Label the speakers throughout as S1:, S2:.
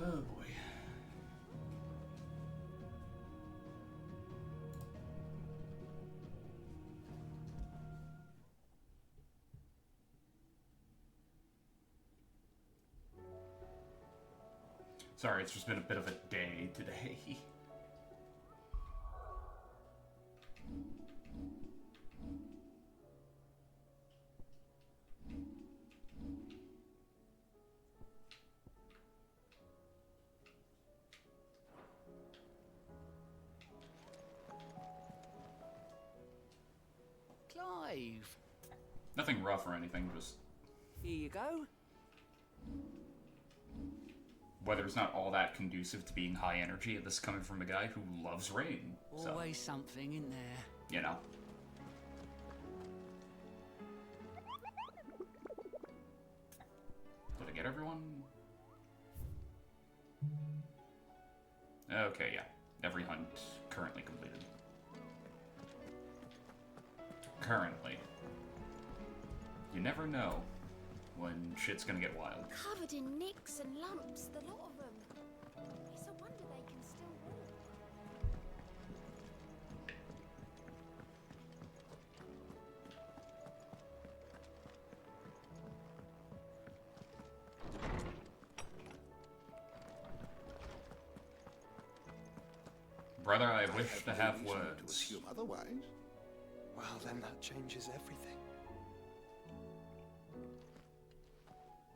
S1: Oh boy. Sorry, it's just been a bit of a day today.
S2: Clive.
S1: Nothing rough or anything, just
S2: Here you go.
S1: weather's not all that conducive to being high energy. This is coming from a guy who loves rain. So,
S2: Always something in there.
S1: you know. Did I get everyone? Okay, yeah. Every hunt currently completed. Currently. You never know when shit's gonna get wild.
S3: Covered in nicks and lumps, the lot of them. It's a wonder they can still walk.
S1: Brother, I wish to
S4: no
S1: have
S4: reason to
S1: words.
S4: assume otherwise.
S5: Well, then that changes everything.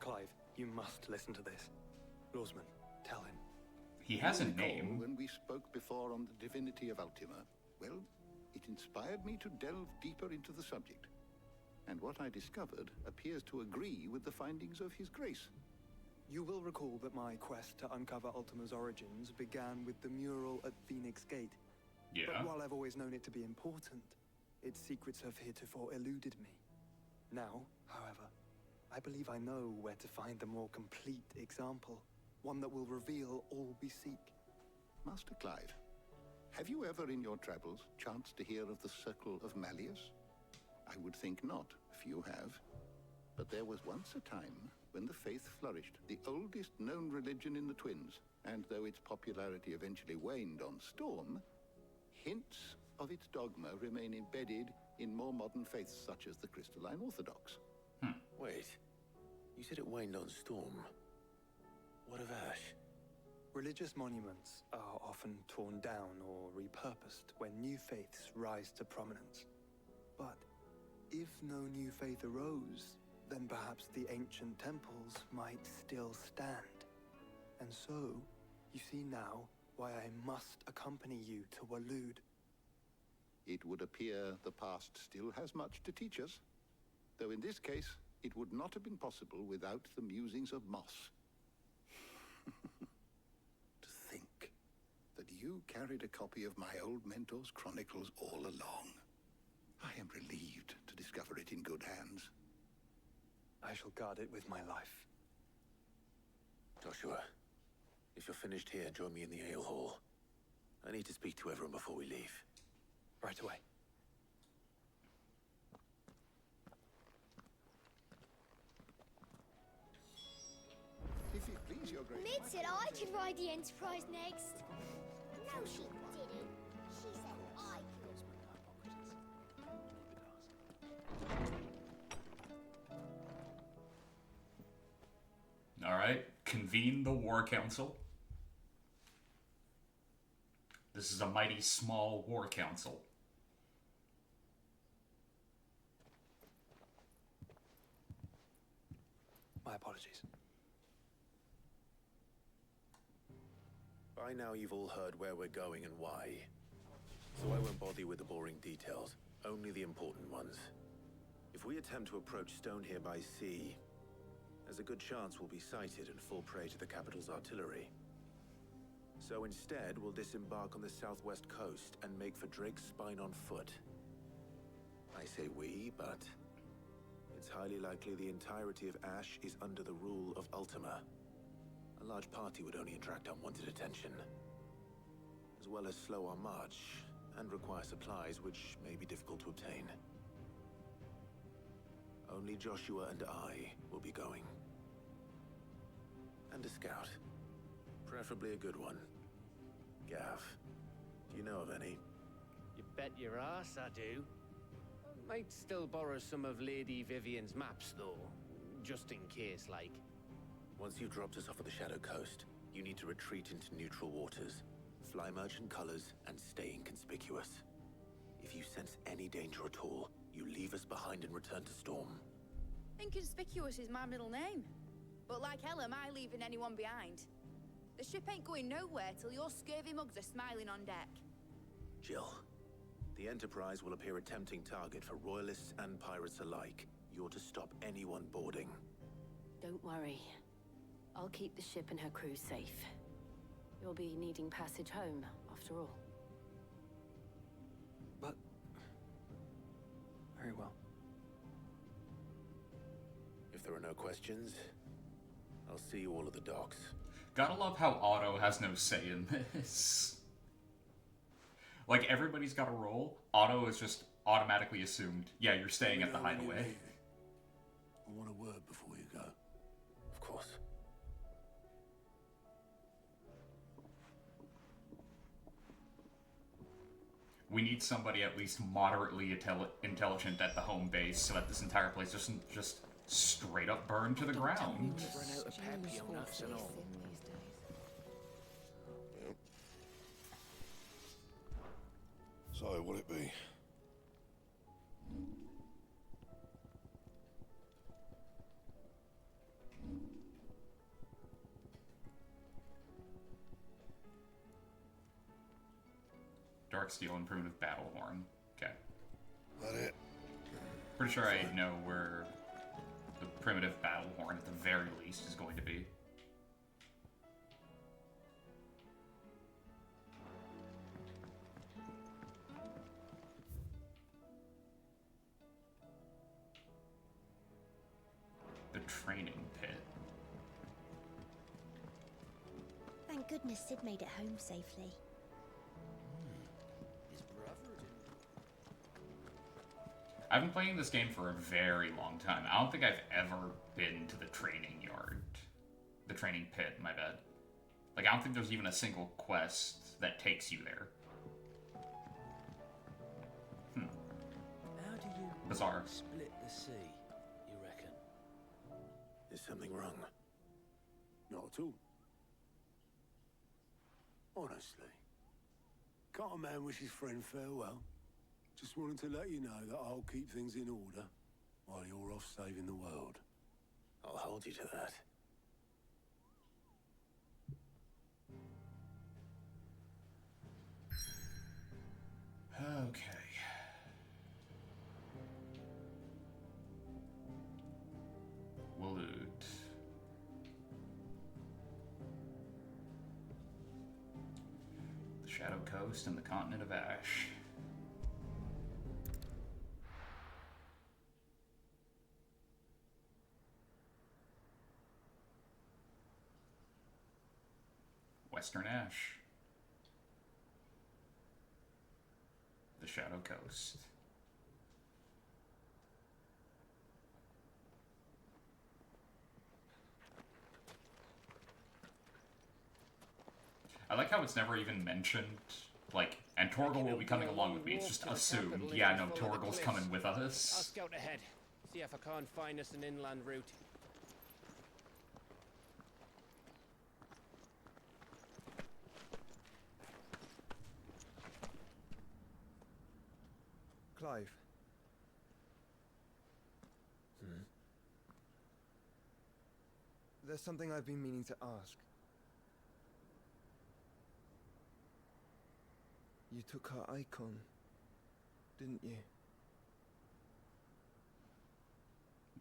S5: Clive, you must listen to this. Lawsman, tell him.
S1: He has a
S4: You recall
S1: name.
S4: When we spoke before on the divinity of Ultima, well, it inspired me to delve deeper into the subject. And what I discovered appears to agree with the findings of His Grace.
S5: You will recall that my quest to uncover Ultima's origins began with the mural at Phoenix Gate.
S1: Yeah.
S5: But while I've always known it to be important, its secrets have heretofore eluded me. Now, however, I believe I know where to find the more complete example, one that will reveal all we seek.
S4: Master Clive, have you ever in your travels chanced to hear of the Circle of Malleus? I would think not, few have. But there was once a time when the faith flourished, the oldest known religion in the Twins, and though its popularity eventually waned on Storm, hints of its dogma remain embedded in more modern faiths such as the Crystalline Orthodox.
S6: Wait, you said it waned on Storm. What of Ash?
S5: Religious monuments are often torn down or repurposed when new faiths rise to prominence. But if no new faith arose, then perhaps the ancient temples might still stand. And so, you see now why I must accompany you to Waloed.
S4: It would appear the past still has much to teach us, though in this case, it would not have been possible without the musings of Moss. To think that you carried a copy of my old mentor's chronicles all along. I am relieved to discover it in good hands.
S5: I shall guard it with my life.
S6: Joshua, if you're finished here, join me in the ale hall. I need to speak to everyone before we leave.
S5: Right away.
S4: If it please your grace.
S3: Mid said I could ride the Enterprise next. No, she didn't. She said I could.
S1: Alright, convene the War Council. This is a mighty small War Council.
S5: My apologies.
S6: By now you've all heard where we're going and why. So I won't bother you with the boring details, only the important ones. If we attempt to approach Stone here by sea, there's a good chance we'll be sighted and fall prey to the capital's artillery. So instead, we'll disembark on the southwest coast and make for Drake's Spine on foot. I say we, but it's highly likely the entirety of Ash is under the rule of Ultima. A large party would only attract unwanted attention, as well as slow our march and require supplies which may be difficult to obtain. Only Joshua and I will be going. And a scout. Preferably a good one. Gav, do you know of any?
S7: You bet your ass I do. Might still borrow some of Lady Vivian's maps, though. Just in case, like.
S6: Once you've dropped us off at the Shadow Coast, you need to retreat into neutral waters, fly merchant colors, and stay inconspicuous. If you sense any danger at all, you leave us behind and return to Storm.
S8: Inconspicuous is my middle name. But like hell am I leaving anyone behind. The ship ain't going nowhere till your scurvy mugs are smiling on deck.
S6: Jill, the Enterprise will appear a tempting target for royalists and pirates alike. You're to stop anyone boarding.
S9: Don't worry. I'll keep the ship and her crew safe. You'll be needing passage home, after all.
S5: But... very well.
S6: If there are no questions, I'll see you all at the docks.
S1: Gotta love how Otto has no say in this. Like, everybody's got a role. Otto is just automatically assumed, yeah, you're staying at the hideaway.
S10: I want a word before you go.
S6: Of course.
S1: We need somebody at least moderately intelligent at the home base so that this entire place doesn't just straight up burn to the ground.
S2: Run out of peppy on nuts and all.
S10: So, what'll it be?
S1: Dark steel and primitive battle horn. Okay.
S10: That it?
S1: Pretty sure I know where the primitive battle horn, at the very least, is going to be. The training pit.
S3: Thank goodness Sid made it home safely.
S2: His brother
S1: I've been playing this game for a very long time. I don't think I've ever been to the training yard. The training pit, my bad. Like, I don't think there's even a single quest that takes you there.
S2: How do you
S1: Bizarre.
S2: split the sea, you reckon?
S6: Is something wrong?
S10: Not at all. Honestly. Can't a man wish his friend farewell? Just wanted to let you know that I'll keep things in order while you're off saving the world.
S6: I'll hold you to that.
S1: Okay. Waloed. The Shadow Coast and the Continent of Ash. Western Ash. The Shadow Coast. I like how it's never even mentioned, like, and Torgal will be coming along with me. It's just assumed, yeah, no, Torgal's coming with
S7: I'll
S1: us.
S7: scout ahead. See if I can't find us an inland route.
S5: Clive. There's something I've been meaning to ask. You took her icon, didn't you?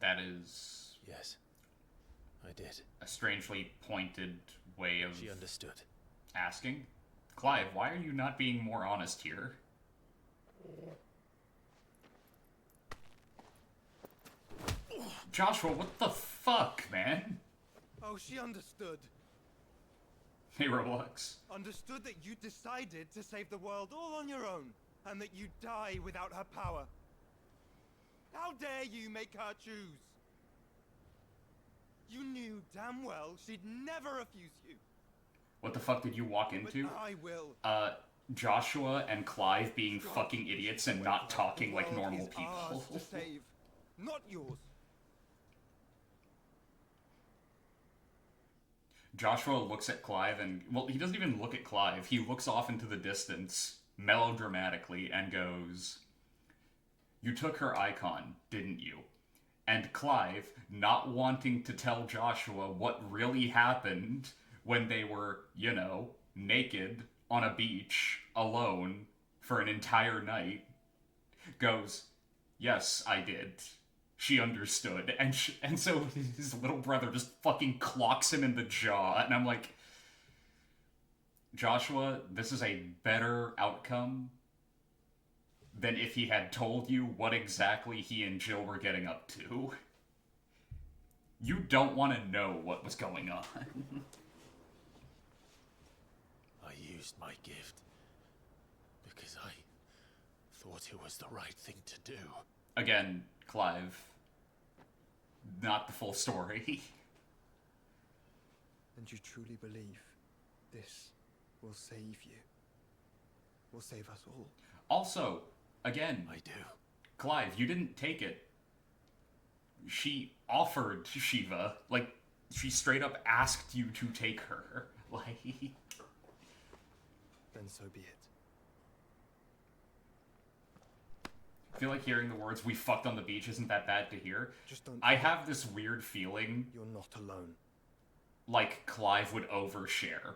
S1: That is
S6: Yes, I did.
S1: a strangely pointed way of
S6: She understood.
S1: asking. Clive, why are you not being more honest here? Joshua, what the fuck, man?
S5: Oh, she understood.
S1: Hey, Roblox.
S5: Understood that you decided to save the world all on your own, and that you'd die without her power. How dare you make her choose? You knew damn well she'd never refuse you.
S1: What the fuck did you walk into?
S5: But I will.
S1: Joshua and Clive being fucking idiots and not talking like normal
S5: Is ours
S1: people.
S5: to save, not yours.
S1: Joshua looks at Clive and, well, he doesn't even look at Clive. He looks off into the distance, melodramatically, and goes, "You took her icon, didn't you?" And Clive, not wanting to tell Joshua what really happened when they were, you know, naked on a beach, alone, for an entire night, goes, "Yes, I did. She understood." And so his little brother just fucking clocks him in the jaw, and I'm like, Joshua, this is a better outcome than if he had told you what exactly he and Jill were getting up to. You don't want to know what was going on.
S6: I used my gift because I thought it was the right thing to do.
S1: Again, Clive, not the full story.
S5: And you truly believe this will save you? Will save us all?
S1: Also, again,
S6: I do.
S1: Clive, you didn't take it. She offered Shiva. Like, she straight up asked you to take her. Like...
S5: Then so be it.
S1: I feel like hearing the words, "we fucked on the beach," isn't that bad to hear.
S5: Just don't
S1: I
S5: forget,
S1: have this weird feeling
S5: you're not alone.
S1: like Clive would overshare.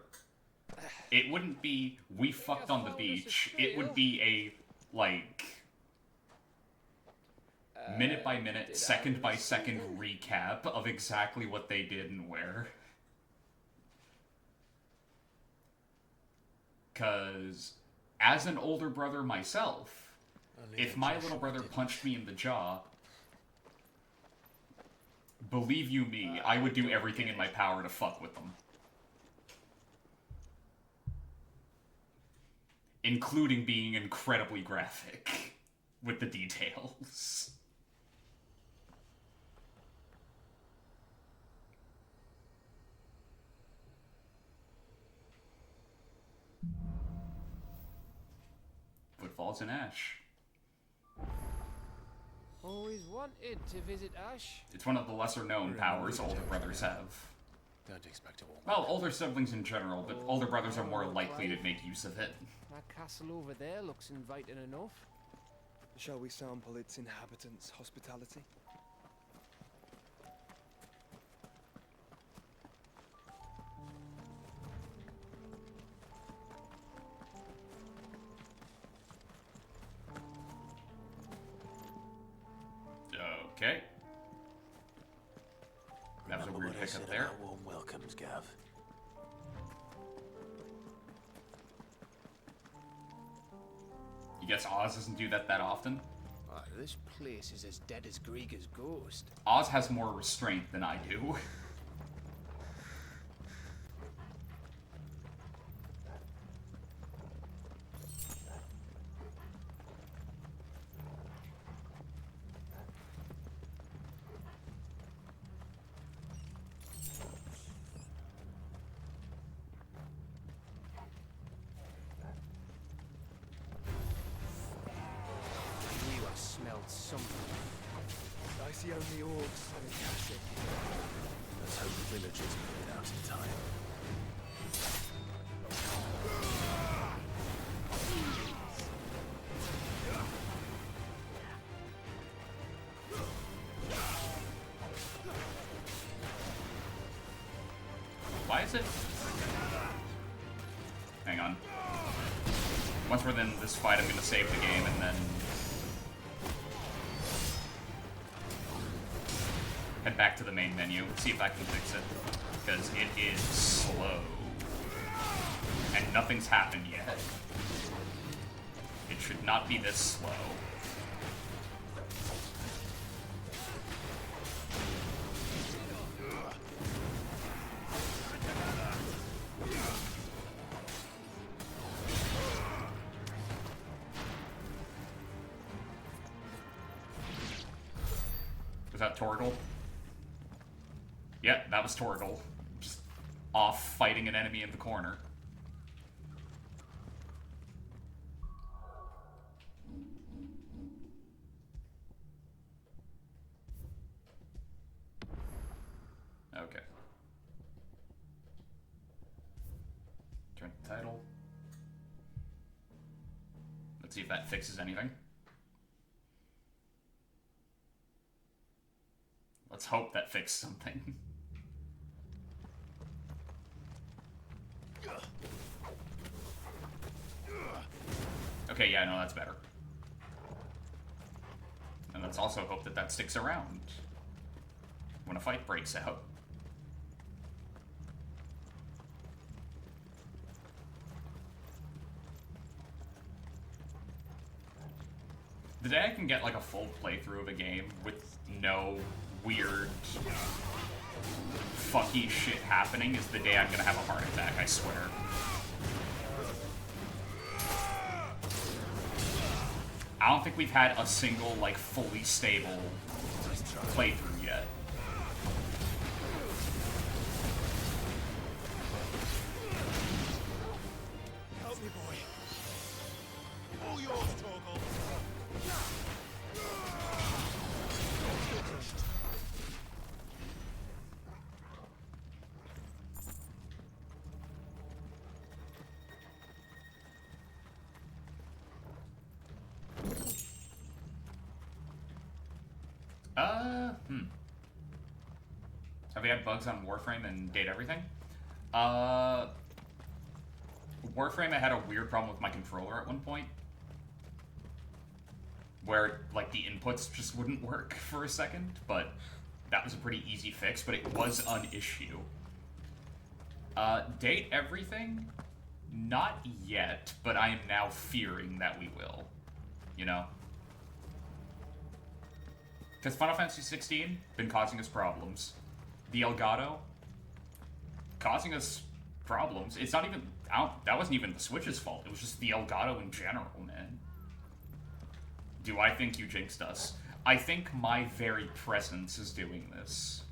S1: It wouldn't be, "we fucked on the beach." It would be a, like, minute by minute, second by second recap of exactly what they did and where. Because, as an older brother myself, if my little brother punched me in the jaw, believe you me, I would do everything in my power to fuck with them. Including being incredibly graphic with the details. Footfalls in Ash.
S7: Always wanted to visit Ash.
S1: It's one of the lesser known powers older brothers have.
S6: Don't expect it all.
S1: Well, older siblings in general, but older brothers are more likely to make use of it.
S7: That castle over there looks inviting enough.
S5: Shall we sample its inhabitants' hospitality?
S1: Okay. That was a
S6: Remember
S1: weird
S6: what I
S1: hiccup
S6: said
S1: there.
S6: about warm welcomes, Gav.
S1: You guess Oz doesn't do that often?
S7: This place is as dead as Grieger's ghost.
S1: Oz has more restraint than I do.
S7: I knew I smelled something.
S5: I see only orcs and acid.
S6: Let's hope the villagers made it out in time.
S1: Why is it? Hang on. Once we're in this fight, I'm gonna save the game and then head back to the main menu, see if I can fix it. Because it is slow. And nothing's happened yet. It should not be this slow. Was that Torgal? Yeah, that was Torgal. Just off fighting an enemy in the corner. Okay. Turn the title. Let's see if that fixes anything. Let's hope that fixed something. Okay, yeah, no, that's better. And let's also hope that that sticks around when a fight breaks out. The day I can get like a full playthrough of a game with no weird fucky shit happening is the day I'm gonna have a heart attack, I swear. I don't think we've had a single, like, fully stable playthrough yet.
S10: Help me, boy. All yours, Torgal.
S1: Have we had bugs on Warframe and Date Everything? Warframe, I had a weird problem with my controller at one point. Where, like, the inputs just wouldn't work for a second, but that was a pretty easy fix, but it was an issue. Date Everything? Not yet, but I am now fearing that we will. You know? Because Final Fantasy XVI been causing us problems. The Elgato causing us problems. It's not even... that wasn't even the Switch's fault. It was just the Elgato in general, man. Do I think you jinxed us? I think my very presence is doing this.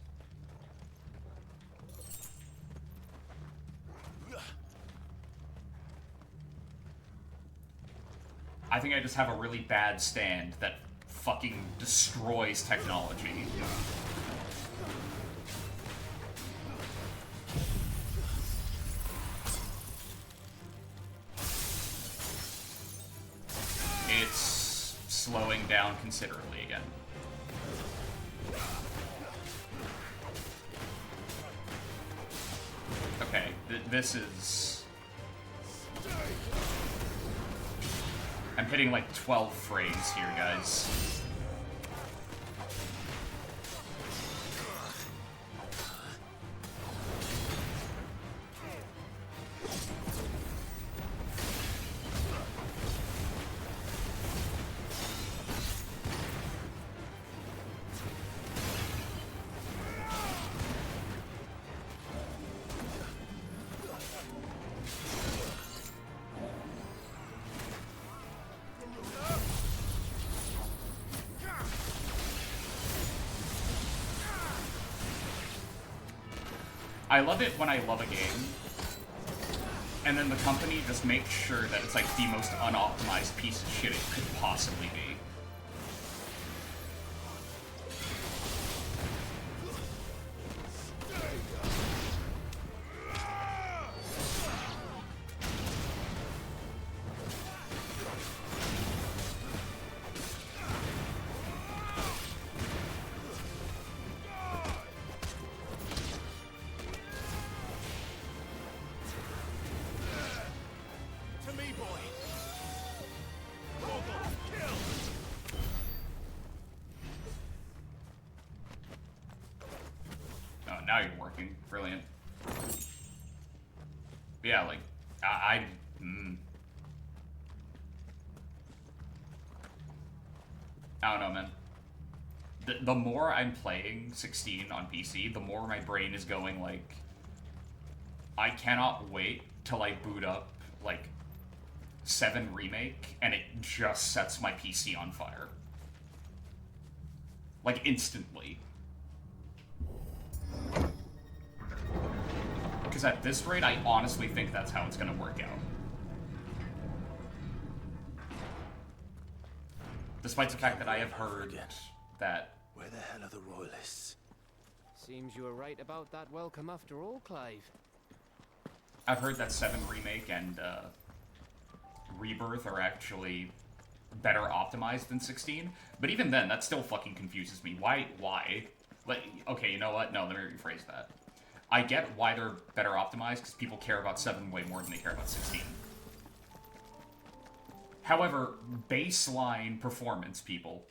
S1: I think I just have a really bad stand that fucking destroys technology. It's slowing down considerably again. Okay, this is... I'm hitting like 12 frames here, guys. I love it when I love a game, and then the company just makes sure that it's like the most unoptimized piece of shit it could possibly be. Now you're working. Brilliant. Yeah, like, I don't know, man. The more I'm playing 16 on PC, the more my brain is going, like, I cannot wait till I boot up, like, 7 Remake, and it just sets my PC on fire. Like, instantly. because at this rate, I honestly think that's how it's going to work out. Despite the fact that I have heard that...
S6: Where the hell are the royalists?
S7: Seems you were right about that welcome after all, Clive.
S1: I've heard that 7 Remake and Rebirth are actually better optimized than 16, but even then, that still fucking confuses me. Why? Like, okay, you know what? No, let me rephrase that. I get why they're better optimized, because people care about 7 way more than they care about 16. However, baseline performance, people.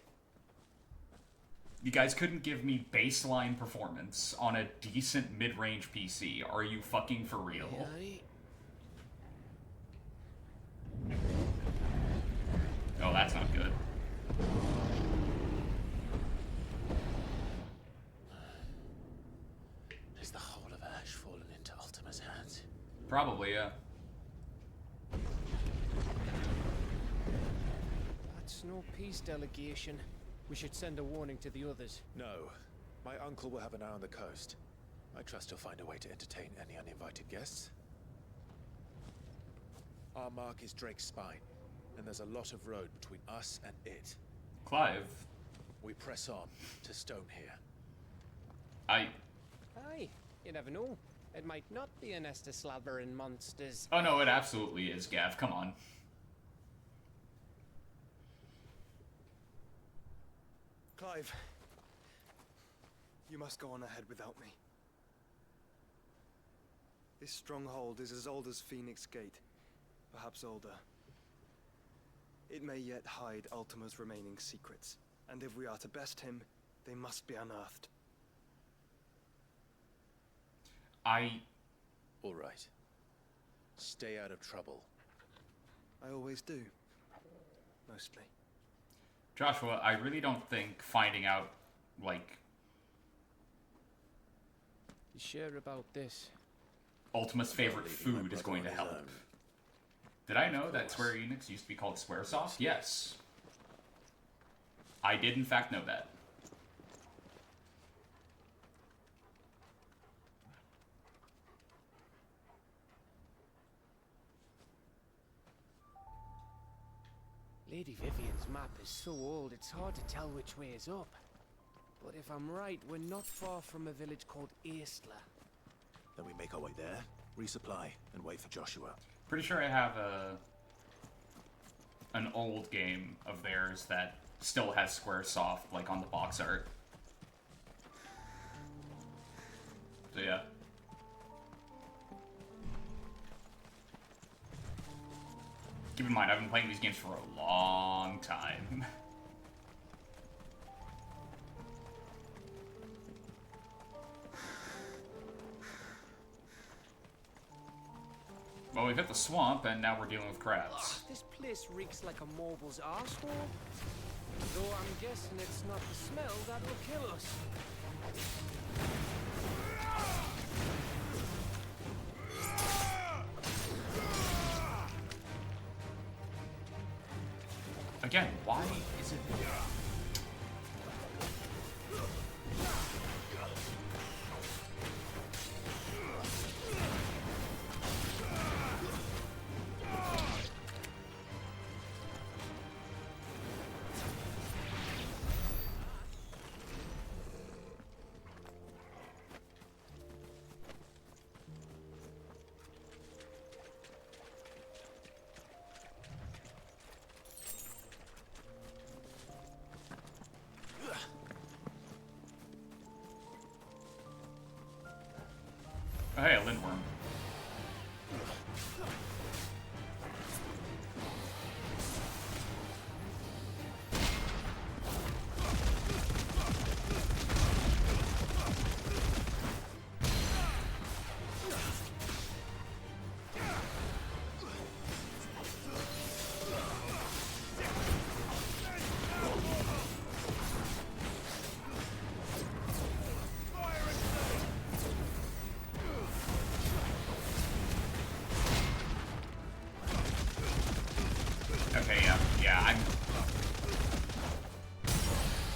S1: You guys couldn't give me baseline performance on a decent mid-range PC. Are you fucking for real? Oh, that's not good.
S6: Is the whole of Ash fallen into Ultima's hands?
S1: Probably, yeah.
S7: That's no peace delegation. We should send a warning to the others.
S6: No. My uncle will have an eye on the coast. I trust he'll find a way to entertain any uninvited guests. Our mark is Drake's spine, and there's a lot of road between us and it.
S1: Clive.
S6: We press on to Stone here.
S7: Aye, you never know. It might not be a nest of slathering monsters.
S1: Oh no, it absolutely is, Gav. Come on.
S5: Clive, you must go on ahead without me. This stronghold is as old as Phoenix Gate, perhaps older. It may yet hide Ultima's remaining secrets, and if we are to best him, they must be unearthed.
S6: All right. Stay out of trouble.
S5: I always do. Mostly.
S1: Joshua, I really don't think finding out, like...
S7: You sure about this?
S1: Ultima's favorite food is going to help. Did I know that Square Enix used to be called Squaresoft? Yes. I did in fact know that.
S7: Lady Vivian's map is so old, it's hard to tell which way is up. But if I'm right, we're not far from a village called Aistla.
S6: Then we make our way there, resupply, and wait for Joshua.
S1: Pretty sure I have an old game of theirs that still has Squaresoft, like, on the box art. So yeah. Keep in mind, I've been playing these games for a long time. Well, we've hit the swamp, and now we're dealing with crabs.
S7: Oh, this place reeks like a moble's arsehole. Though I'm guessing it's not the smell that will kill us.
S1: Again, why is it... Oh, hey, a lindworm.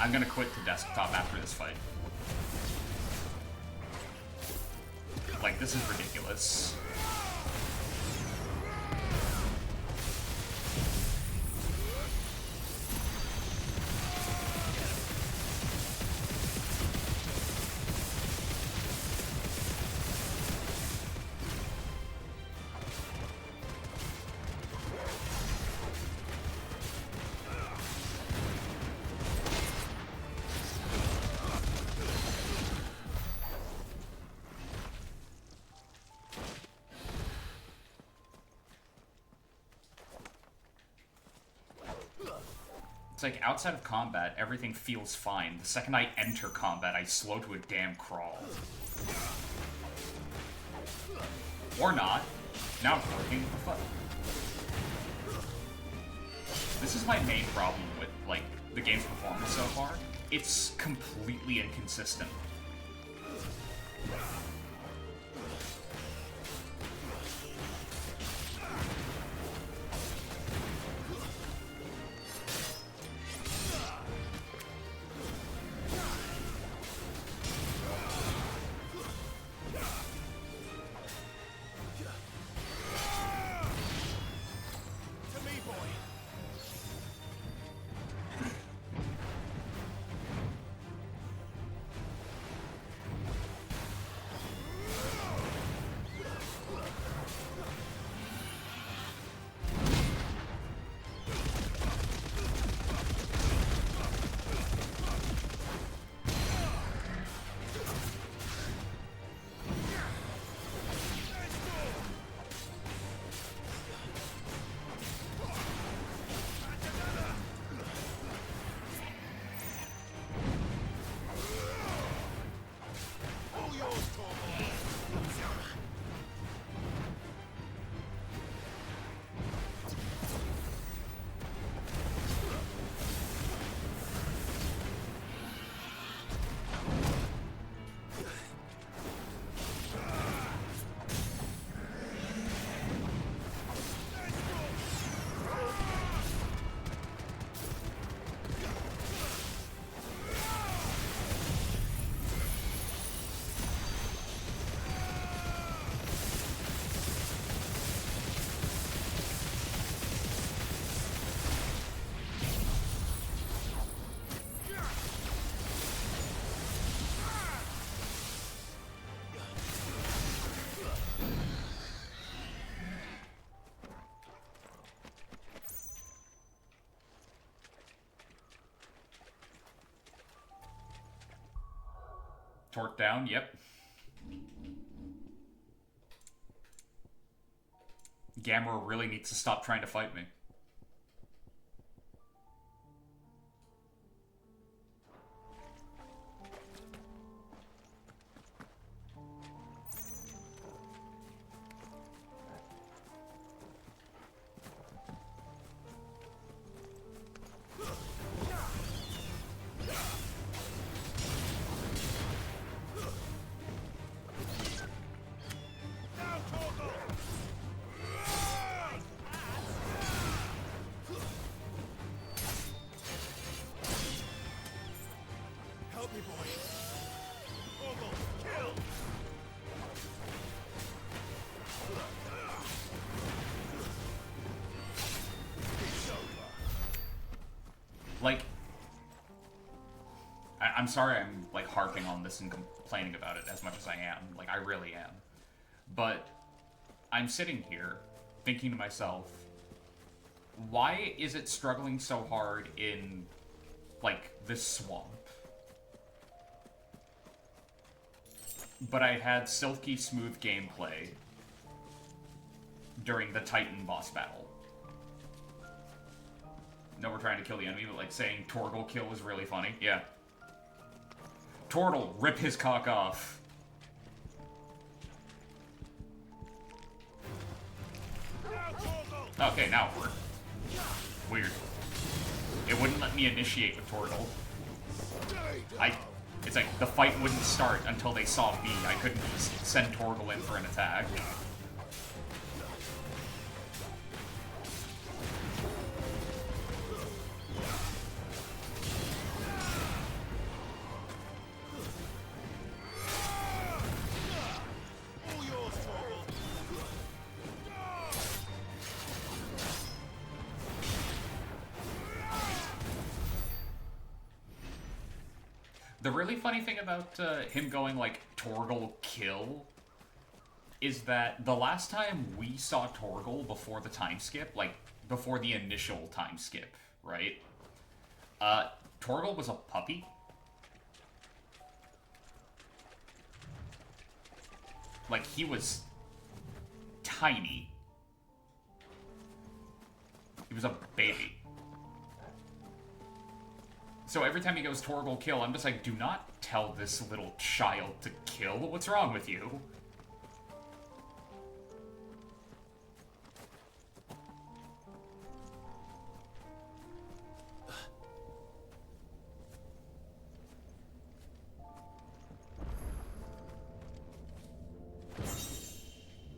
S1: I'm gonna quit the desktop after this fight. Like, this is ridiculous. It's like, outside of combat, everything feels fine. The second I enter combat, I slow to a damn crawl. Or not. Now it's working. What the fuck? This is my main problem with, like, the game's performance so far. It's completely inconsistent. Torque down, yep. Gamera really needs to stop trying to fight me. Like, I'm sorry I'm, like, harping on this and complaining about it as much as I am. Like, I really am. But I'm sitting here thinking to myself, why is it struggling so hard in, like, this swamp? But I had silky smooth gameplay during the Titan boss battle. No, we're trying to kill the enemy, but, like, saying Torgal kill was really funny. Yeah. Tortle, rip his cock off. Okay, now it worked. Weird. It wouldn't let me initiate with Tortle. It's like, the fight wouldn't start until they saw me. I couldn't just send Torgal in for an attack. The really funny thing about him going, like, Torgal kill is that the last time we saw Torgal before the time skip, like, before the initial time skip, right? Torgal was a puppy. Like, he was tiny. He was a baby. So every time he goes Torgal kill, I'm just like, do not tell this little child to kill. What's wrong with you?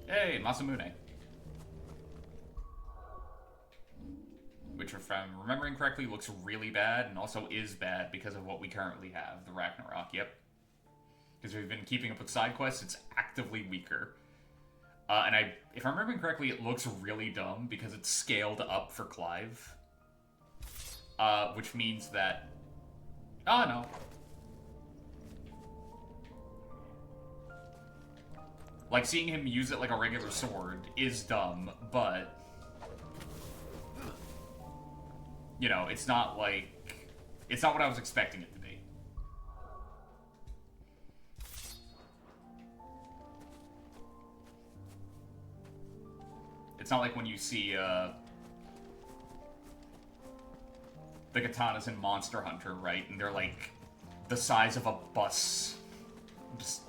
S1: Hey, Masamune. Which, if I'm remembering correctly, looks really bad, and also is bad because of what we currently have, the Ragnarok, yep. Because we've been keeping up with side quests, it's actively weaker. And if I'm remembering correctly, it looks really dumb because it's scaled up for Clive. Which means that... Oh, no. Like, seeing him use it like a regular sword is dumb, but... You know, it's not like... It's not what I was expecting it to be. It's not like when you see, the katanas in Monster Hunter, right? And they're, like, the size of a bus. Just...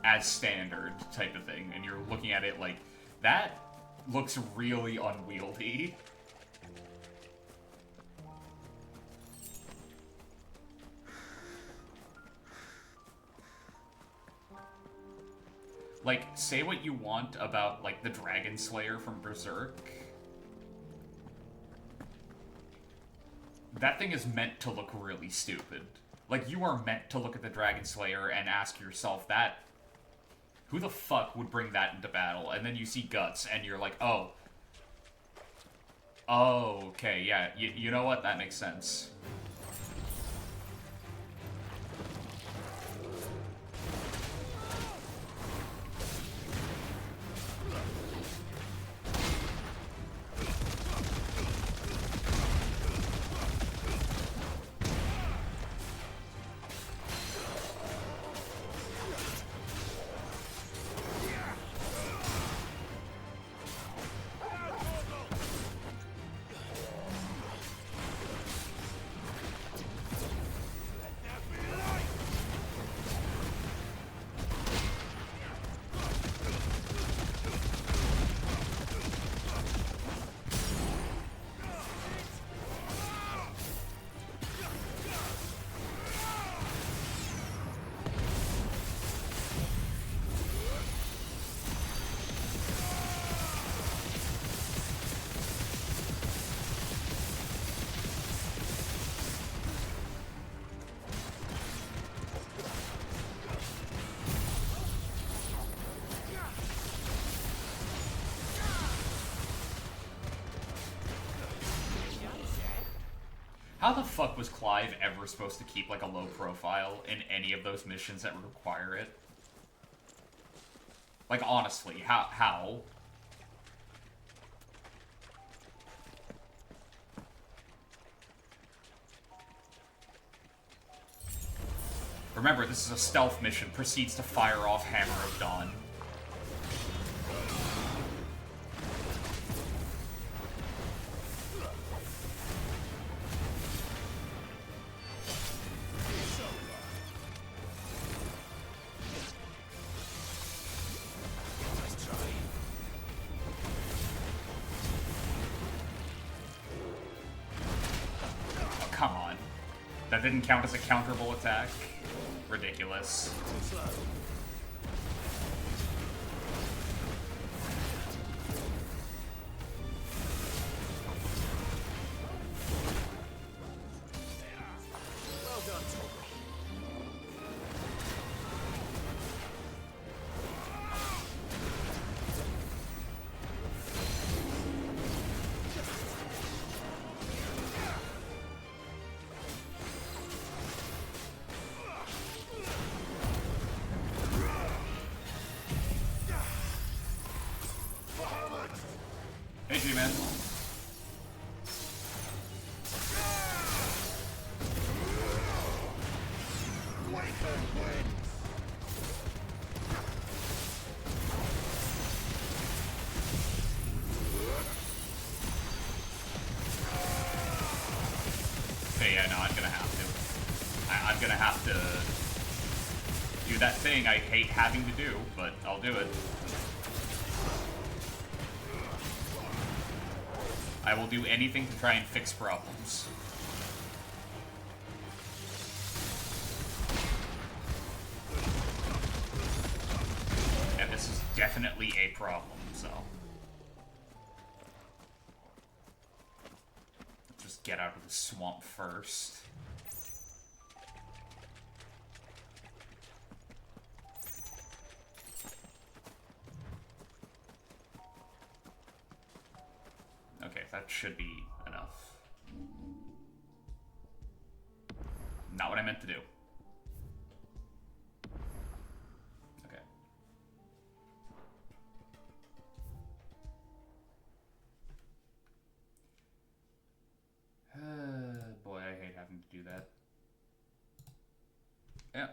S1: as standard type of thing. And you're looking at it like, that looks really unwieldy. Like, say what you want about, like, the Dragon Slayer from Berserk. That thing is meant to look really stupid. Like, you are meant to look at the Dragon Slayer and ask yourself that, who the fuck would bring that into battle? And then you see Guts, and you're like, oh. Oh, okay, yeah, you know what? That makes sense. How the fuck was Clive ever supposed to keep, like, a low profile in any of those missions that would require it? Like, honestly, how? Remember, this is a stealth mission. Proceeds to fire off Hammer of Dawn. Didn't count as a counterable attack. Ridiculous.
S2: Well done, Torgal.
S1: GG, man. Okay, yeah, no, I'm gonna have to. I'm gonna have to do that thing I hate having to do, but I'll do it. I will do anything to try and fix problems. And this is definitely a problem, so. Just get out of the swamp first. Okay, that should be enough. Not what I meant to do. Okay. Boy, I hate having to do that. Yeah.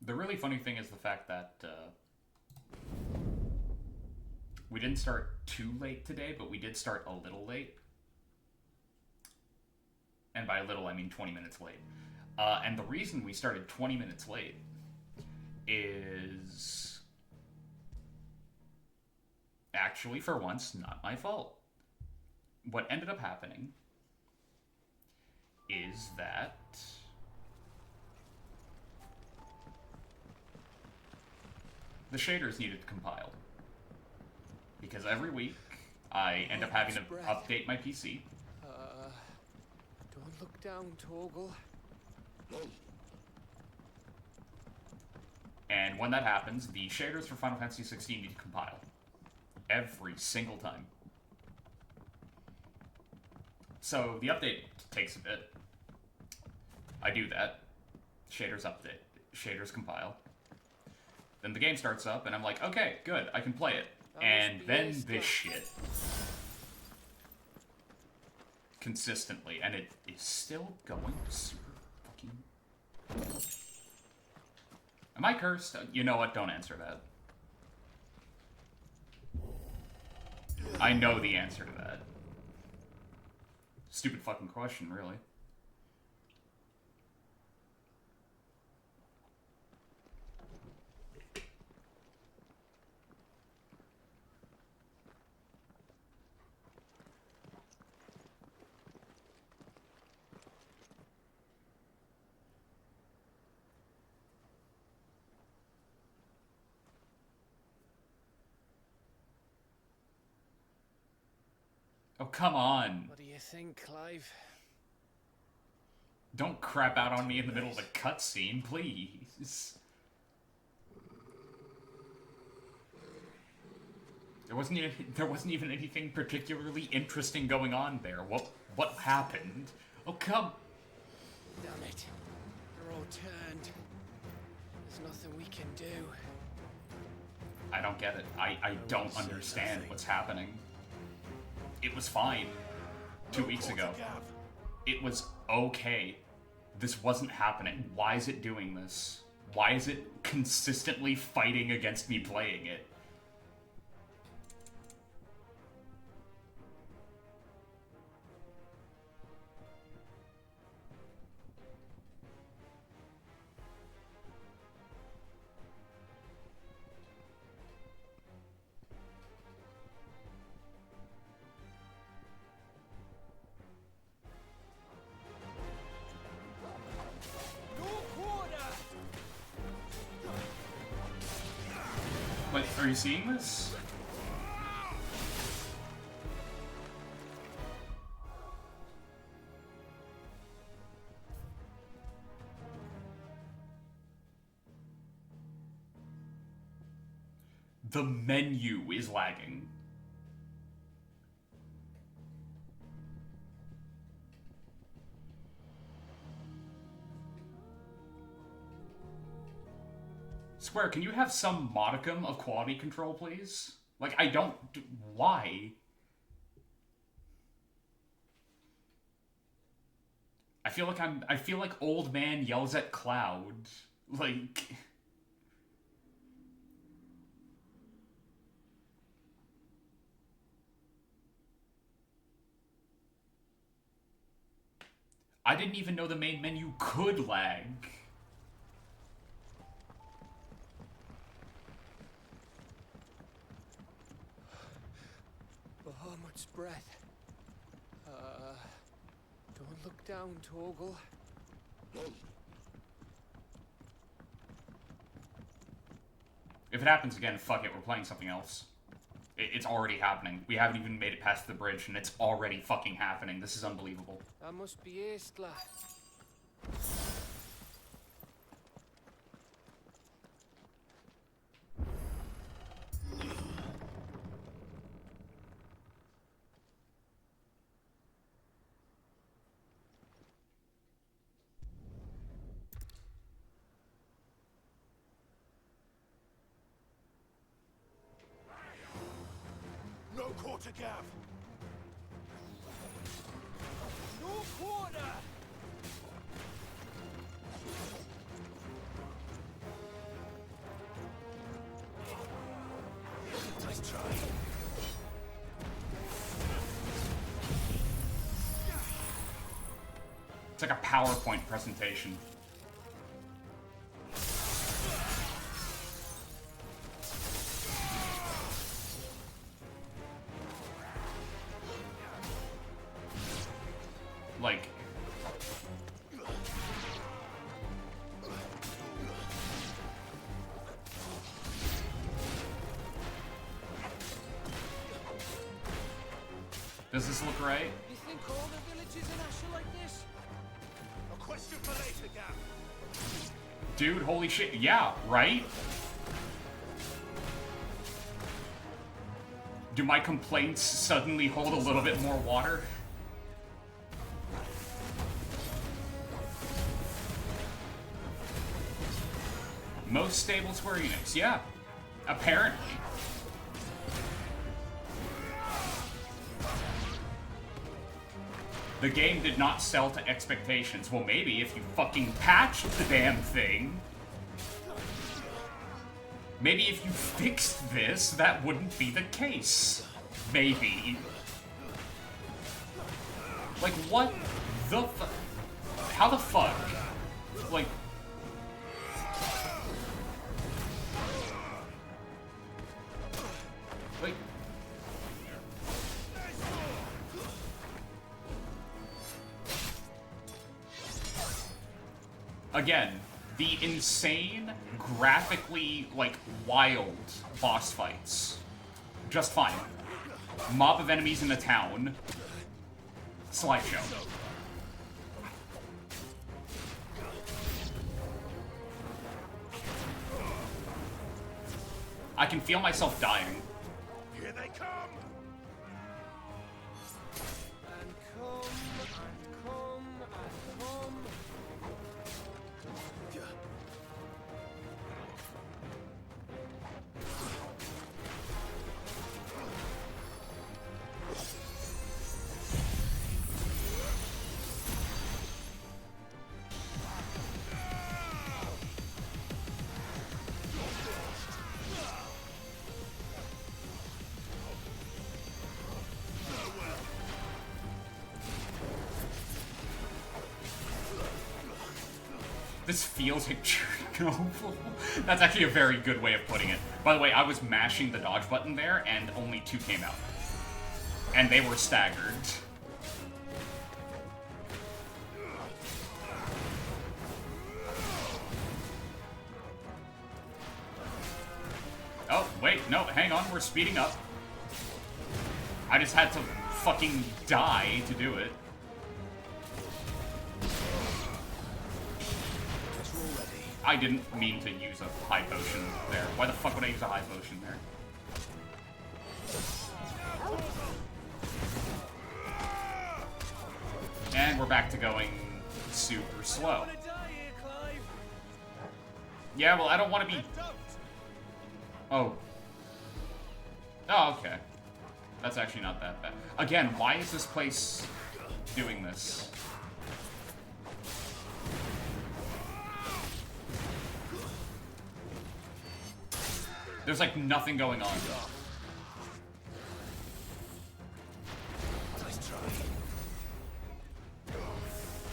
S1: The really funny thing is the fact that we didn't start too late today, but we did start a little late. And by little, I mean 20 minutes late. And the reason we started 20 minutes late is actually, for once, not my fault. What ended up happening is that the shaders needed compiled. Because every week, I end up having to update my PC.
S7: Don't look down, Torgal.
S1: And when that happens, the shaders for Final Fantasy XVI need to compile. Every single time. So the update takes a bit. I do that. Shaders update. Shaders compile. Then the game starts up, and I'm like, okay, good, I can play it. And then this shit. Consistently, and it is still going super fucking... Am I cursed? You know what, don't answer that. I know the answer to that. Stupid fucking question, really. Oh, come on.
S7: What do you think, Clive?
S1: Don't crap out on me in the middle of a cutscene, please. There wasn't even anything particularly interesting going on there. What happened? Oh, come.
S7: Damn it. They're all turned. There's nothing we can do.
S1: I don't get it. I don't understand what's happening. It was fine 2 weeks ago. It was okay. This wasn't happening. Why is it doing this? Why is it consistently fighting against me playing it? Are you seeing this? The menu is lagging. Square, can you have some modicum of quality control, please? Like, I don't... Why? I feel like old man yells at cloud. Like... I didn't even know the main menu could lag.
S7: Bahamut's breath. Don't look down, Torgal.
S1: If it happens again, fuck it, we're playing something else. It's already happening. We haven't even made it past the bridge, and it's already fucking happening. This is unbelievable.
S7: That must be Aistla.
S10: No quarter gav.
S7: No quarter!
S10: Nice try.
S1: It's like a PowerPoint presentation. Like... Does this look right?
S7: You think all the villages in Ash are like this?
S10: A question for later, Gav.
S1: Dude, holy shit. Yeah, right? Do my complaints suddenly hold a little bit more water? Most stable Square Enix, yeah. Apparently. The game did not sell to expectations. Well, maybe if you fucking patched the damn thing. Maybe if you fixed this, that wouldn't be the case. Maybe. Like, what the fu- How the fuck? Like... Like... Again, the insane, graphically, like, wild boss fights. Just fine. Mob of enemies in a town. Slideshow. I can feel myself dying.
S10: Here they come.
S7: And come, and come, and come.
S1: This feels like Chernobyl. That's actually a very good way of putting it. By the way, I was mashing the dodge button there, and only 2 came out. And they were staggered. Oh, wait, no, hang on, we're speeding up. I just had to fucking die to do it. I didn't mean to use a high potion there. Why the fuck would I use a high potion there? And we're back to going super slow. Yeah, well, I don't want to be... Oh. Oh, okay. That's actually not that bad. Again, why is this place doing this? There's like nothing going on.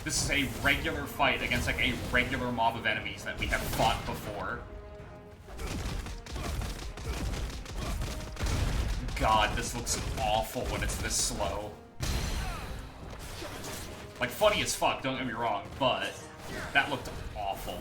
S1: This is a regular fight against like a regular mob of enemies that we have fought before. God, this looks awful when it's this slow. Like, funny as fuck, don't get me wrong, but that looked awful.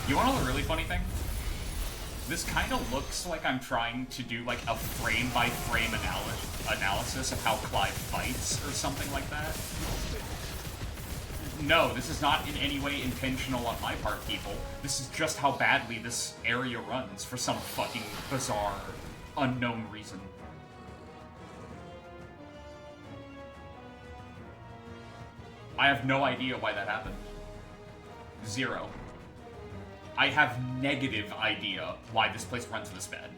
S1: You wanna know the really funny thing? This kind of looks like I'm trying to do like a frame-by-frame analysis of how Clive fights or something like that. No, this is not in any way intentional on my part, people. This is just how badly this area runs for some fucking bizarre, unknown reason. I have no idea why that happened. Zero. I have negative idea why this place runs this bad.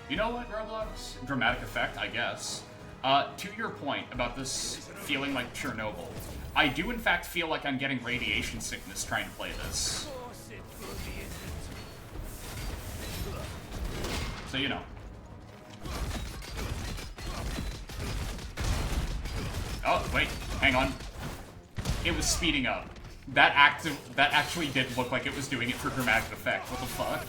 S1: You know what, Roblox? Dramatic effect, I guess. To your point about this feeling like Chernobyl, I do in fact feel like I'm getting radiation sickness trying to play this. So, you know. Oh, wait, hang on. It was speeding up. That actually did look like it was doing it for dramatic effect. What the fuck?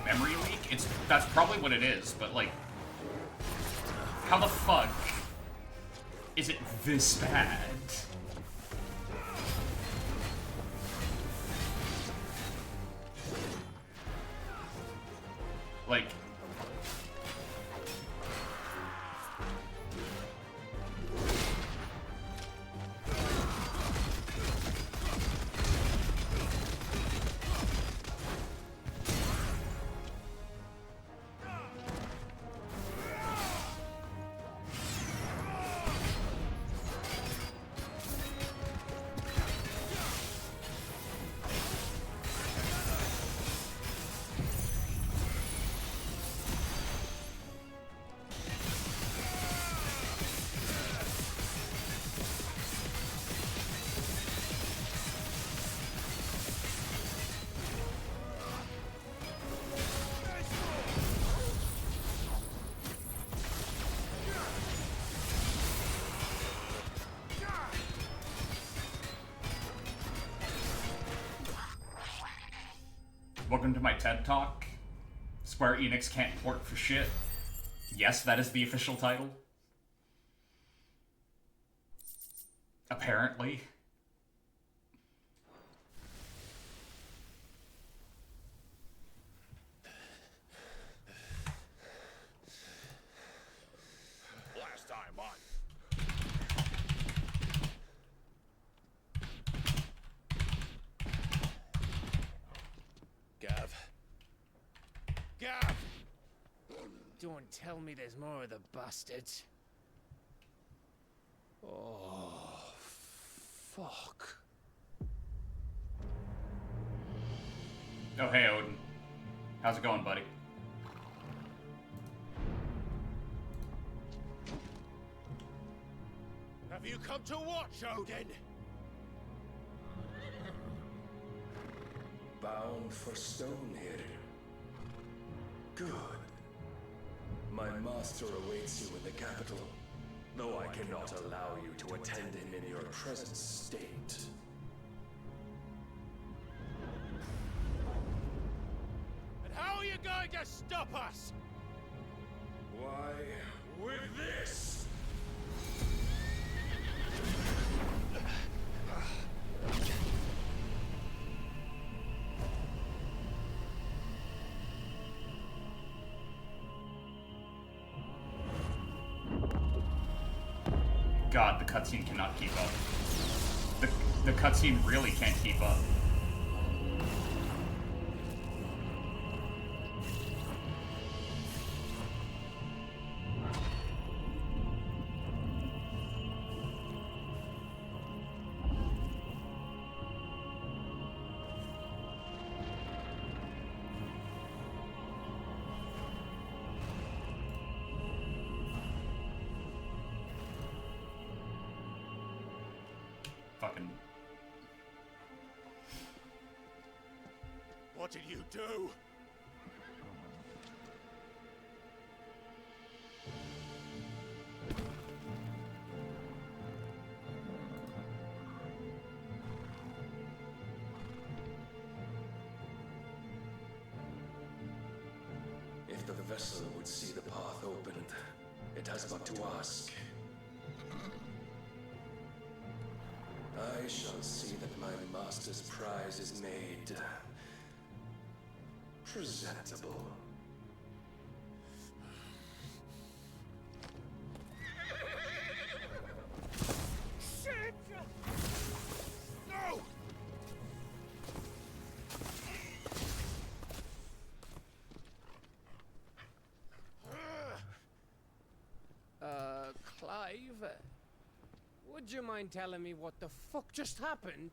S1: Memory leak? That's probably what it is, but like, how the fuck is it this bad? Like, welcome to my TED Talk. Square Enix can't port for shit. Yes, that is the official title. Apparently.
S6: Last time on. Gav. Gav!
S7: Don't tell me there's more of the bastards. Oh, fuck.
S1: Oh, hey, Odin. How's it going, buddy?
S6: Have you come to watch, Odin?
S11: bound for Stonehill. Good. My master awaits you in the capital, though I cannot allow you to attend him in your present state.
S7: And how are you going to stop us?
S11: Why, with this!
S1: God, the cutscene cannot keep up. The cutscene really can't keep up. Fucking.
S7: What did you do?
S11: If the vessel would see the path opened, it has but to ask. I shall see that my master's prize is made presentable.
S7: Shit! No! Clive? Would you mind telling me what the fuck just happened?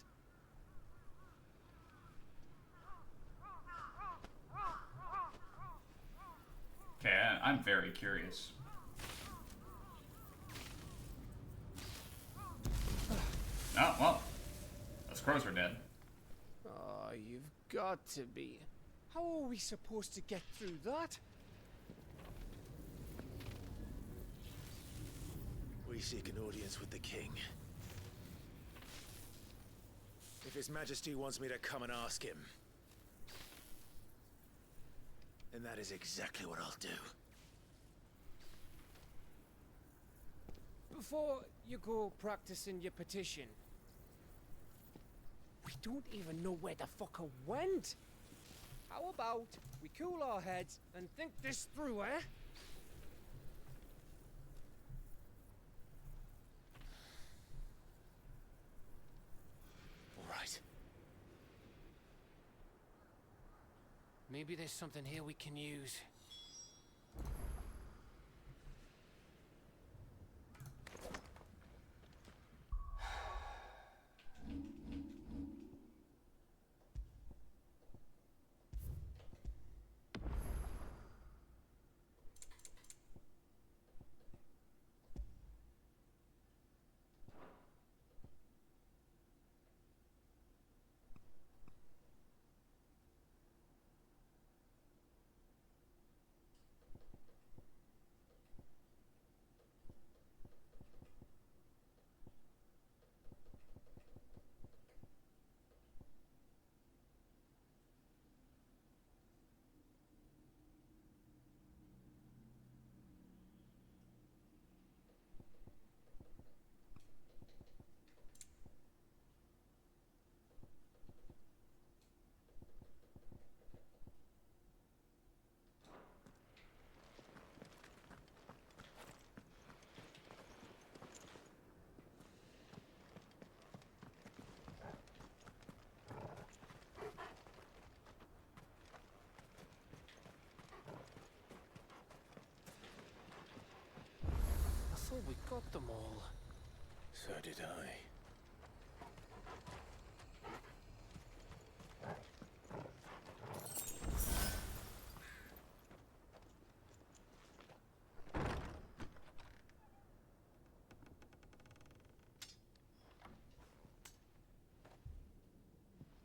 S1: Okay, I'm very curious. Oh, well. Those crows are dead.
S7: Oh, you've got to be. How are we supposed to get through that?
S6: We seek an audience with the king. If His Majesty wants me to come and ask him, then that is exactly what I'll do.
S7: Before you go practicing your petition, we don't even know where the fucker went. How about we cool our heads and think this through, eh? Maybe there's something here we can use. I thought we got them all.
S6: So did I.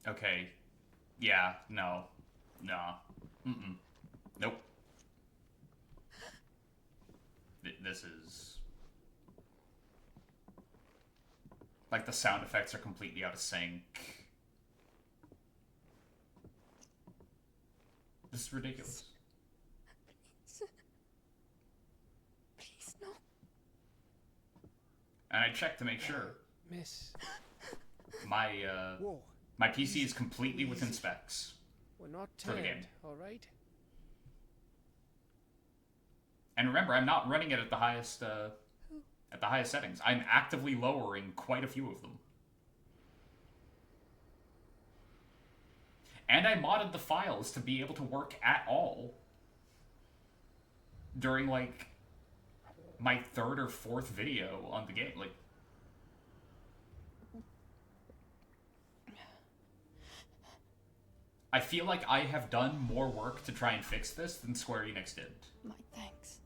S1: Okay, Yeah, no. Nah. Mm-mm. Nope. This is... Like, the sound effects are completely out of sync. This is ridiculous.
S3: Please, no.
S1: And I checked to make sure.
S7: Miss.
S1: My,
S7: Whoa.
S1: my PC is completely within specs.
S7: We're not
S1: For the game.
S7: turned, alright?
S1: And remember, I'm not running it at the highest settings. I'm actively lowering quite a few of them. And I modded the files to be able to work at all during, like, my third or fourth video on the game. Like, I feel like I have done more work to try and fix this than Square Enix did.
S3: My thanks,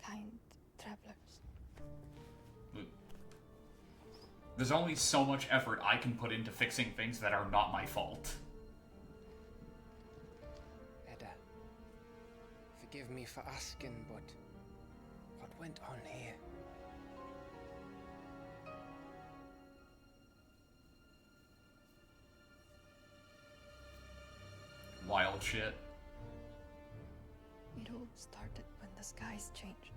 S3: kind travelers.
S1: Look, there's only so much effort I can put into fixing things that are not my fault.
S7: Edda, forgive me for asking, but what went on here?
S1: Wild shit.
S3: It all started when the skies changed.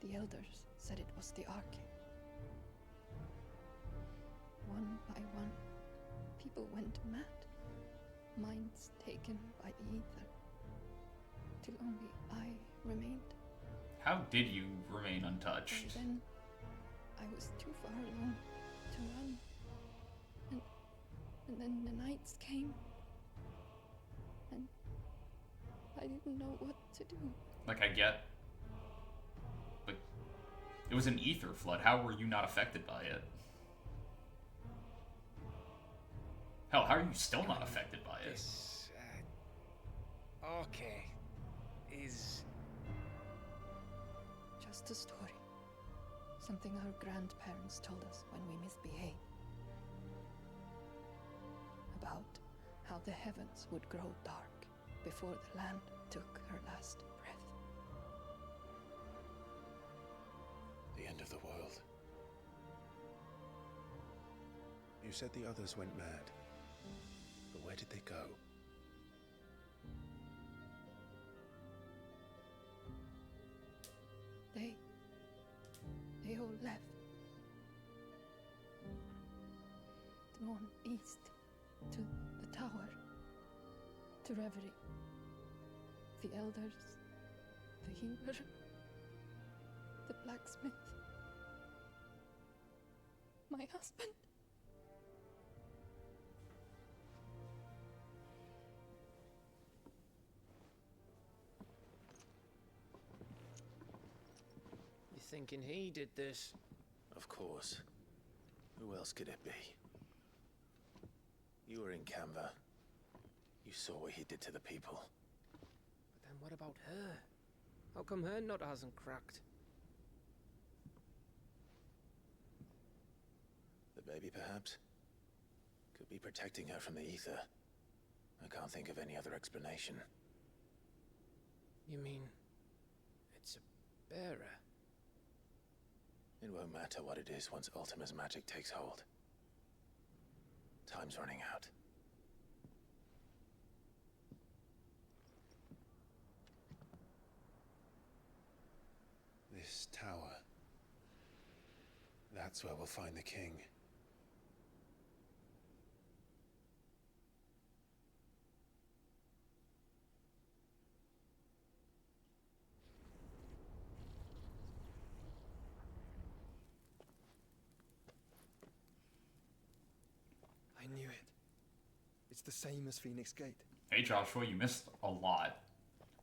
S3: The elders said it was the Arcane. One by one, people went mad. Minds taken by the ether. Till only I remained.
S1: How did you remain untouched?
S3: By then, I was too far alone to run. And then the nights came. And I didn't know what to do.
S1: Like, I get... Like, it was an ether flood. How were you not affected by it? Hell, how are you still not affected by it?
S7: This, okay, is...
S3: Just a story. Something our grandparents told us when we misbehaved. About how the heavens would grow dark before the land took her last breath.
S6: The end of the world. You said the others went mad. But where did they go?
S3: They all left. Drawn east to the tower. To reverie. The elders, the healer, the blacksmith, my husband.
S7: You thinking he did this?
S6: Of course. Who else could it be? You were in Canva. You saw what he did to the people.
S7: But then what about her? How come her nut hasn't cracked?
S6: The baby, perhaps? Could be protecting her from the ether. I can't think of any other explanation.
S7: You mean... it's a bearer?
S6: It won't matter what it is once Ultima's magic takes hold. Time's running out. This tower. That's where we'll find the king.
S5: I knew it. It's the same as Phoenix Gate.
S1: Hey Joshua, you missed a lot.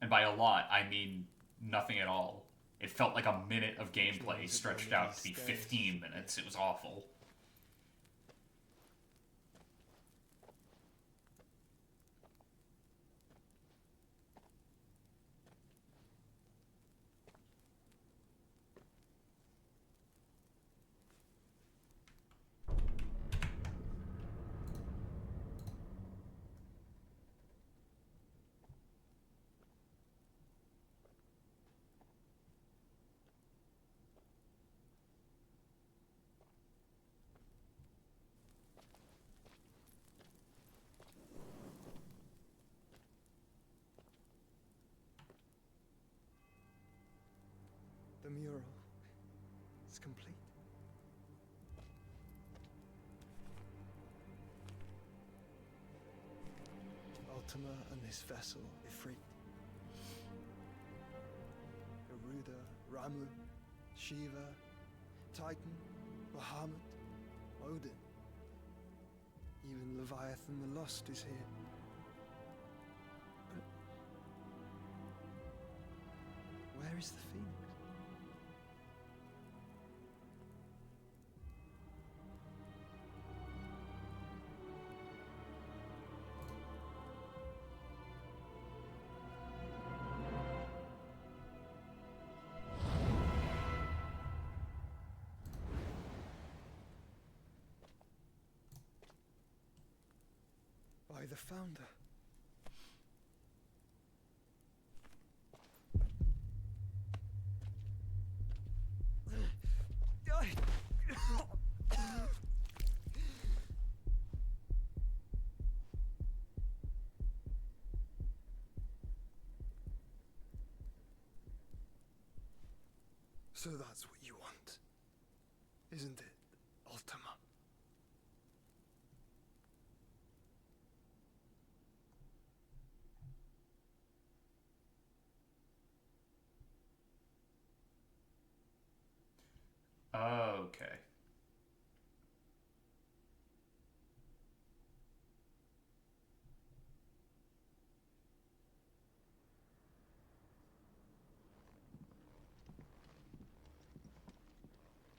S1: And by a lot, I mean nothing at all. It felt like a minute of gameplay stretched out to be 15 minutes. It was awful.
S5: Ultima and this vessel, Ifrit. Garuda, Ramu, Shiva, Titan, Bahamut, Odin. Even Leviathan the Lost is here. But where is the Phoenix? By the Founder. So that's what you want, isn't it, Ultima?
S1: Okay.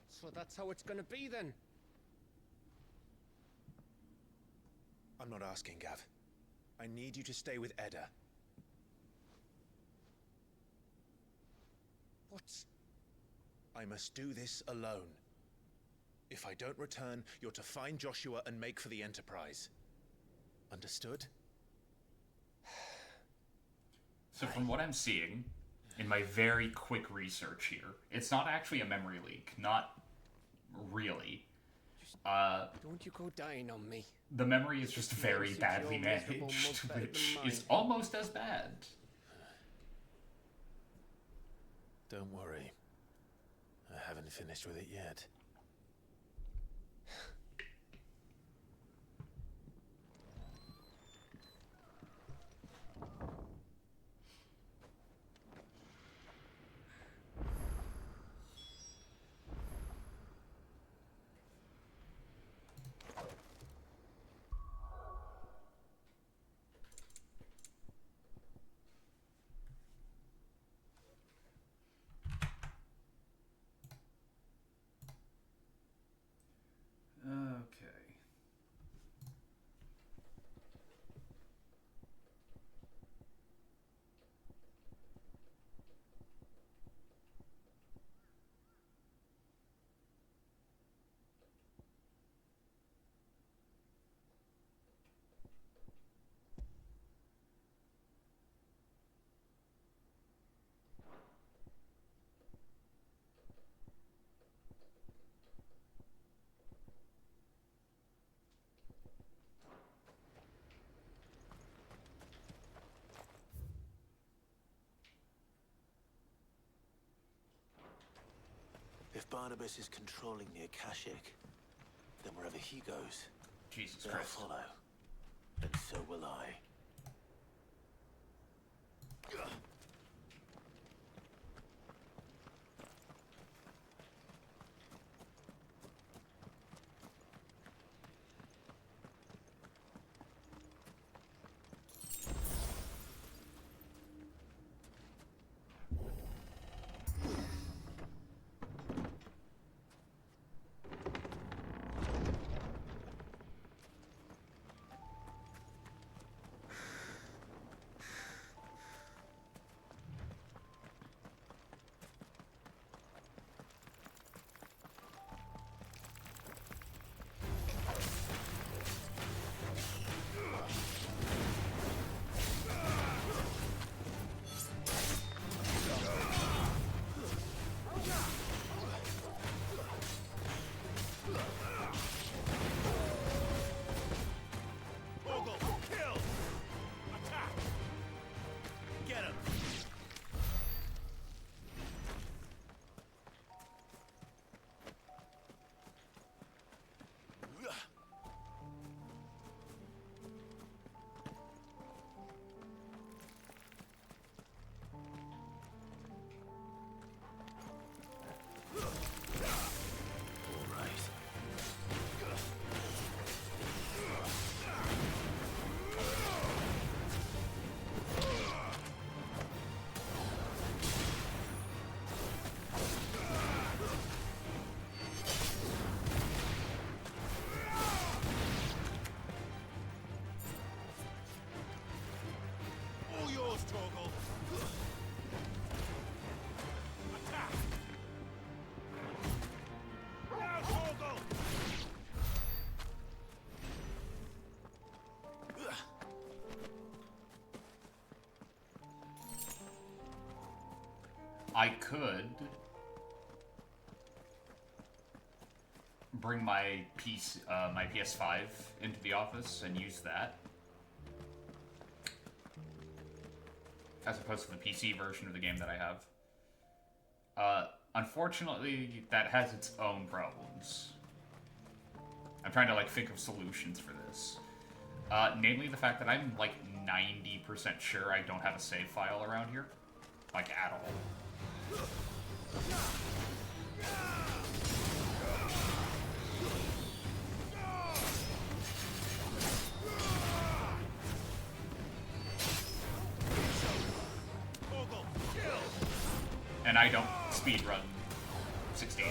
S7: So that's how it's gonna be then?
S6: I'm not asking, Gav. I need you to stay with Edda.
S7: What's...
S6: I must do this alone. If I don't return, you're to find Joshua and make for the Enterprise. Understood?
S1: So from what I'm seeing, in my very quick research here, it's not actually a memory leak. Not really.
S7: Don't you go dying on me.
S1: The memory is just very
S7: Makes
S1: badly
S7: your miserable
S1: managed,
S7: mug better
S1: which
S7: than
S1: is
S7: mine.
S1: almost as bad.
S6: Don't worry. I haven't finished with it yet.
S1: Okay.
S2: If Barnabas is controlling the Akashic, then wherever he goes,
S1: Jesus
S2: they'll
S1: Christ.
S2: follow. And so will I.
S1: I could bring my my PS5 into the office and use that, as opposed to the PC version of the game that I have. Unfortunately, that has its own problems. I'm trying to, like, think of solutions for this. Namely the fact that I'm, like, 90% sure I don't have a save file around here. Like, at all. And I don't speedrun 16.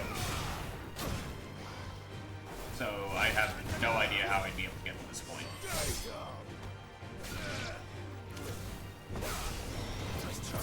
S1: So I have no idea how I'd be able to get to this point.
S2: Nice try.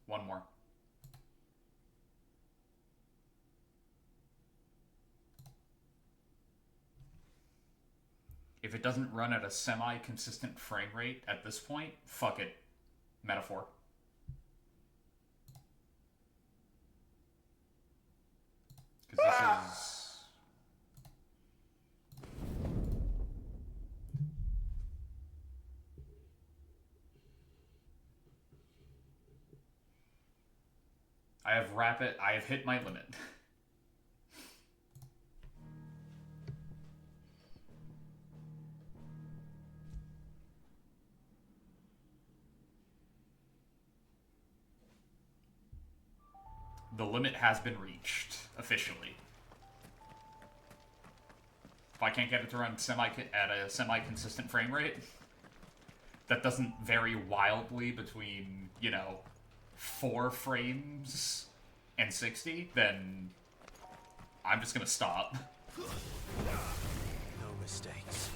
S1: One more. If it doesn't run at a semi-consistent frame rate at this point, fuck it. Metaphor. Because this is... I have hit my limit. The limit has been reached, officially. If I can't get it to run at a semi-consistent frame rate, that doesn't vary wildly between, you know, 4 frames and 60, then I'm just gonna stop.
S2: No mistakes.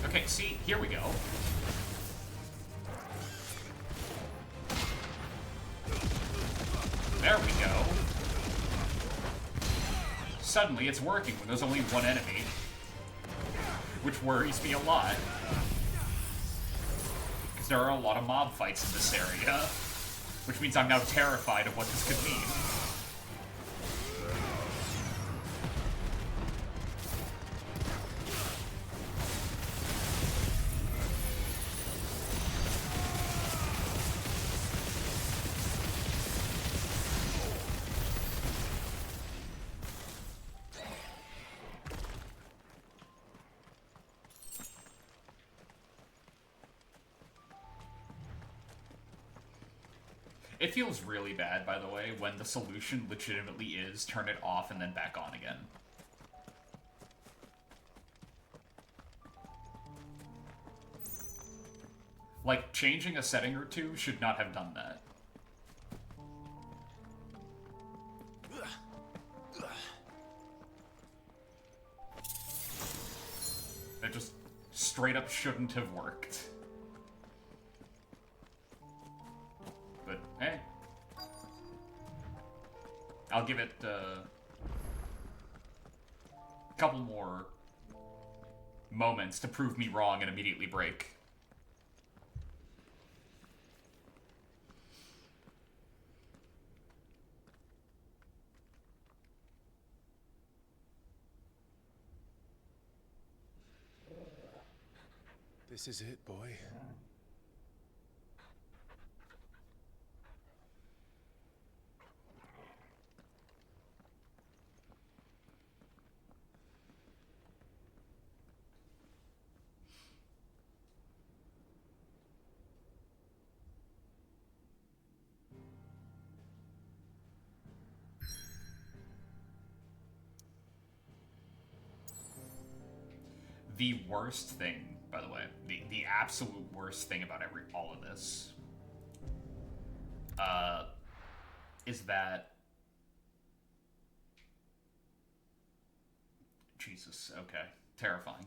S1: Okay, see, here we go. There we go. Suddenly it's working when there's only one enemy, which worries me a lot. Because there are a lot of mob fights in this area, which means I'm now terrified of what this could mean. It feels really bad, by the way, when the solution legitimately is turn it off and then back on again. Like, changing a setting or two should not have done that. That just straight up shouldn't have worked. But, hey. I'll give it a couple more moments to prove me wrong and immediately break.
S11: This is it, boy.
S1: The worst thing, by the way, the absolute worst thing about all of this, is that Jesus, okay, terrifying.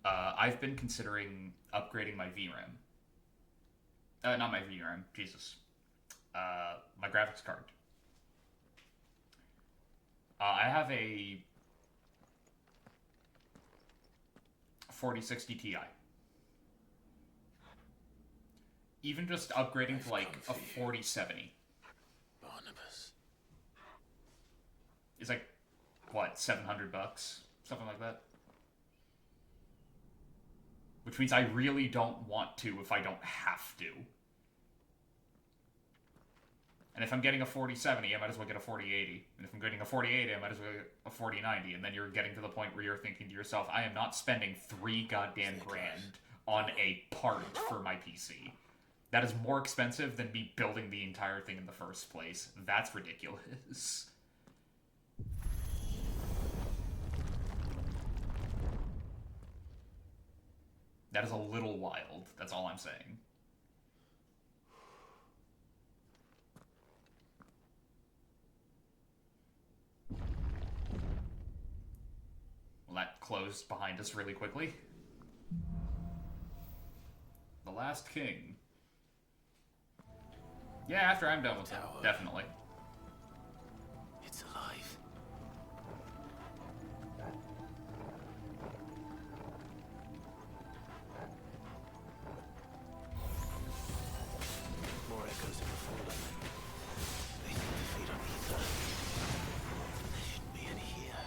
S1: I've been considering upgrading my VRAM. Not my VRAM, Jesus. My graphics card. I have a 4060 Ti. Even just upgrading to like a 4070
S6: Barnabas.
S1: is like, what, $700? Something like that. Which means I really don't want to if I don't have to. And if I'm getting a 4070, I might as well get a 4080. And if I'm getting a 4080, I might as well get a 4090. And then you're getting to the point where you're thinking to yourself, I am not spending $3 goddamn grand on a part for my PC. That is more expensive than me building the entire thing in the first place. That's ridiculous. That is a little wild. That's all I'm saying. Well, that closed behind us really quickly. The Last King. Yeah, after I'm done with it, definitely.
S2: It's alive. More echoes of the fallen. They think to feed on ether. There shouldn't be any here.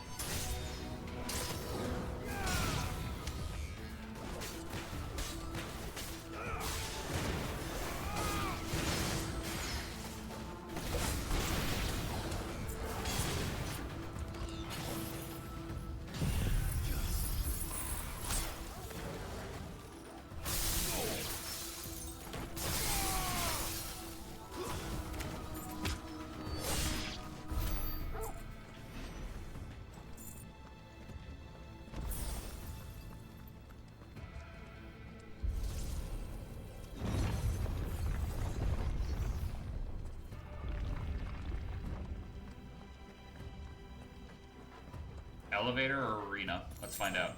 S1: Elevator or arena? Let's find out.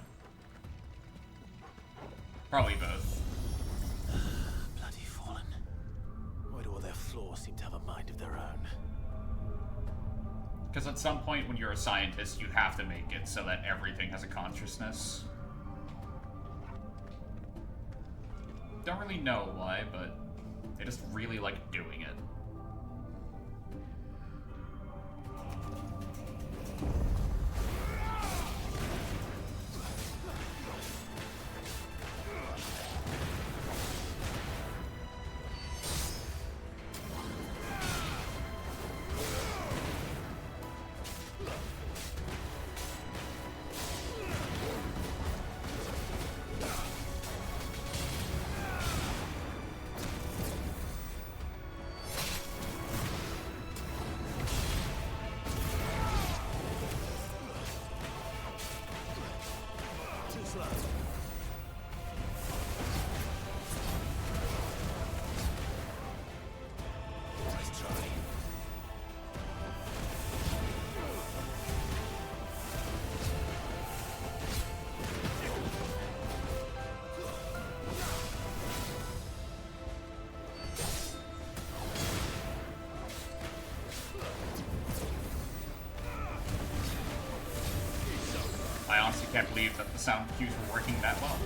S1: Probably both.
S2: Bloody fallen. Why do all their flaws seem to have a mind of their own?
S1: Because at some point when you're a scientist, you have to make it so that everything has a consciousness. Don't really know why, but they just really like doing it. I honestly can't believe that the sound cues were working that well.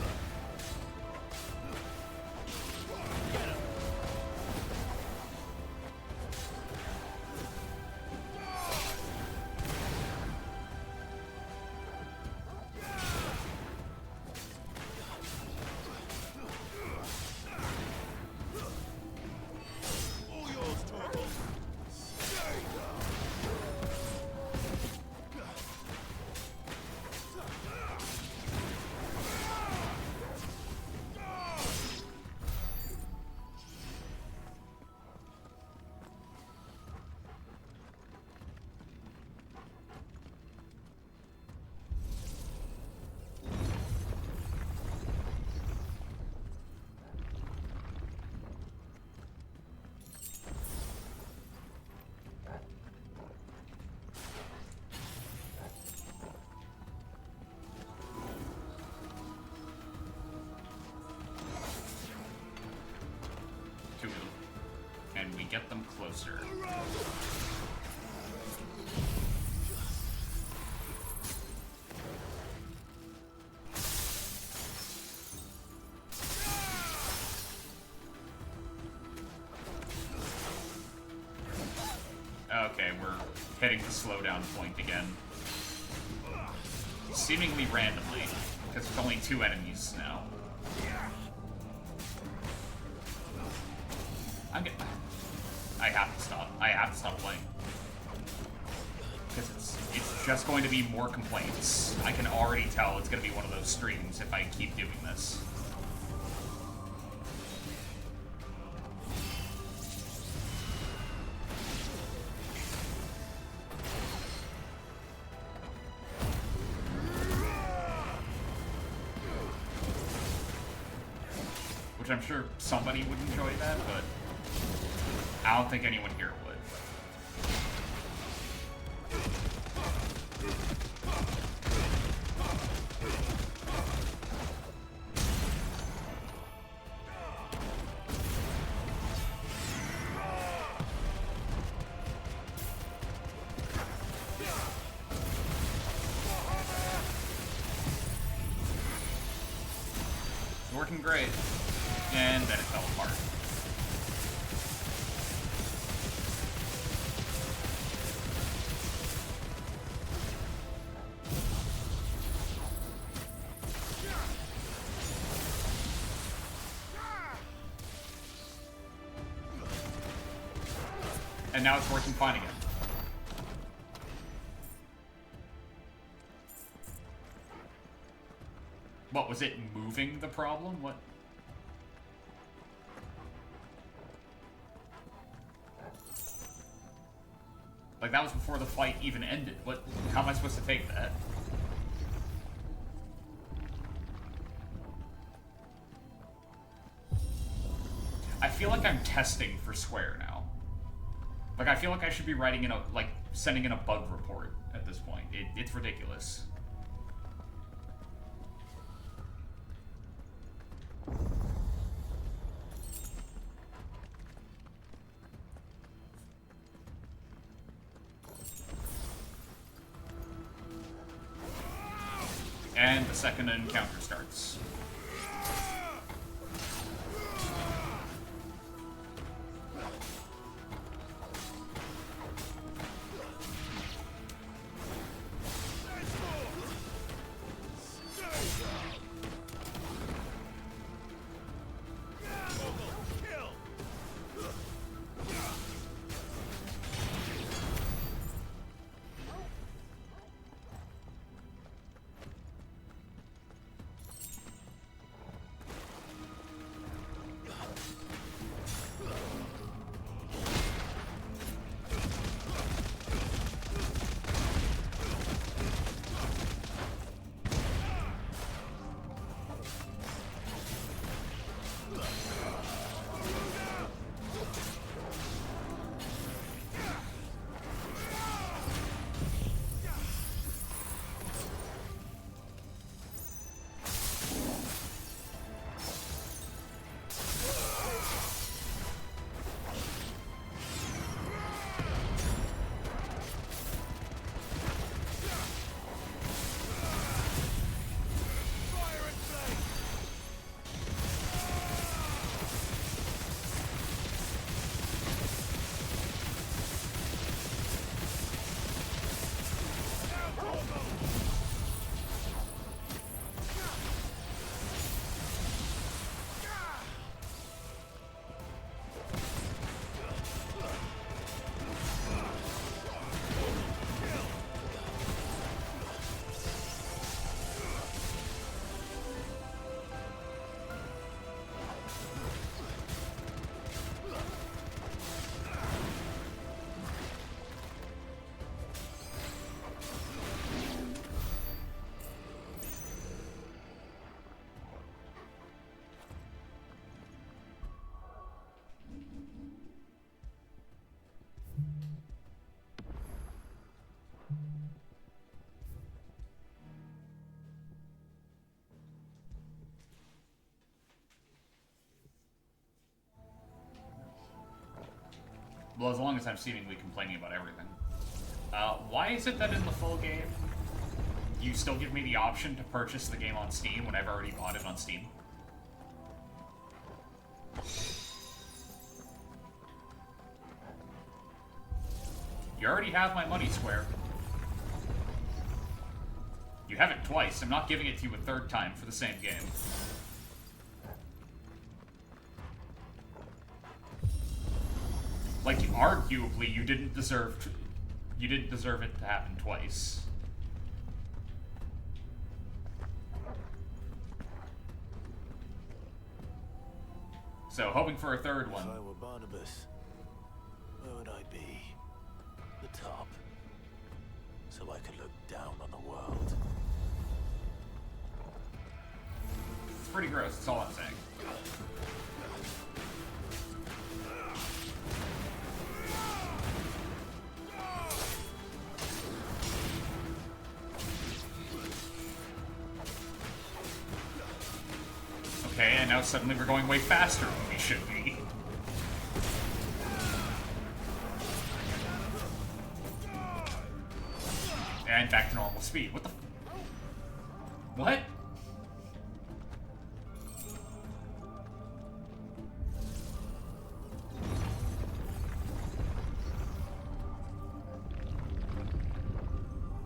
S1: closer. Okay, we're hitting the slowdown point again. Seemingly randomly, because there's only 2 enemies now. I have to stop. I have to stop playing. Because it's just going to be more complaints. I can already tell it's going to be one of those streams if I keep doing this. Which I'm sure somebody would enjoy that, but I don't think anyone here would. It's working great. And then it fell apart. And now it's working fine again. What, was it moving the problem? What? Like, that was before the fight even ended. What? How am I supposed to take that? I feel like I'm testing for Square now. Like, I feel like I should be writing in a, like, sending in a bug report at this point. It's ridiculous. And the second encounter starts. Well, as long as I'm seemingly complaining about everything. Why is it that in the full game, you still give me the option to purchase the game on Steam when I've already bought it on Steam? You already have my money, Square. You have it twice. I'm not giving it to you a third time for the same game. Like, arguably, you didn't deserve it to happen twice. So, hoping for a third one.
S2: If I were Barnabas, where would I be? The top. So I could look down on the world.
S1: It's pretty gross, that's all I'm saying. Okay, and now suddenly we're going way faster than we should be. And back to normal speed. What the... What?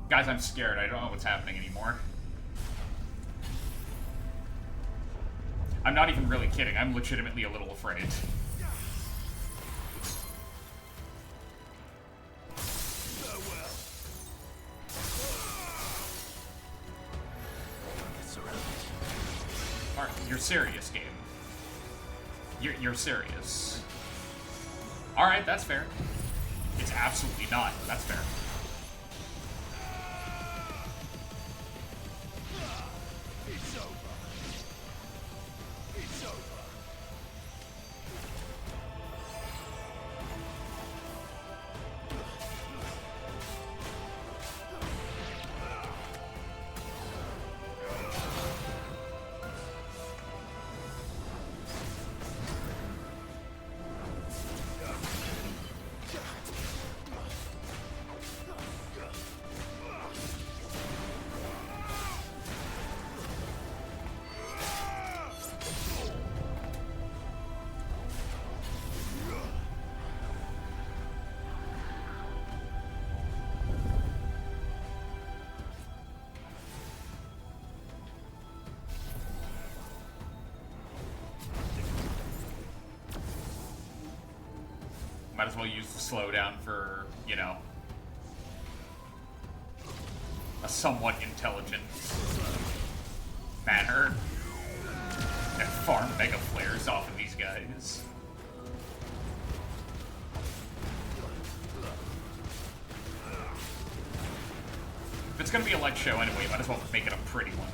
S1: Guys, I'm scared. I don't know what's happening anymore. I'm not even really kidding. I'm legitimately a little afraid. Alright, you're serious, game. You're serious. Alright, that's fair. It's absolutely not. That's fair. Might as well use the slowdown for, you know, a somewhat intelligent manner and farm mega flares off of these guys. If it's gonna be a light show anyway, might as well make it a pretty one.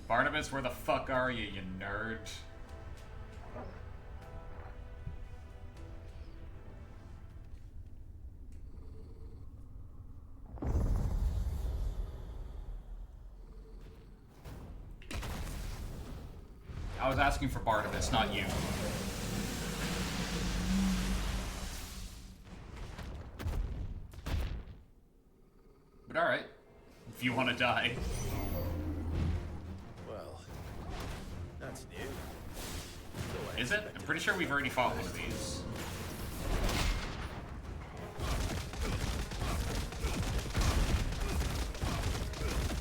S1: Barnabas, where the fuck are you, you nerd? I was asking for Barnabas, not you. But alright, if you want to die.
S6: Well, That's new.
S1: Is it? I'm pretty sure we've already fought one of these.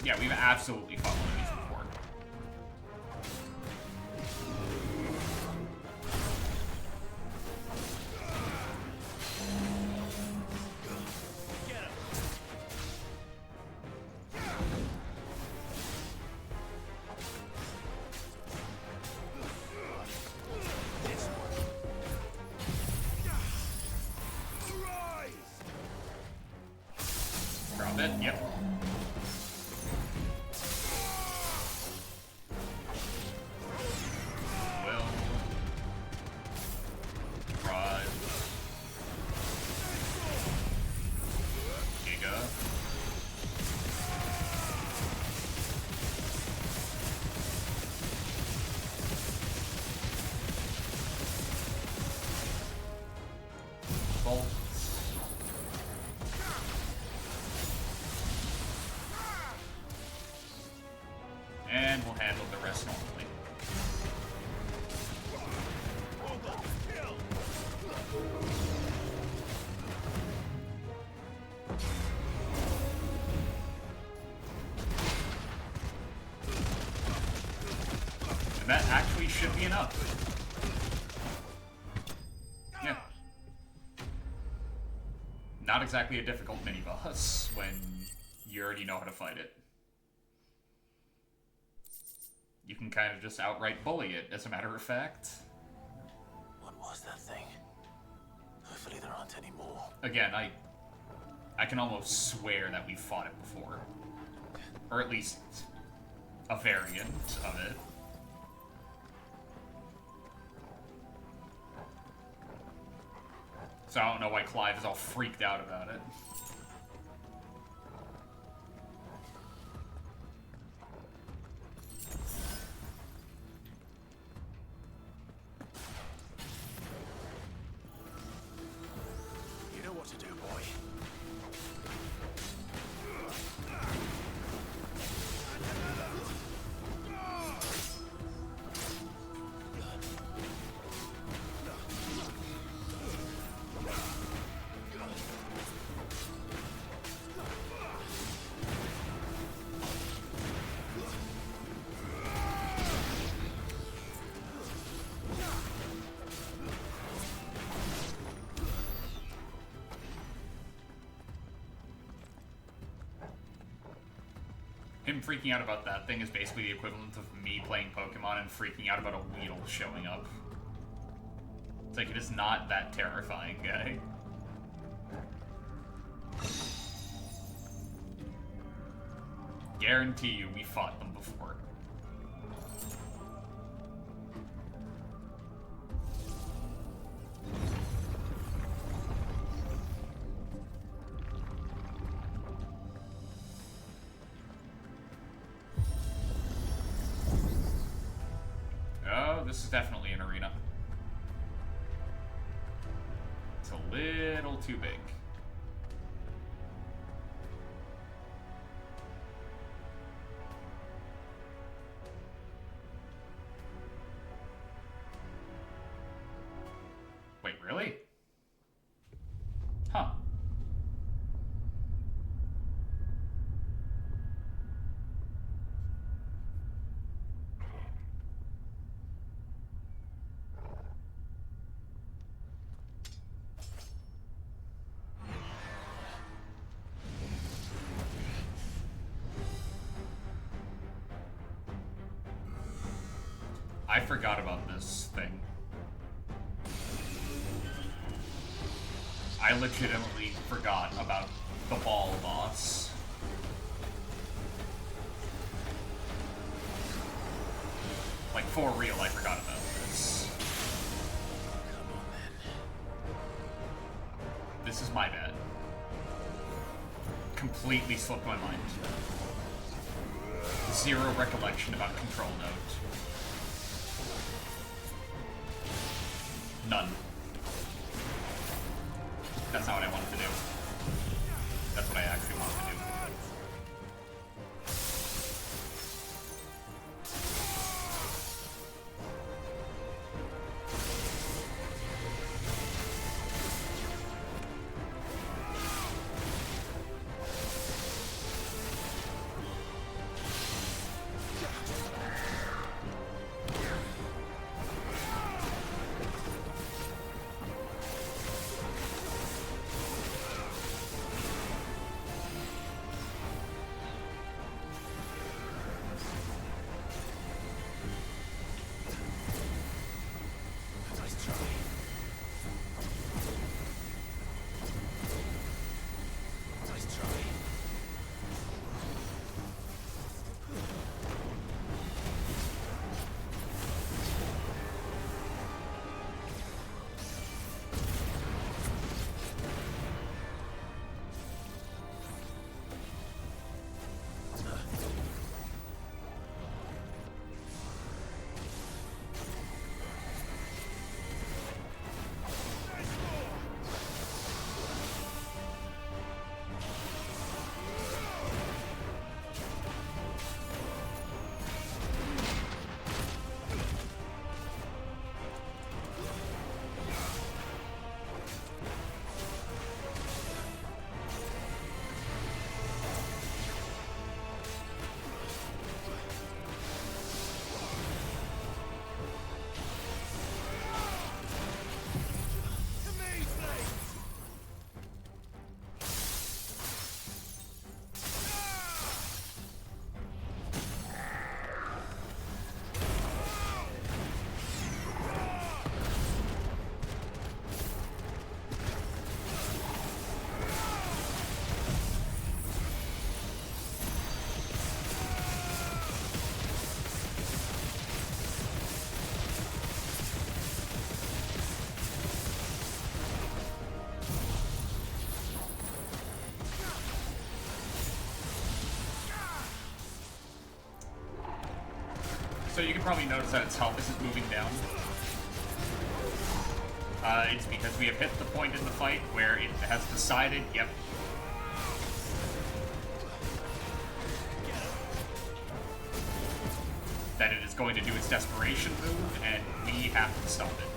S1: Yeah, we've absolutely fought one of these before. Drop it, yep. Will. Rod. Giga. Bolt. And we'll handle the rest normally. And that actually should be enough. Yeah. Not exactly a difficult mini-boss when you already know how to fight it. You can kind of just outright bully it, as a matter of fact.
S2: What was that thing? Hopefully there aren't any more.
S1: Again, I can almost swear that we've fought it before. Or at least a variant of it. So I don't know why Clive is all freaked out about it.
S2: You know what to do, boy.
S1: Him freaking out about that thing is basically the equivalent of me playing Pokemon and freaking out about a Weedle showing up. It's like, it is not that terrifying, guy. Guarantee you we fought them before. Oh, this is definitely an arena. It's a little too big. Wait, really? Huh. I forgot about this thing. I legitimately forgot about the ball boss. Like, for real, I forgot about this.
S2: Come on, then.
S1: This is my bad. Completely slipped my mind. Zero recollection about Control Note. None. That's not what I wanted to do. That's what I actually wanted to do. So you can probably notice that its health isn't moving down. It's because we have hit the point in the fight where it has decided, yep. That it is going to do its desperation move, and we have to stop it.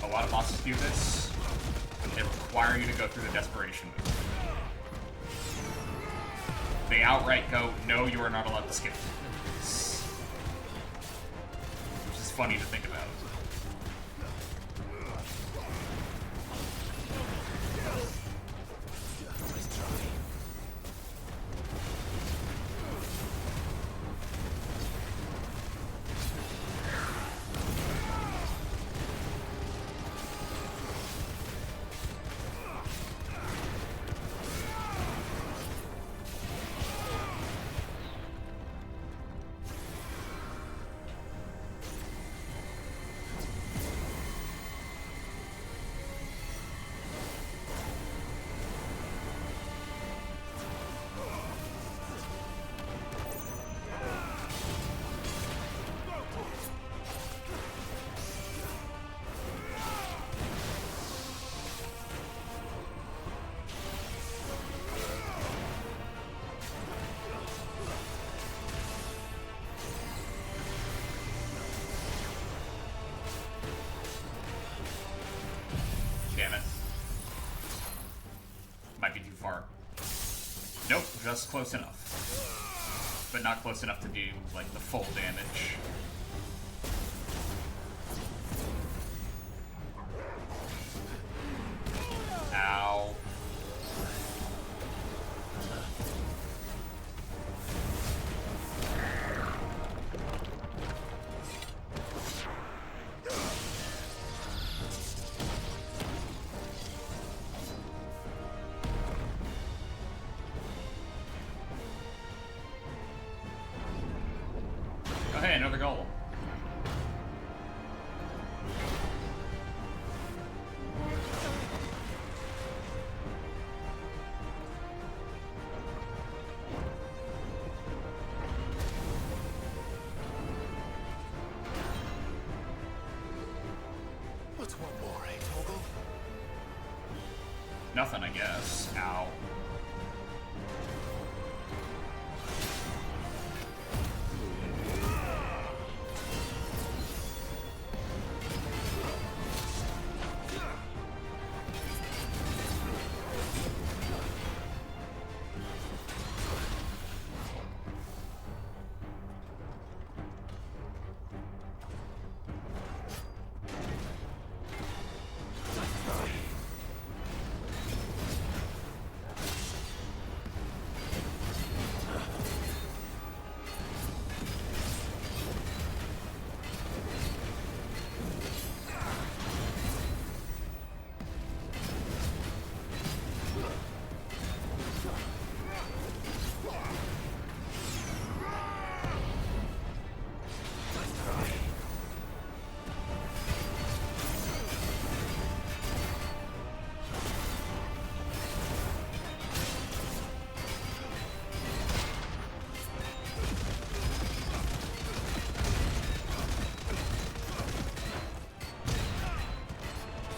S1: A lot of bosses do this. They require you to go through the desperation move. They outright go, no, you are not allowed to skip this. Which is funny to think about. Damn it. Might be too far. Nope, just close enough. But not close enough to do, like, the full damage. Ow. Oh, hey, another goal.
S2: What's one more, eh, Toggle?
S1: Nothing, I guess. Ow.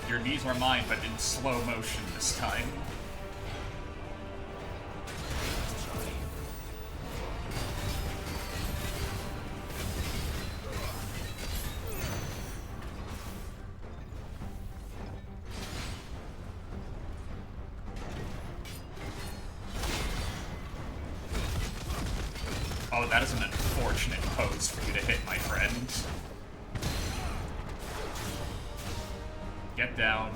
S1: Your knees are mine, but in slow motion this time. Oh, that is an unfortunate pose for you to hit, my friend. Get down.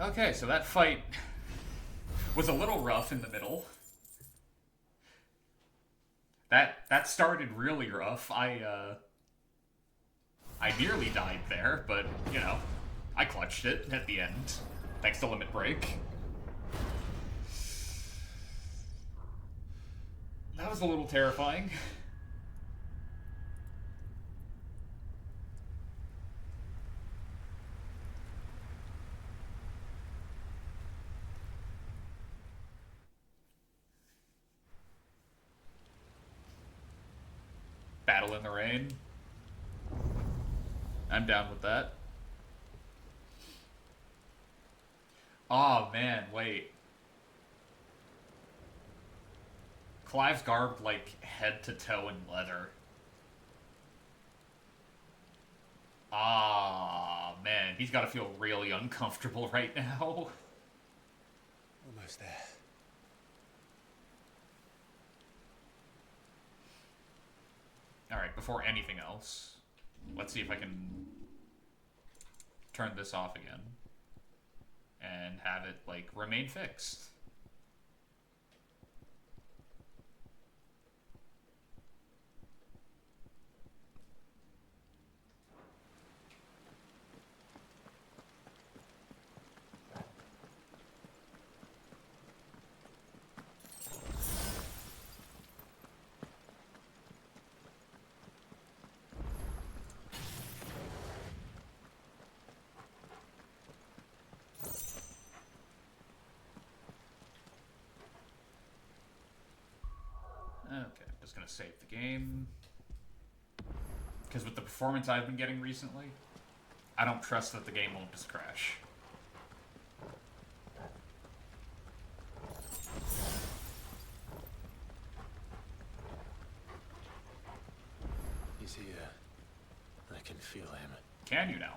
S1: Okay, so that fight was a little rough in the middle. That started really rough. I nearly died there, but, you know, I clutched it at the end, thanks to Limit Break. That was a little terrifying. Battle in the rain. I'm down with that. Oh man, wait. Clive's garbed like head to toe in leather. Ah man, he's gotta feel really uncomfortable right now.
S5: Almost there.
S1: Alright, before anything else, let's see if I can turn this off again and have it, like, remain fixed. Okay, I'm just gonna save the game. Because with the performance I've been getting recently, I don't trust that the game won't just crash.
S6: He's here. I can feel him.
S1: Can you now?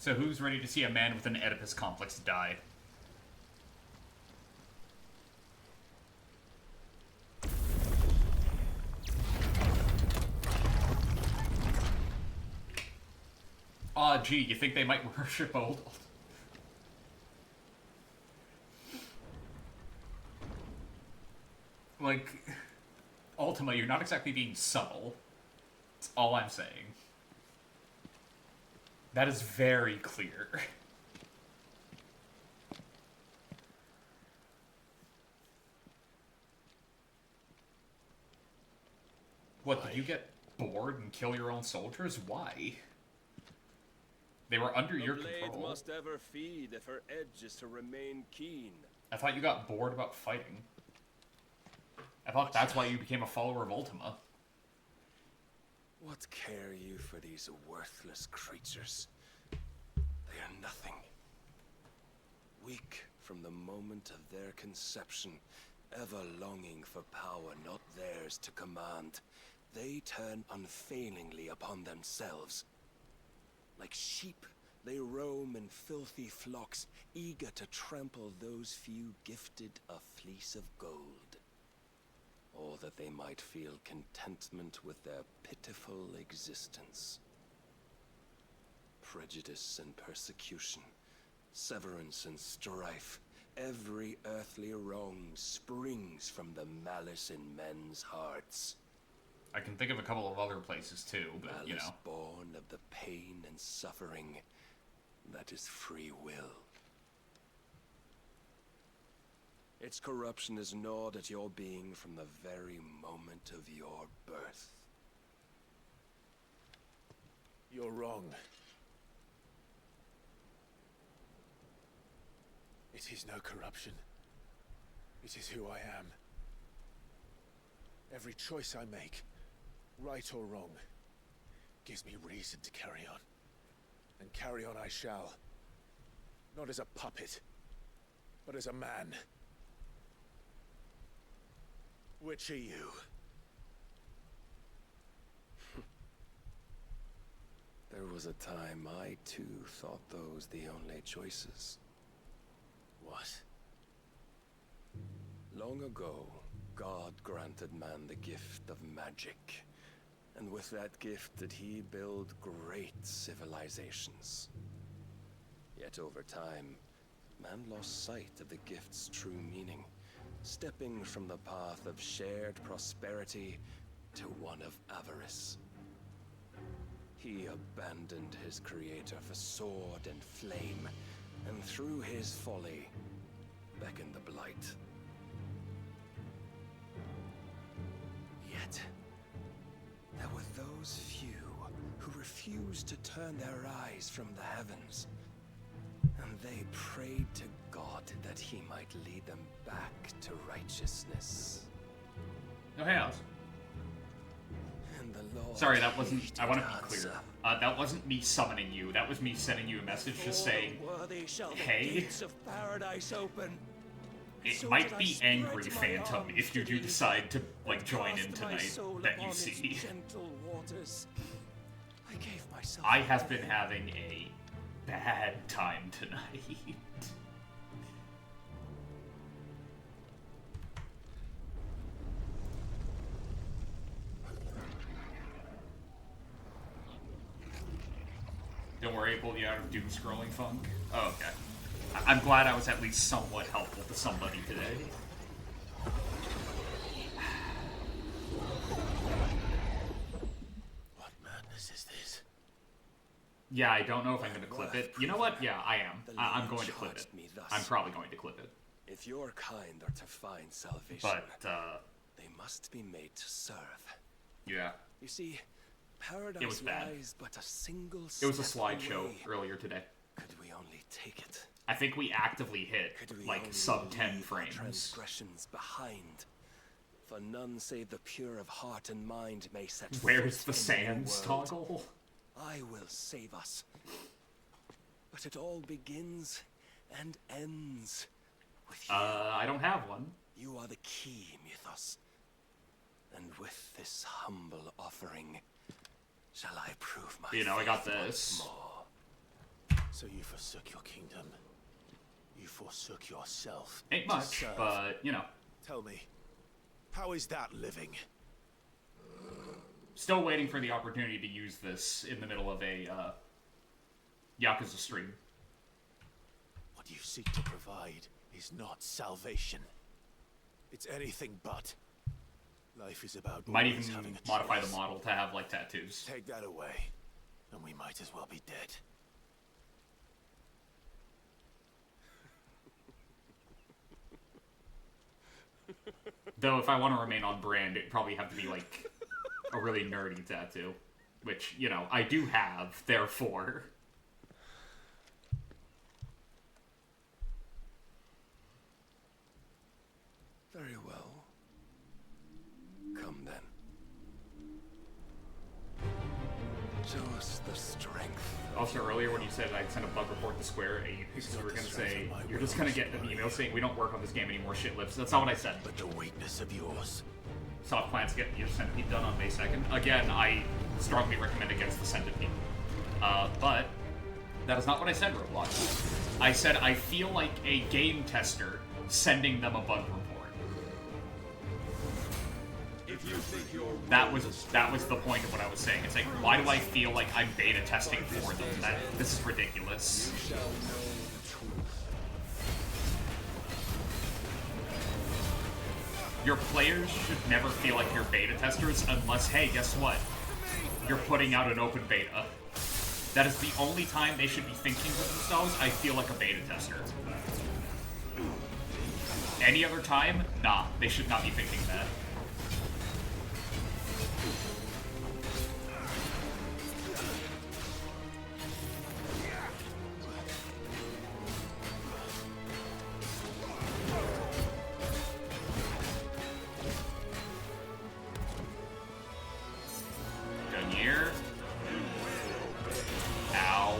S1: So who's ready to see a man with an Oedipus complex die? Aw, gee, you think they might worship Old? Like, Ultima, you're not exactly being subtle. That's all I'm saying. That is very clear. What, did you get bored and kill your own soldiers? Why? They were under your control.
S11: Blade must ever feed if her edge is to remain keen.
S1: I thought you got bored about fighting. I thought that's why you became a follower of Ultima.
S11: What care you for these worthless creatures? They are nothing. Weak from the moment of their conception, ever longing for power not theirs to command, they turn unfailingly upon themselves. Like sheep, they roam in filthy flocks, eager to trample those few gifted a fleece of gold. Or that they might feel contentment with their pitiful existence. Prejudice and persecution, severance and strife, every earthly wrong springs from the malice in men's hearts.
S1: I can think of a couple of other places too, but
S11: malice,
S1: you know.
S11: Born of the pain and suffering that is free will. Its corruption is gnawed at your being from the very moment of your birth.
S6: You're wrong. It is no corruption. It is who I am. Every choice I make, right or wrong, gives me reason to carry on. And carry on I shall. Not as a puppet, but as a man. Which are you?
S11: There was a time I too thought those the only choices.
S6: What?
S11: Long ago, God granted man the gift of magic. And with that gift did he build great civilizations. Yet over time, man lost sight of the gift's true meaning, stepping from the path of shared prosperity to one of avarice. He abandoned his creator for sword and flame, and through his folly, beckoned the blight. Yet, there were those few who refused to turn their eyes from the heavens, and they prayed to God that he might lead them back to righteousness.
S1: Oh, hey, Alice.
S11: And the Lord,
S1: sorry, that wasn't... I want to be clear. That wasn't me summoning you. That was me sending you a message just saying, hey,
S11: of paradise open.
S1: it might be Angry Phantom if you do decide to, like, join in tonight that you see. I have been having a bad time tonight. Don't worry, it pulled you out of doom scrolling funk. Oh, okay. I'm glad I was at least somewhat helpful to somebody today.
S2: What madness is this?
S1: Yeah, I don't know if I'm going to clip it. You know what? Yeah, I am. I'm going to clip it. I'm probably going to clip it.
S11: If your kind are to find salvation,
S1: But,
S11: they must be made to serve.
S1: yeah.
S11: You see, paradise
S1: It was bad.
S11: lies but a single
S1: It was a
S11: step
S1: slideshow
S11: away.
S1: earlier today.
S11: Could we only take it?
S1: I think we actively hit,
S11: Could we
S1: like,
S11: only
S1: sub 10
S11: leave our
S1: frames.
S11: transgressions behind? For none save the pure of heart and mind may set
S1: Where's
S11: foot
S1: the
S11: in your
S1: sands
S11: world.
S1: toggle?
S11: I will save us. But it all begins and ends with you.
S1: I don't have one.
S11: You are the key, Mythos. And with this humble offering, shall I prove my
S1: You know, I got
S11: faith once
S1: this.
S11: more.
S2: So you forsook your kingdom. You forsook yourself.
S1: Ain't
S2: to
S1: much,
S2: serve.
S1: but, you know.
S2: Tell me, how is that living?
S1: Still waiting for the opportunity to use this in the middle of a, Yakuza stream.
S2: What you seek to provide is not salvation. It's anything but. Life is about
S1: Might
S2: always
S1: even
S2: having a
S1: modify
S2: choice.
S1: the model to have, like, tattoos.
S2: Take that away, and we might as well be dead.
S1: Though, if I want to remain on brand, it'd probably have to be, like, a really nerdy tattoo. Which, you know, I do have, therefore.
S11: Very well. Come then. Show us the strength.
S1: Also, earlier when you said I'd send a bug report to Square Enix, you were going to say, you're just going to get an email saying, we don't work on this game anymore, shit lips. That's not what I said.
S2: But the weakness of yours.
S1: Soft plans get your Centipede done on May 2nd. Again, I strongly recommend against the Centipede. But that is not what I said, Roblox. I said I feel like a game tester sending them a bug report. That was the point of what I was saying. It's like, why do I feel like I'm beta testing for them? This is ridiculous. Your players should never feel like you're beta testers unless, hey, guess what? You're putting out an open beta. That is the only time they should be thinking to themselves, I feel like a beta tester. Any other time? Nah, they should not be thinking that. Denier. Ow.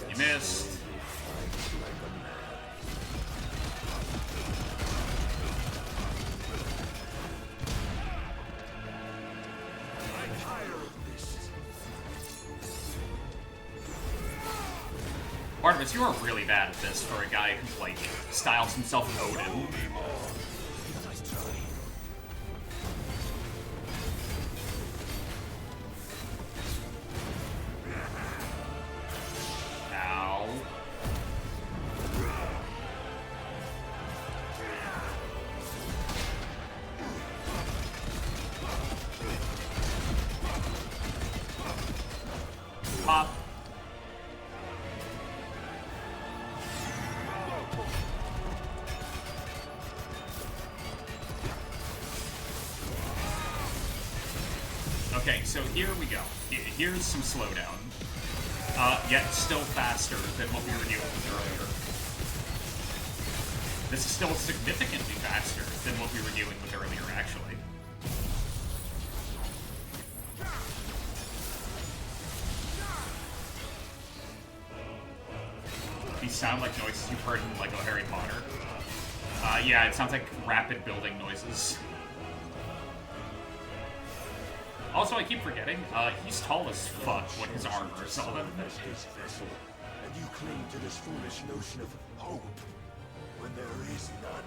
S1: You missed. Barnabas, you are really bad at this for a guy who, like, styles himself Odin. Okay, so here we go. Here's some slowdown. Yet still faster than what we were dealing with earlier. This is still significantly faster than what we were dealing with earlier, actually. These sound like noises you've heard in Lego Harry Potter. Yeah, it sounds like rapid building noises. Also, I keep forgetting, he's tall as fuck when his armor is on.
S11: His vessel, and you cling to this foolish notion of hope when there is none.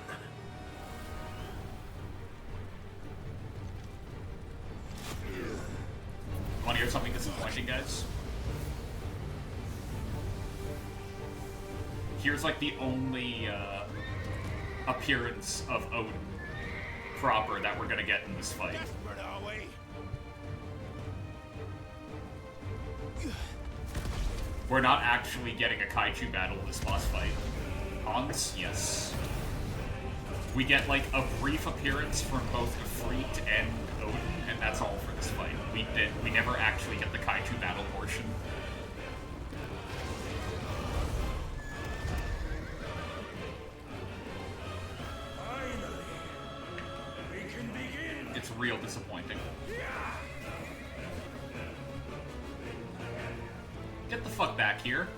S1: Want to hear something disappointing, guys? Here's like the only appearance of Odin proper that we're gonna get in this fight. We're not actually getting a kaiju battle in this boss fight. Hans, yes. We get like a brief appearance from both Ifrit and Odin, and that's all for this fight. We never actually get the kaiju battle portion.
S11: Finally, we can begin.
S1: It's real disappointing. Get the fuck back here.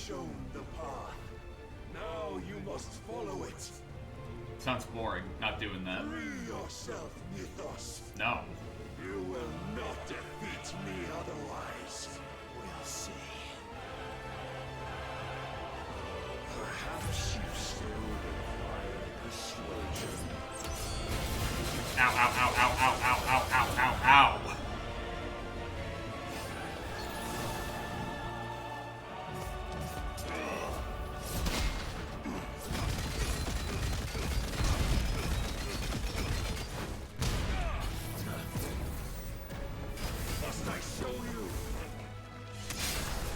S11: Shown the path. Now you must follow it.
S1: Sounds boring, not doing that.
S11: Free yourself, Mythos.
S1: No.
S11: You will not defeat me otherwise. We'll see. Perhaps you still require persuasion.
S1: Ow, ow, ow, ow, ow, ow, ow, ow, ow, ow.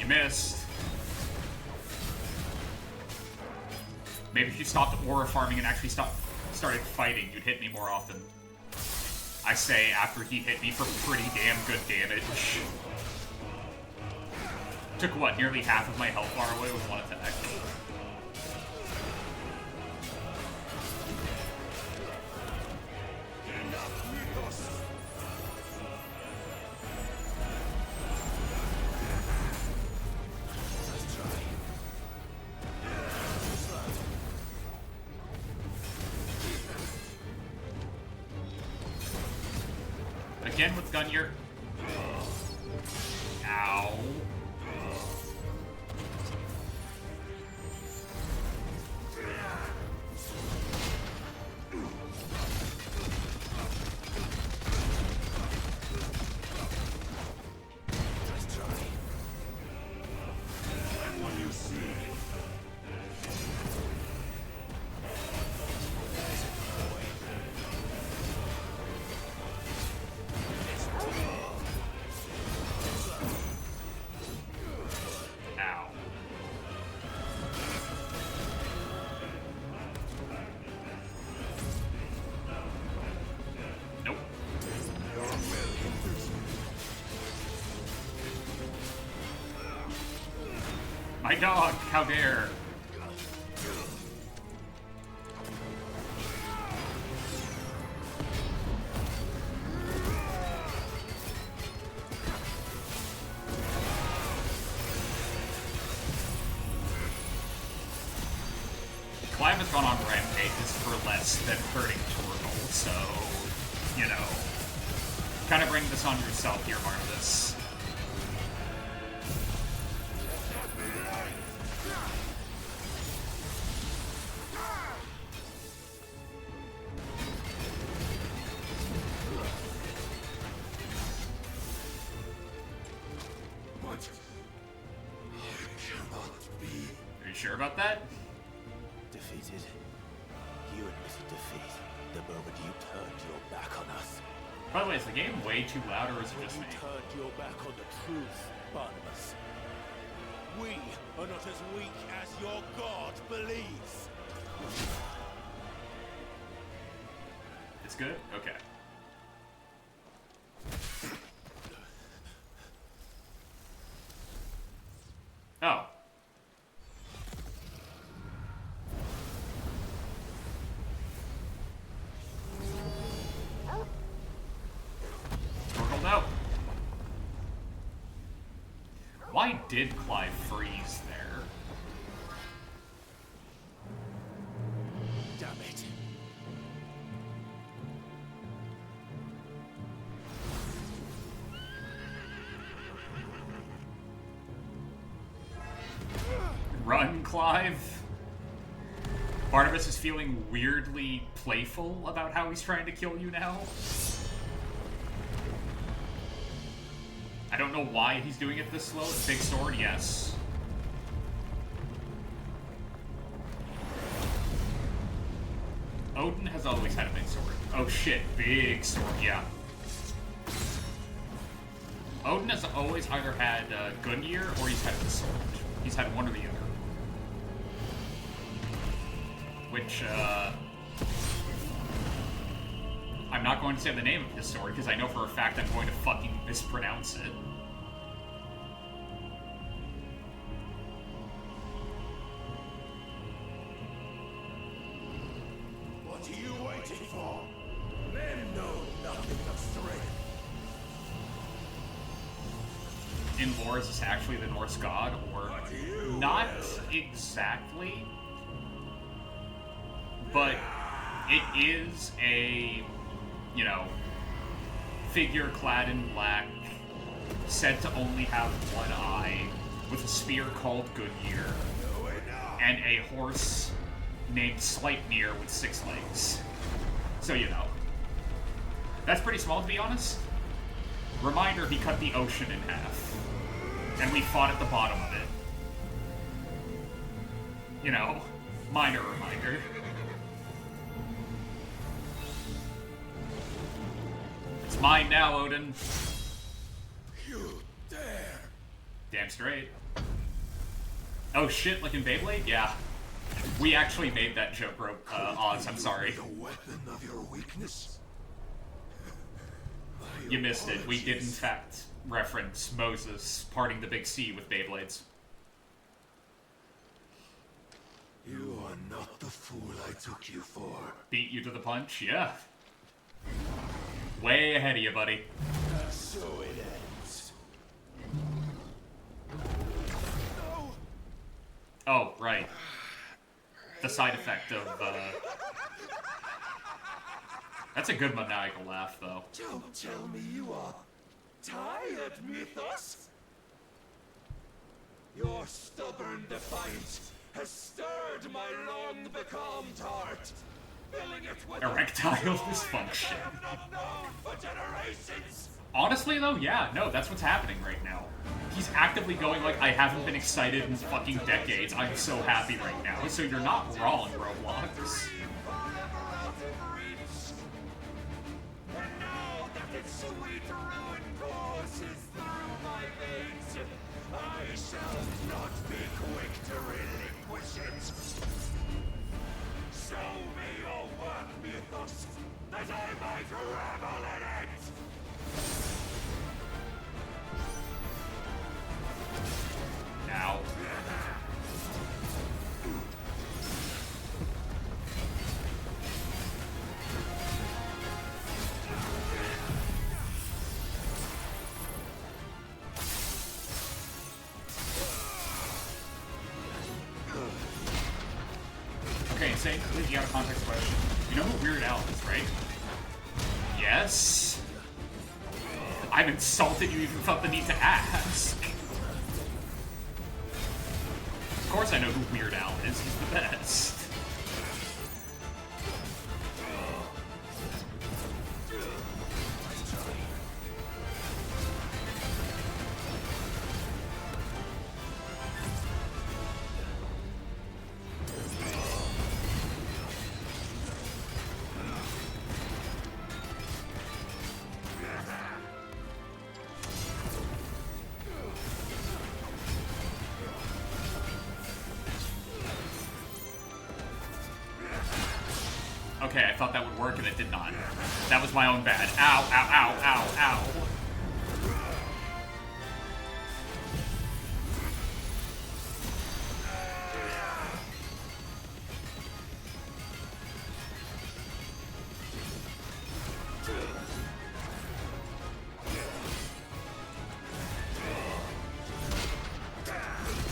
S1: Missed. Maybe if you stopped aura farming and actually started fighting, you'd hit me more often. I say after he hit me for pretty damn good damage. Took what, nearly half of my health bar away with one attack. Again with Gunyer. Ow. My dog, how dare! Clive has gone on rampages for less than hurting Torgal, so, you know, kind of bring this on yourself here, Barnabas.
S11: But I cannot be.
S1: Are you sure about that?
S2: Defeated? You admitted defeat the moment you turned your back on us.
S1: By the way, is the game way too loud, or is it just me?
S2: You turned your back on the truth, Barnabas. We are not as weak as your God believes.
S1: It's good? Okay. Oh. Snorkeled out. Why did Clive freeze there?
S2: Damn it.
S1: Run, Clive. Barnabas is feeling weirdly playful about how he's trying to kill you now. I don't know why he's doing it this slow. Big sword, yes. Odin has always had a big sword. Oh shit, big sword, yeah. Odin has always either had Gungnir or he's had the sword. He's had one or the other. Which, I'm not going to say the name of this sword, because I know for a fact I'm going to fucking mispronounce it.
S11: What are you waiting for? Men know nothing of strength.
S1: In lore, is this actually the Norse god, or not exactly, but it is a, you know, figure clad in black, said to only have one eye, with a spear called Gungnir, and a horse named Sleipnir with 6 legs. So, you know. That's pretty small, to be honest. Reminder, he cut the ocean in half. And we fought at the bottom of it. You know, minor reminder. It's mine now, Odin.
S11: You dare!
S1: Damn straight. Oh shit, like in Beyblade? Yeah. We actually made that joke, Oz, I'm sorry.
S11: The weapon of your weakness?
S1: You missed it. We did, in fact, reference Moses parting the big sea with Beyblades.
S11: You are not the fool I took you for.
S1: Beat you to the punch? Yeah. Way ahead of you, buddy.
S11: So it ends.
S1: Oh, right. The side effect of, That's a good maniacal laugh, though.
S11: Don't tell me you are tired, Mythos. Your stubborn defiance has stirred my long-becalmed heart, filling it with
S1: erectile dysfunction.
S11: I have not known for generations.
S1: Honestly, though, yeah, no, that's what's happening right now. He's actively going like, I haven't been excited in fucking decades. I'm so happy right now. So you're not wrong, Roblox.
S11: And now that its sweet ruin courses through my veins, I shall not be quick to relinquish it. Show me your work, Mythos, that I might revel in it!
S1: Now. Okay, insane, completely out of context question. You know who Weird Al is, right? Yes? I'm insulted you even felt the need to ask. Of course I know who Weird Al is, he's the best. Okay, I thought that would work and it did not. That was my own bad. Ow, ow, ow, ow, ow.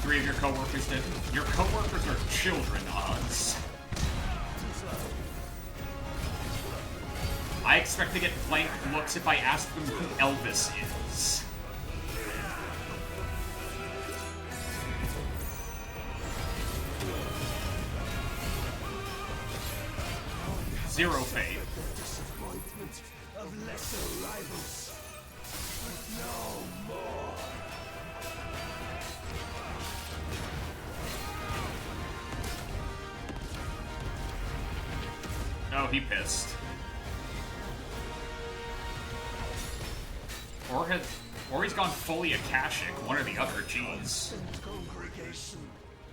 S1: Three of your coworkers did. Your coworkers are children, odds. I expect to get blank looks if I ask them who Elvis is. Zero faith.
S11: Of lesser rivals, but no more.
S1: Oh, he pissed. Or he's gone fully Akashic, one or the other, jeez.
S11: Congregation,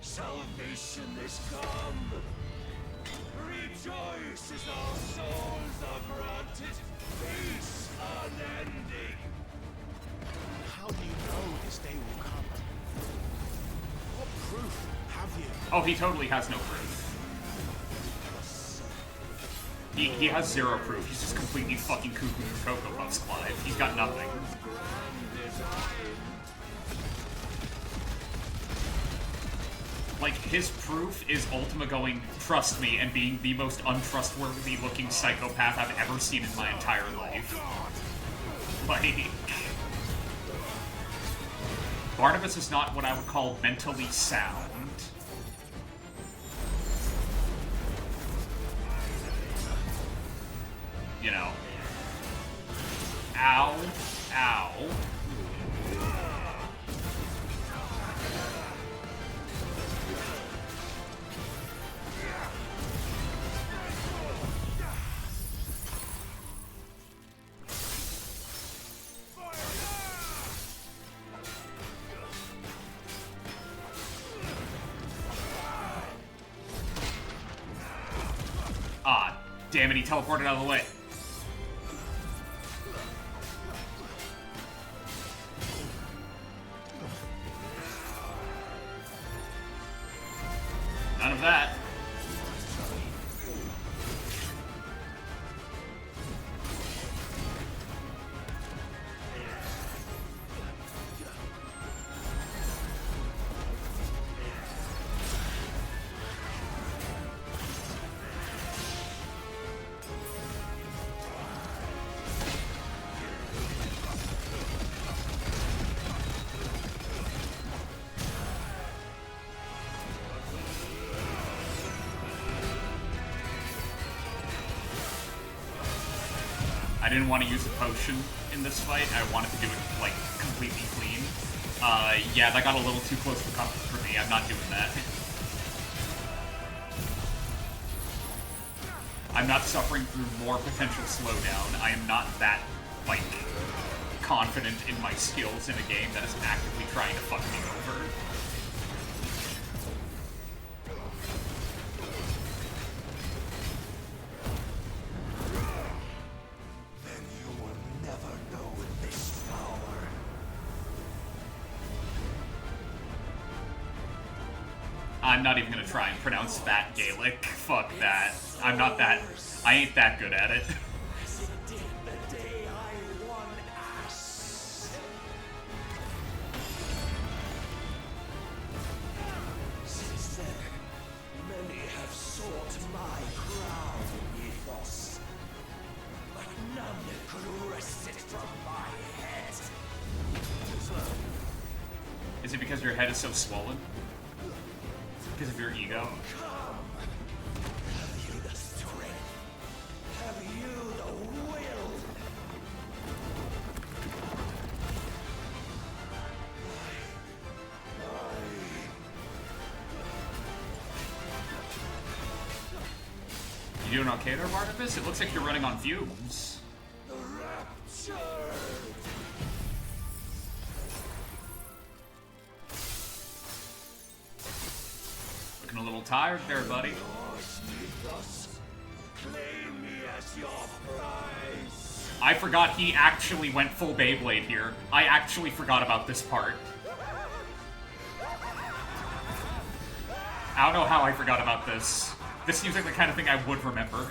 S11: salvation is come. Rejoice as our souls are granted peace unending.
S2: How do you know this day will come? What proof have you?
S1: Oh, he totally has no proof. He has zero proof. He's just completely fucking cuckoo for Cocoa Puffs, Clive. He's got nothing. Like, his proof is Ultima going, trust me, and being the most untrustworthy looking psychopath I've ever seen in my entire life. Like... Barnabas is not what I would call mentally sound. You know. Ow. Ow. Ah, damn it, he teleported out of the way. None of that. I didn't want to use a potion in this fight. I wanted to do it, like, completely clean. Yeah, that got a little too close to comfort for me. I'm not doing that. I'm not suffering through more potential slowdown. I am not that, like, confident in my skills in a game that is actively trying to fuck me over. I'm not even gonna try and pronounce that Gaelic. Fuck that. I'm not that. I ain't that good at it.
S11: Since then, many have sought my crown ethos, but none could wrest it from my head.
S1: Is it because your head is so swollen? Because of your ego?
S11: Have you the strength? Have you the will?
S1: You doing okay there, Barnabas? It looks like you're running on fumes.
S11: The rapture!
S1: Looking a little tired there, buddy.
S11: Claim
S1: I forgot he actually went full Beyblade here. I actually forgot about this part. I don't know how I forgot about this. This seems like the kind of thing I would remember.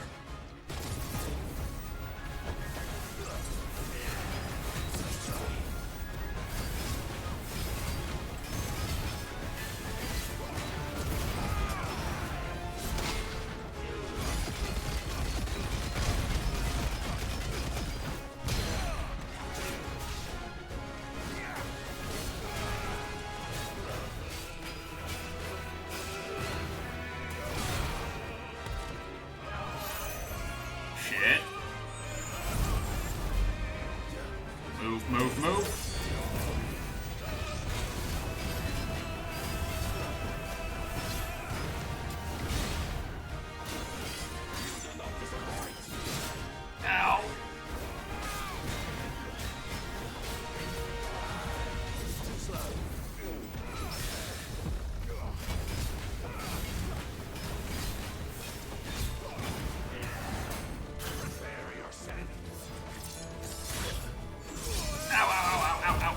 S1: Shit. Move, move, move. Ow. Ow, ow, ow, ow, ow.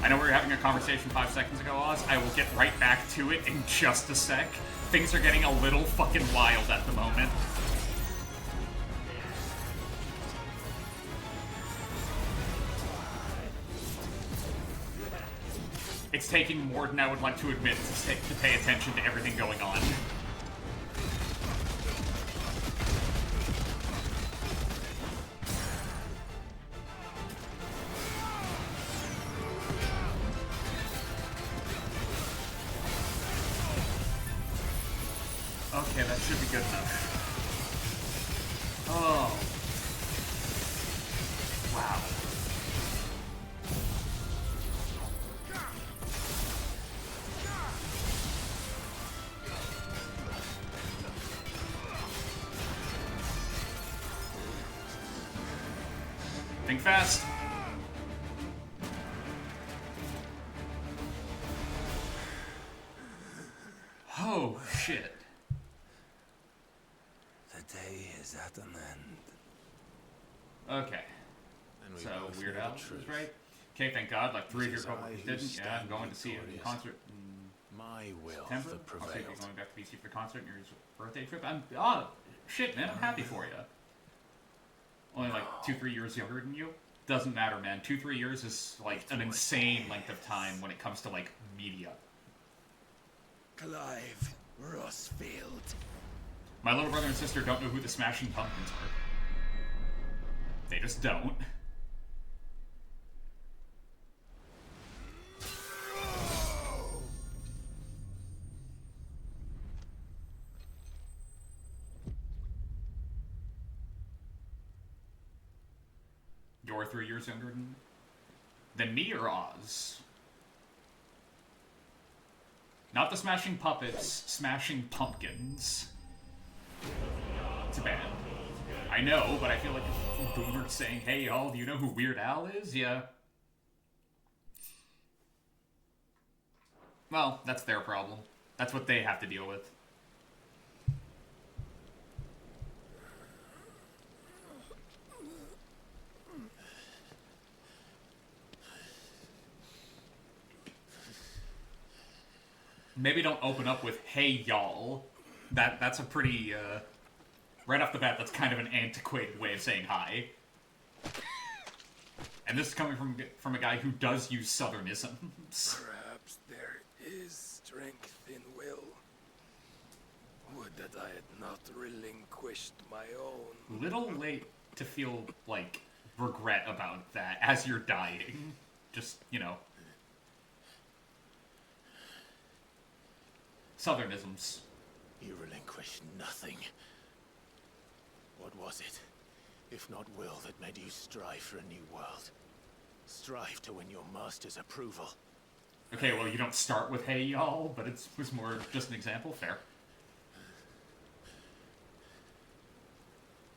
S1: I know we were having a conversation 5 seconds ago, Oz. I will get right back to it in just a sec. Things are getting a little fucking wild at the moment. It's taking more than I would like to admit to pay attention to everything going on. Okay, that should be good enough. Oh. Wow. Think fast. Oh, shit.
S5: The day is at an end.
S1: Okay.
S6: And we
S1: So,
S6: both
S1: Weird
S6: know
S1: Al
S6: the
S1: was
S6: truth.
S1: right. Okay, thank God. Like 3 of your
S6: It is I
S1: coworkers
S6: who
S1: didn't. Yeah, I'm
S6: stand
S1: going to see it in
S6: victorious.
S1: concert
S6: My will
S1: in September.
S6: that
S1: I'll see if
S6: prevailed.
S1: you're going back to BC for the concert and your birthday trip. Shit, man. I'm happy for you. Only like 2-3 years younger than you. Doesn't matter, man. 2-3 years is like an insane length of time when it comes to like media.
S2: Clive Rossfield.
S1: My little brother and sister don't know who the Smashing Pumpkins are. They just don't. You're 3 years younger than me or Oz? Not the Smashing Puppets, Smashing Pumpkins. It's a band. I know, but I feel like a boomer saying, hey y'all, do you know who Weird Al is? Yeah. Well, that's their problem. That's what they have to deal with. Maybe don't open up with, hey y'all. That's a pretty, right off the bat, that's kind of an antiquated way of saying hi. And this is coming from a guy who does use Southernisms.
S2: Perhaps there is strength in will. Would that I had not relinquished my own.
S1: Little late to feel, like, regret about that as you're dying. Just, you know. Southernisms.
S6: You relinquished nothing. What was it, if not will, that made you strive for a new world? Strive to win your master's approval.
S1: Okay, well, you don't start with hey y'all, but it was more just an example. Fair.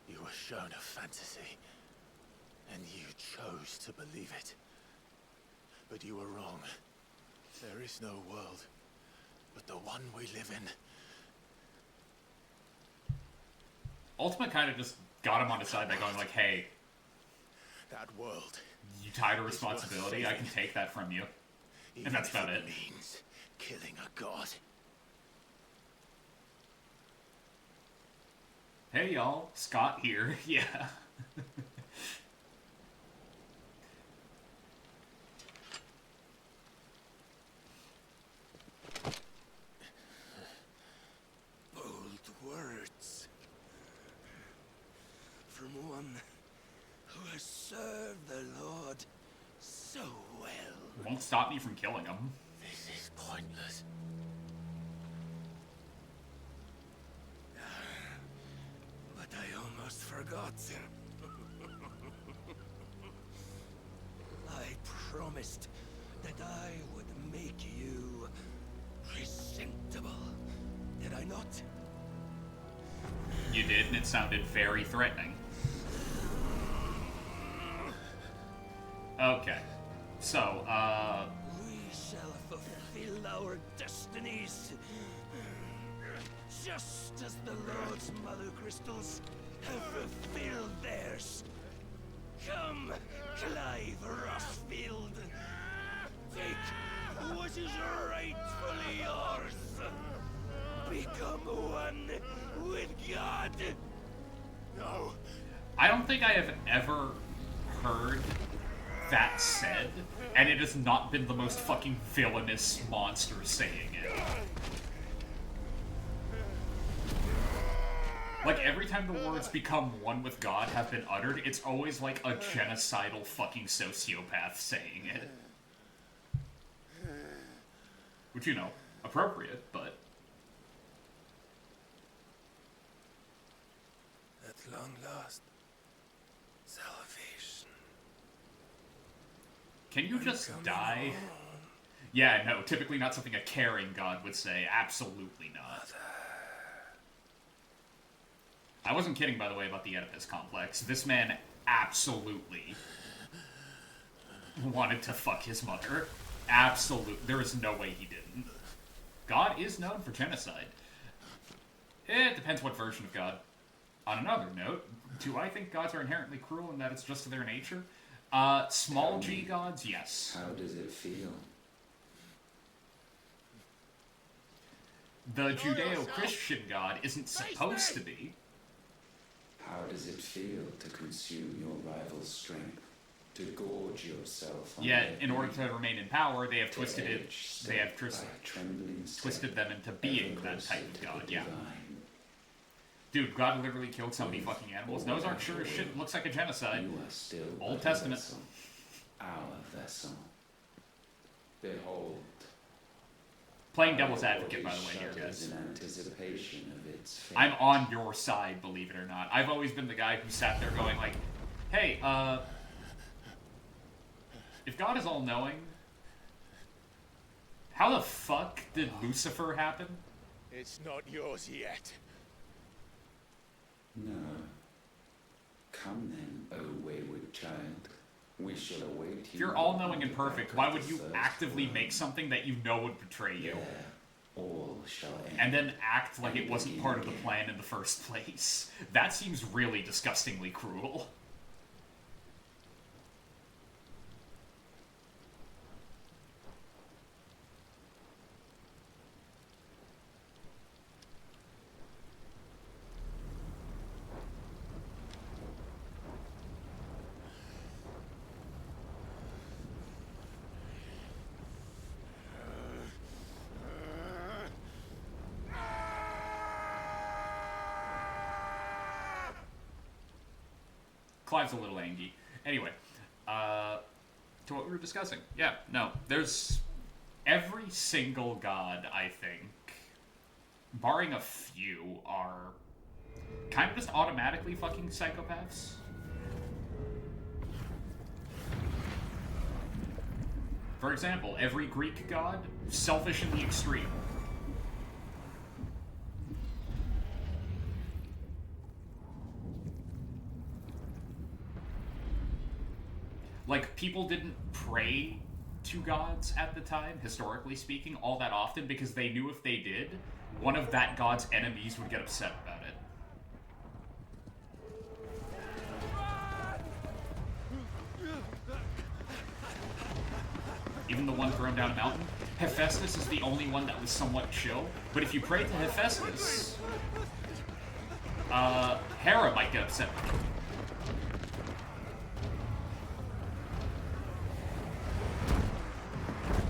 S6: You were
S2: shown a fantasy, and you chose to believe it. But you were wrong. There is no world but the one we live in.
S1: Ultima kind of just got him on his side by going like, hey,
S2: that world,
S1: you tired of responsibility? I can take that from you. And that's about it.
S2: Means killing a god.
S1: Hey y'all, Scott here. Yeah.
S11: Bold words. From one who has served the Lord so well.
S1: Won't stop me from killing him.
S2: This is pointless.
S11: But I almost forgot. I promised that I would make you presentable. Did I not?
S1: You did, and it sounded very threatening. Okay. So,
S11: We shall fulfill our destinies. Just as the Lord's Mother Crystals have fulfilled theirs. Come, Clive Rossfield. Take what is rightfully yours. Become one with God. No.
S1: I don't think I have ever heard that said, and it has not been the most fucking villainous monster saying it. Like, every time the words "become one with God" have been uttered, it's always like a genocidal fucking sociopath saying it. Which, you know, appropriate, but...
S11: At long last, salvation.
S1: Can you just die? Yeah, no, typically not something a caring god would say. Absolutely not. I wasn't kidding, by the way, about the Oedipus complex. This man absolutely wanted to fuck his mother. Absolute. There is no way he didn't. God is known for genocide. It depends what version of God. On another note, do I think gods are inherently cruel and that it's just their nature? Small g gods, yes.
S12: How does it feel?
S1: The Judeo-Christian God isn't supposed to be.
S12: How does it feel to consume your rival's strength? To gorge yourself on
S1: Yet, in order to remain in power, they have twisted it. They have twisted them into being that type of god. Yeah. Dude, God literally killed so many fucking animals. Those aren't sure as shit. Looks like a genocide.
S12: You are still
S1: Old Testament.
S12: Vessel, our vessel. Behold.
S1: Playing devil's advocate, by the way, here, guys.
S12: In anticipation of its fate.
S1: I'm on your side, believe it or not. I've always been the guy who sat there going like, hey, if God is all-knowing, how the fuck did Lucifer happen?
S2: It's not yours yet.
S12: No. Come then, O wayward child. We shall await you.
S1: If you're all-knowing and perfect, why would you actively make something that you know would betray you?
S12: All shall end.
S1: And then act like it wasn't part of the plan in the first place. That seems really disgustingly cruel. Clive's a little angry. Anyway, to what we were discussing. Yeah, no, there's every single god, I think, barring a few, are kind of just automatically fucking psychopaths. For example, every Greek god, selfish in the extreme. people didn't pray to gods at the time, historically speaking, all that often, because they knew if they did, one of that god's enemies would get upset about it. Even the one thrown down a mountain, Hephaestus is the only one that was somewhat chill, but if you pray to Hephaestus, Hera might get upset with you.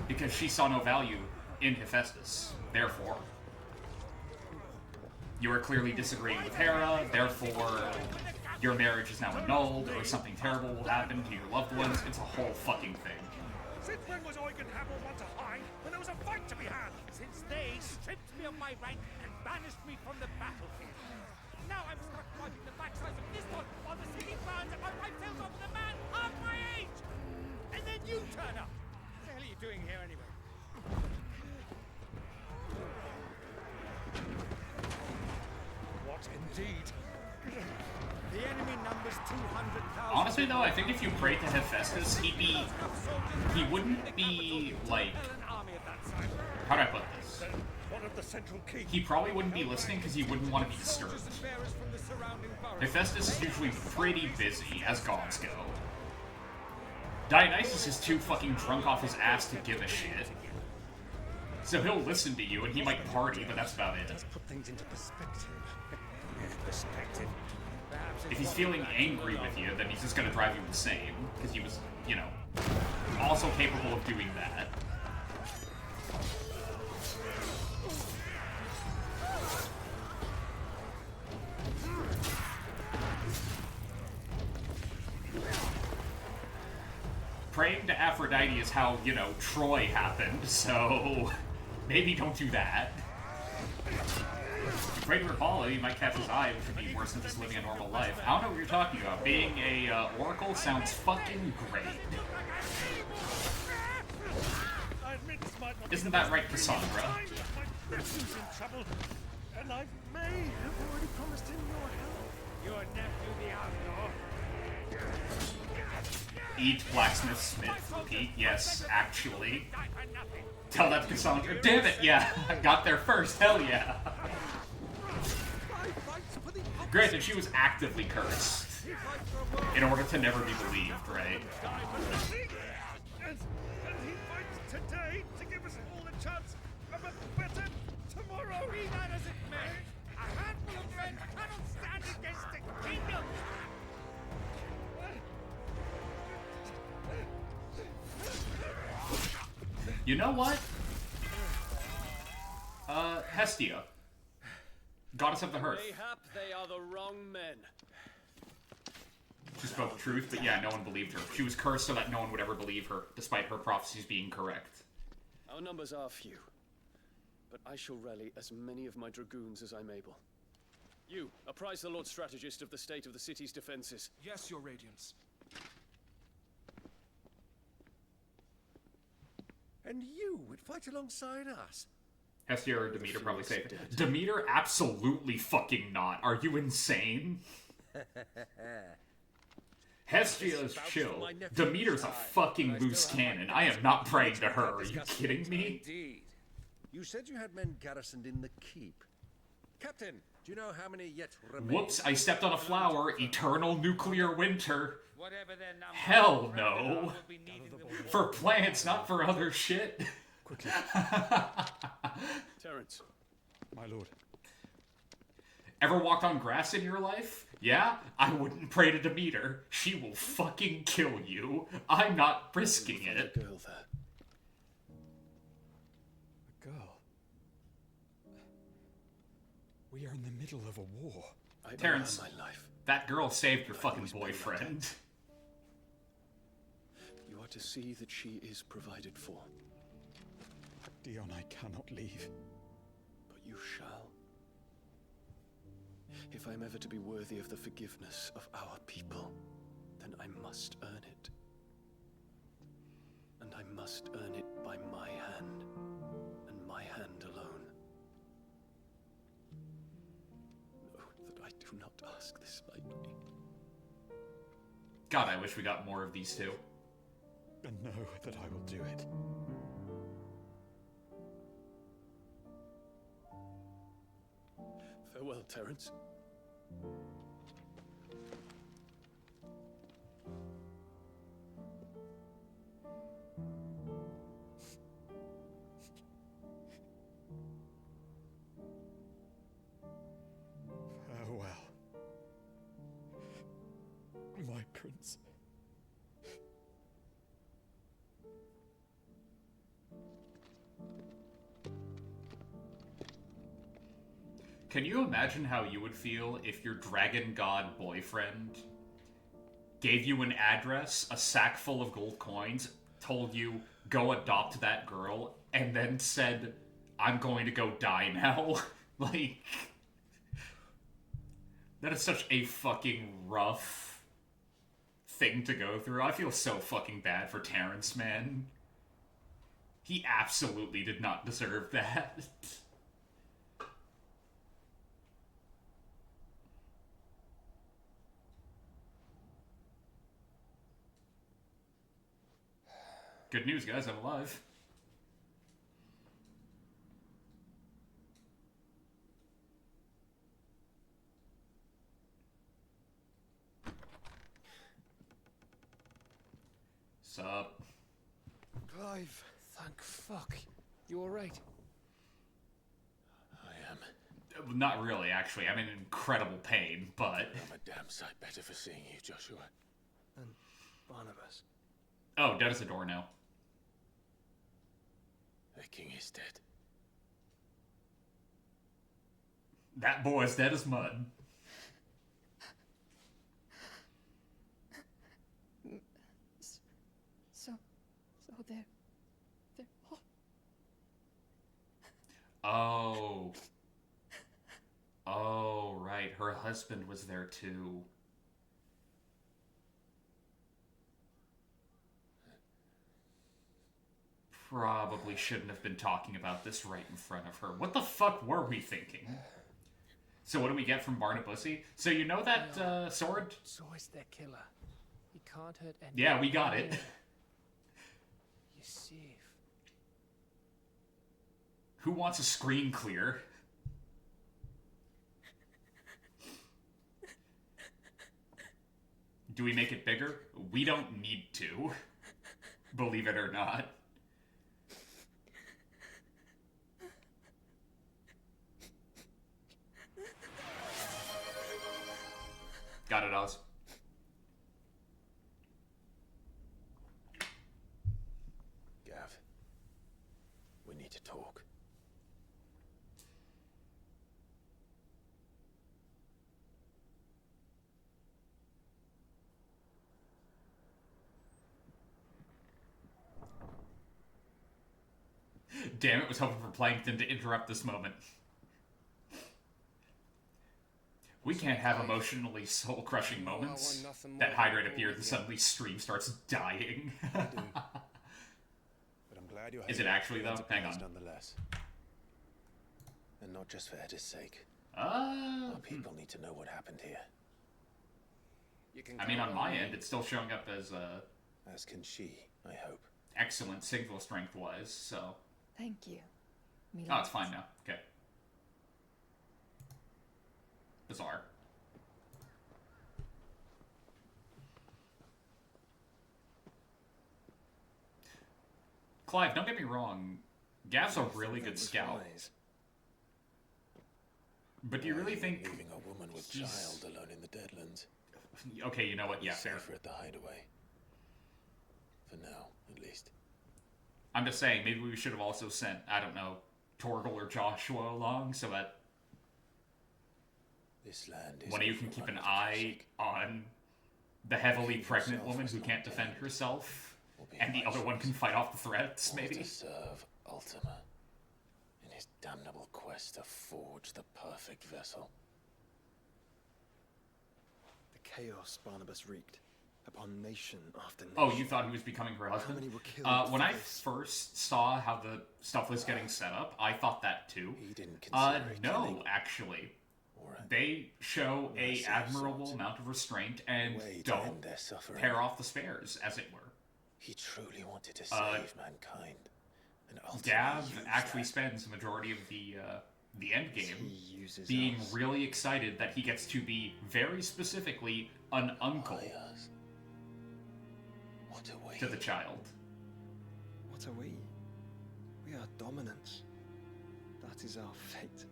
S1: Because she saw no value in Hephaestus. Therefore, you are clearly disagreeing with Hera, therefore, your marriage is now annulled, or something terrible will happen to your loved ones. It's a whole fucking thing.
S13: Since when was Eugenhamel one to hide when there was a fight to be had? Since they stripped me of my rank and banished me from the battlefield. Now I'm stuck wiping the backsides of this one while the city burns and my wife tells off with a man half my age! And then you turn up! What the hell are you doing here anyway? What indeed? The enemy numbers 200,000.
S1: Honestly, though, I think if you prayed to Hephaestus, he wouldn't be, like... How do I put this? He probably wouldn't be listening because he wouldn't want to be disturbed. Hephaestus is usually pretty busy, as gods go. Dionysus is too fucking drunk off his ass to give a shit. So he'll listen to you, and he might party, but that's about it.
S13: Let's put things into perspective. Perspective.
S1: If he's feeling angry with you, then he's just gonna drive you insane, because he was, you know, also capable of doing that. Praying to Aphrodite is how, you know, Troy happened, so maybe don't do that. If you pray to Apollo, you might catch his eye, which would be worse than just living a normal life. I don't know what you're talking about. Being a oracle sounds fucking great. Isn't that right, Cassandra?
S13: My nephew's in trouble, and I may have already promised him your help. Your nephew, the outlaw.
S1: Eat blacksmith smith, repeat. Yes, actually. Tell that to Cassandra. Damn it, yeah. I got there first. Hell yeah. Granted, she was actively cursed in order to never be believed, right?
S13: And he fights today to give us all a chance of a better tomorrow. Be that as it may, a handful of men cannot stand against a kingdom.
S1: You know what? Hestia. Goddess of the hearth.
S14: Mayhap they are the wrong men.
S1: She spoke the truth, but yeah, no one believed her. She was cursed so that no one would ever believe her, despite her prophecies being correct.
S14: Our numbers are few, but I shall rally as many of my dragoons as I'm able. You, apprise the Lord Strategist of the state of the city's defenses.
S15: Yes, Your Radiance.
S13: And you would fight alongside us?
S1: Hestia or Demeter probably say it. Demeter, absolutely fucking not. Are you insane? Hestia's chill. Demeter's a fucking loose cannon. I am not praying to her. Are you kidding me?
S13: Indeed. You said you had men garrisoned in the keep. Captain, do you know how many yet remain?
S1: Whoops, I stepped on a flower. Eternal nuclear winter. Hell no. For plants, not for other shit.
S15: Quickly.
S14: Terrence.
S15: My lord.
S1: Ever walked on grass in your life? Yeah? I wouldn't pray to Demeter. She will fucking kill you. I'm not risking it.
S14: A girl there.
S15: A girl? We are in the middle of a war.
S1: Terrence,
S14: my life.
S1: that girl saved your fucking boyfriend.
S14: You are to see that she is provided for.
S15: Dion, I cannot leave.
S14: But you shall. If I'm ever to be worthy of the forgiveness of our people, then I must earn it. And I must earn it by my hand, and my hand alone. Know that I do not ask this lightly.
S1: God, I wish we got more of these two.
S15: know that I will do it.
S14: Farewell, Terence.
S15: Farewell, my prince.
S1: Can you imagine how you would feel if your dragon god boyfriend gave you an address, a sack full of gold coins, told you, go adopt that girl, and then said, I'm going to go die now? Like, that is such a fucking rough thing to go through. I feel so fucking bad for Terrence, man. He absolutely did not deserve that. Good news, guys, I'm alive. Sup?
S14: Clive, thank fuck. You alright?
S6: I am.
S1: Not really, actually. I'm in incredible pain, but...
S6: I'm a damn sight better for seeing you, Joshua.
S5: And Barnabas.
S1: Oh, dead as a door now.
S6: The king is dead.
S1: That boy is dead as mud.
S3: So they're
S1: Oh.
S3: all...
S1: Oh, right. Her husband was there too. Probably shouldn't have been talking about this right in front of her. What the fuck were we thinking? So what do we get from Barnabussy? So you know that sword?
S7: So is their killer. He can't hurt anyone.
S1: Yeah, we got it.
S7: You're safe.
S1: Who wants a screen clear? Do we make it bigger? We don't need to. Believe it or not. Got it, Oz.
S6: Gav, we need to talk.
S1: Damn it, was hoping for Plankton to interrupt this moment. We can't have emotionally soul-crushing moments. That hydrate appears and suddenly Stream starts dying.
S6: But I'm glad you're
S1: Is it actually, though? Hang on.
S6: Nonetheless. And not just for Edda's sake.
S1: Our
S6: people need to know what happened here.
S1: I mean, on my end, it's still showing up as,
S6: As can she, I hope.
S1: excellent signal strength-wise, so...
S3: Thank you.
S1: Oh, it's fine now. Okay. Bizarre. Clive, don't get me wrong. Gav's a really good scout. But do you really think
S6: leaving a woman with child alone in the Deadlands?
S1: Okay, you know what? Yeah, fair.
S6: Safer at the hideaway. For now, at least.
S1: I'm just saying, maybe we should have also sent, I don't know, Torgal or Joshua along so that
S6: this land is
S1: one of you can keep an eye on the heavily pregnant woman who can't defend herself, and the other one can fight off the threats, maybe.
S6: To serve Ultima in his damnable quest to forge the perfect vessel.
S5: The chaos Barnabas wreaked upon nation after nation.
S1: Oh, you thought he was becoming her husband?
S5: How many were killed
S1: When
S5: for
S1: I
S5: this?
S1: first saw how the stuff was getting set up, I thought that too.
S6: He didn't consider it
S1: No,
S6: killing.
S1: actually. They show a admirable amount of restraint and
S6: way to
S1: don't
S6: end their suffering.
S1: pair off the spares, as it were.
S6: He truly wanted to save mankind. And
S1: Dav
S6: ultimately
S1: actually spends the majority of the end game being
S5: us.
S1: really excited that he gets to be very specifically an uncle to the child.
S5: What are we? We are dominants. That is our fate.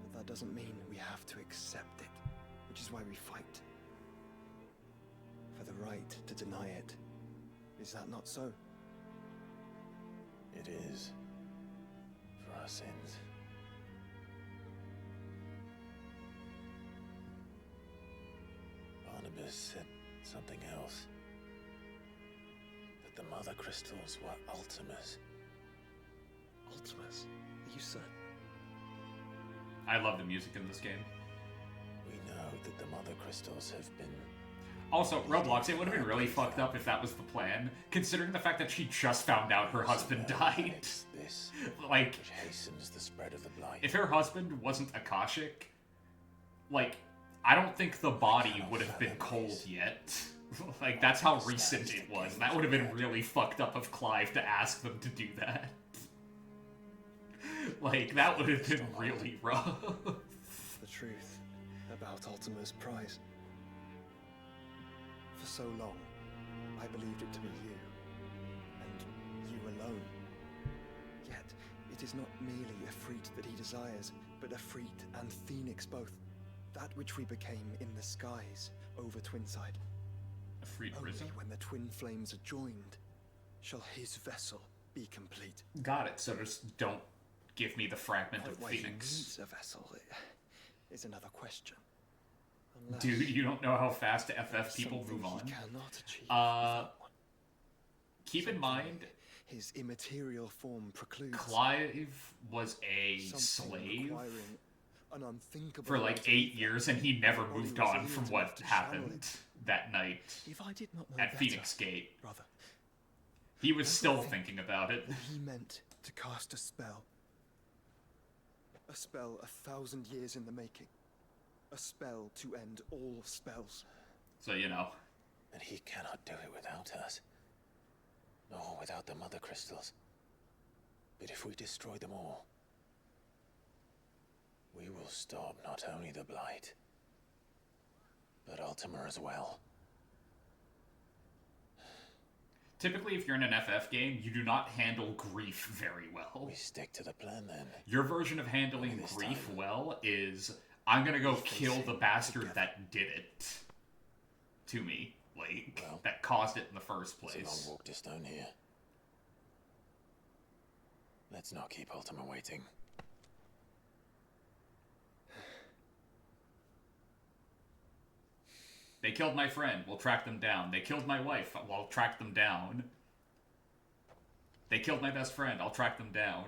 S5: But that doesn't mean we have to accept it, which is why we fight. For the right to deny it. Is that not so?
S6: It is. For our sins. Barnabas said something else. That the Mother Crystals were Ultimas.
S5: Ultimas? Are you certain?
S1: I love the music in this game.
S6: We know that the Mother Crystals have been...
S1: Also, Roblox, it would have been really fucked up if that was the plan, considering the fact that she just found out her husband died.
S6: This,
S1: like,
S6: which hastens the spread of the blight.
S1: If her husband wasn't Akashic, like, I don't think the body would have been cold yet. Like, that's how recent it was. That would have been really fucked up of Clive to ask them to do that. Like, that would have been really rough.
S5: The truth about Ultima's prize. For so long, I believed it to be you, and you alone. Yet, it is not merely a Efreet that he desires, but Efreet and Phoenix both. That which we became in the skies over Twinside.
S1: Efreet
S5: Only
S1: risen?
S5: when the twin flames are joined, shall his vessel be complete.
S1: Got it, so just don't give me the fragment of
S5: Why
S1: Phoenix.
S5: he needs a vessel is another question. Unless
S1: Dude, you don't know how fast FF people move on.
S5: he cannot achieve
S1: Keep in mind,
S5: his immaterial form precludes
S1: Clive was a
S5: something
S1: slave
S5: requiring an unthinkable
S1: for like
S5: amount of
S1: 8
S5: ether.
S1: years, and he never
S5: Body
S1: moved
S5: was
S1: on
S5: alien
S1: from
S5: enough
S1: what
S5: to channel
S1: happened
S5: it.
S1: that night
S5: If I did not know
S1: at
S5: better,
S1: Phoenix Gate.
S5: brother,
S1: He was
S5: don't
S1: still
S5: think
S1: thinking about it.
S5: that he meant to cast a spell. A spell 1,000 years in the making. A spell to end all spells.
S1: So, you know.
S6: And he cannot do it without us. Nor without the Mother Crystals. But if we destroy them all, we will stop not only the Blight, but Ultima as well.
S1: Typically, if you're in an FF game, you do not handle grief very well.
S6: We stick to the plan then.
S1: Your version of handling grief well is, I'm gonna go kill the bastard that did it to me. Like, that caused it in the first place.
S6: It's a long walk to Stone here. Let's not keep Ultima waiting.
S1: They killed my friend, we'll track them down. They killed my wife, I'll track them down. They killed my best friend, I'll track them down.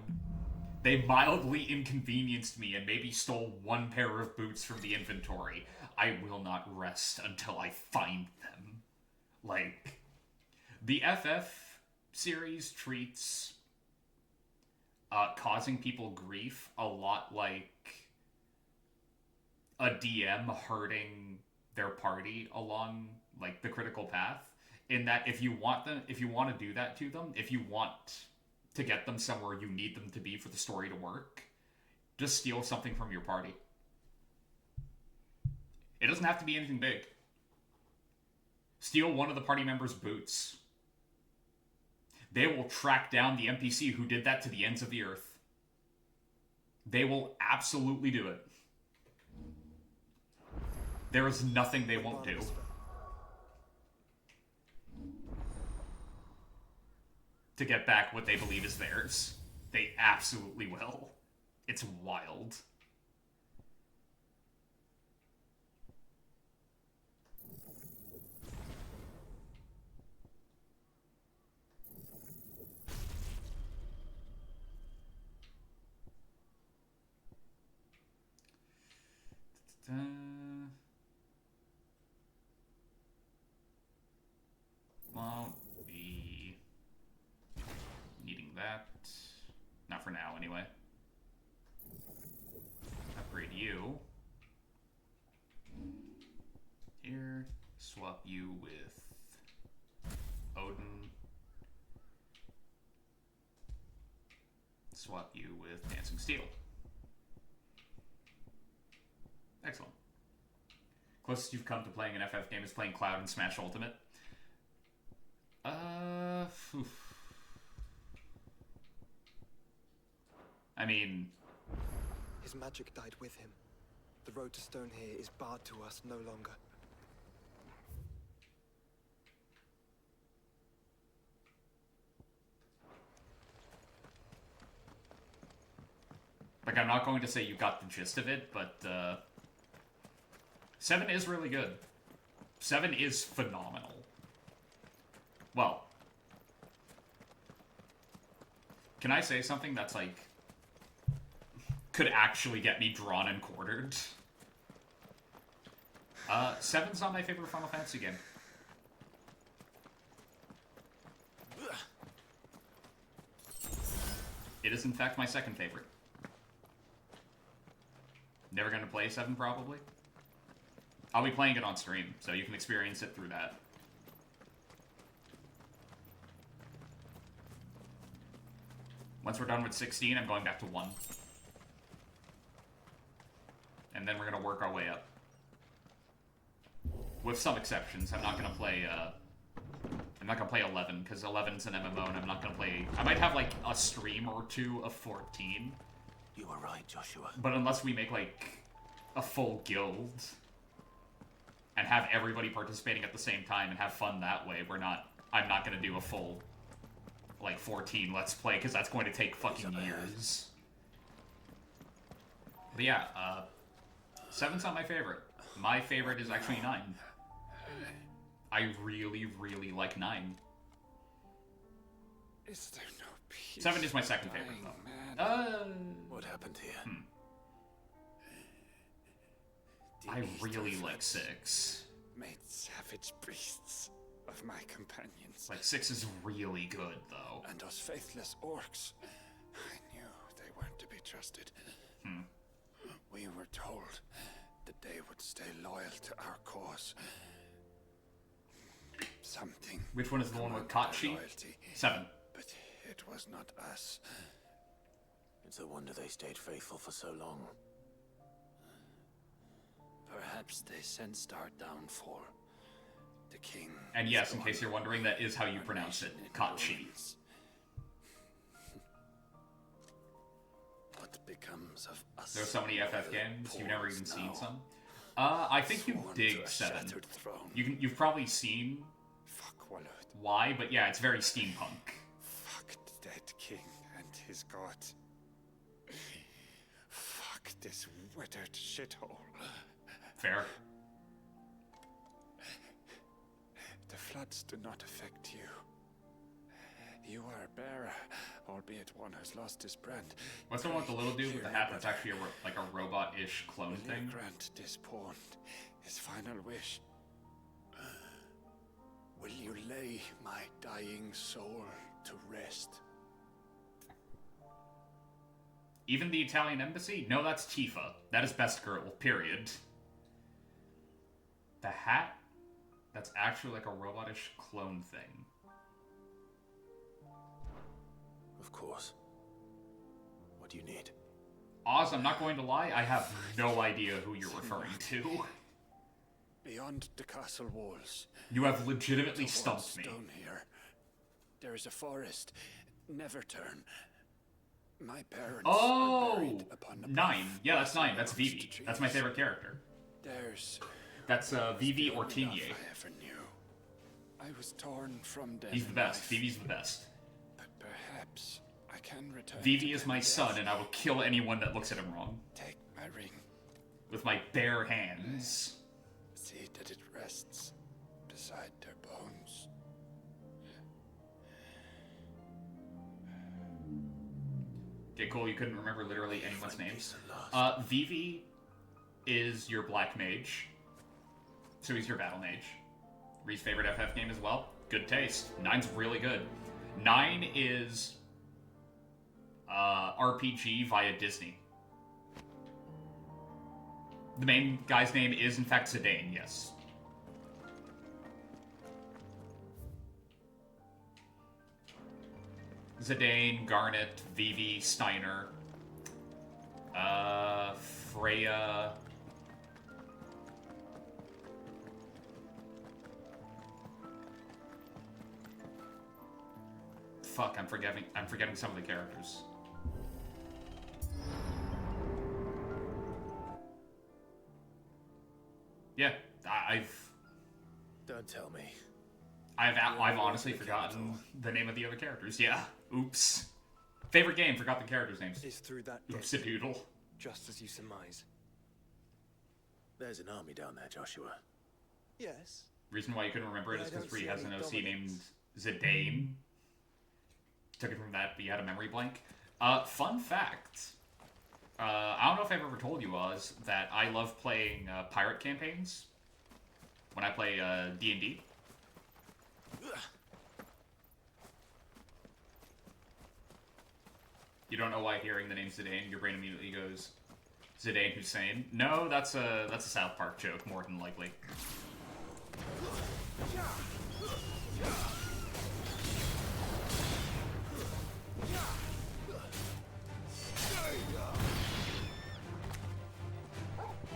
S1: They mildly inconvenienced me and maybe stole one pair of boots from the inventory. I will not rest until I find them. Like, the FF series treats causing people grief a lot like a DM hurting their party along like the critical path, in that if you want to do that to them, if you want to get them somewhere you need them to be for the story to work, just steal something from your party. It doesn't have to be anything big. Steal one of the party members' boots. They will track down the NPC who did that to the ends of the earth. They will absolutely do it. There is nothing they won't do. To get back what they believe is theirs. They absolutely will. It's wild. Won't be needing that. Not for now, anyway. Upgrade you. Here. Swap you with Odin. Swap you with Dancing Steel. Excellent. Closest you've come to playing an FF game is playing Cloud and Smash Ultimate. I mean...
S5: His magic died with him. The road to Stone here is barred to us no longer.
S1: Like, I'm not going to say you got the gist of it, but, 7 is really good. 7 is phenomenal. Well, can I say something that's, like, could actually get me drawn and quartered? 7's not my favorite Final Fantasy game. It is, in fact, my second favorite. Never gonna play 7, probably. I'll be playing it on stream, so you can experience it through that. Once we're done with 16, I'm going back to 1. And then we're gonna work our way up. With some exceptions, I'm not gonna play, I'm not gonna play 11, because 11's an MMO, and I'm not gonna play... I might have, like, a stream or two of 14.
S2: You were right, Joshua.
S1: But unless we make, like, a full guild, and have everybody participating at the same time and have fun that way, I'm not gonna do a full, like, 14 Let's Play, because that's going to take fucking years. But yeah, 7's not my favorite. My favorite is actually 9. I really, really like 9.
S12: Is there no peace?
S1: 7 is my second favorite, though.
S6: What happened here?
S1: I really like 6.
S12: Made savage beasts of my companions.
S1: Like, 6 is really good, though.
S12: And those faithless orcs. I knew they weren't to be trusted. We were told that they would stay loyal to our cause. Something.
S1: Which one is the one with Kachi? 7.
S12: But it was not us.
S6: It's a wonder they stayed faithful for so long.
S12: Perhaps they sensed our downfall. The king.
S1: And yes, in case you're wondering, that is how you pronounce it. Kachi.
S12: What becomes of us?
S1: There's so many FF games, you've never even seen some. I think you dig 7. You've probably seen why, but yeah, it's very steampunk.
S12: Fuck the dead king and his god. Fuck this withered shithole.
S1: Fair.
S12: The floods do not affect you. You are a bearer, albeit one who's lost his brand.
S1: What's the one with the little dude with the hat that's actually like a robot-ish clone thing?
S12: Grant this pawn his final wish. Will you lay my dying soul to rest?
S1: Even the Italian embassy? No, that's Tifa. That is best girl, period. The hat? That's actually like a robot-ish clone thing.
S6: Of course. What do you need?
S1: Oz, I'm not going to lie, I have no idea who you're referring to.
S12: Beyond the castle walls.
S1: You have legitimately stumped me.
S12: Stone here. There is a forest. Never turn. My parents are buried upon the
S1: 9. Yeah, that's 9. That's Vivi. That's my favorite character. That's Vivi or Tinye.
S12: I ever knew. I was torn from them.
S1: He's the best. Vivi's the best.
S12: But perhaps I can return.
S1: Vivi is my son, and I will kill anyone that looks at him wrong.
S12: Take my ring.
S1: With my bare hands.
S12: See that it rests beside their bones.
S1: Okay, cool. You couldn't remember literally anyone's names. Vivi is your black mage. So he's your battle mage. Ree's favorite FF game as well. Good taste. 9's really good. 9 is RPG via Disney. The main guy's name is, in fact, Zidane, yes. Zidane, Garnet, Vivi, Steiner, Freya. Fuck, I'm forgetting some of the characters. Yeah,
S6: Don't tell me.
S1: I've honestly forgotten the name of the other characters. Yeah. Oops. Favorite game, forgot the characters' names.
S5: Is through that
S1: Oops a doodle.
S5: Just as you surmise.
S6: There's an army down there, Joshua.
S5: Yes.
S1: Reason why you couldn't remember it
S5: But
S1: is
S5: I
S1: because
S5: don't
S1: Bree
S5: see
S1: has an
S5: any
S1: OC named
S5: dominance.
S1: Zidane. Took it from that, but you had a memory blank. Fun fact. I don't know if I've ever told you, Oz, that I love playing pirate campaigns when I play D&D. You don't know why hearing the name Zidane, your brain immediately goes, Zidane Hussein? No, that's a South Park joke, more than likely.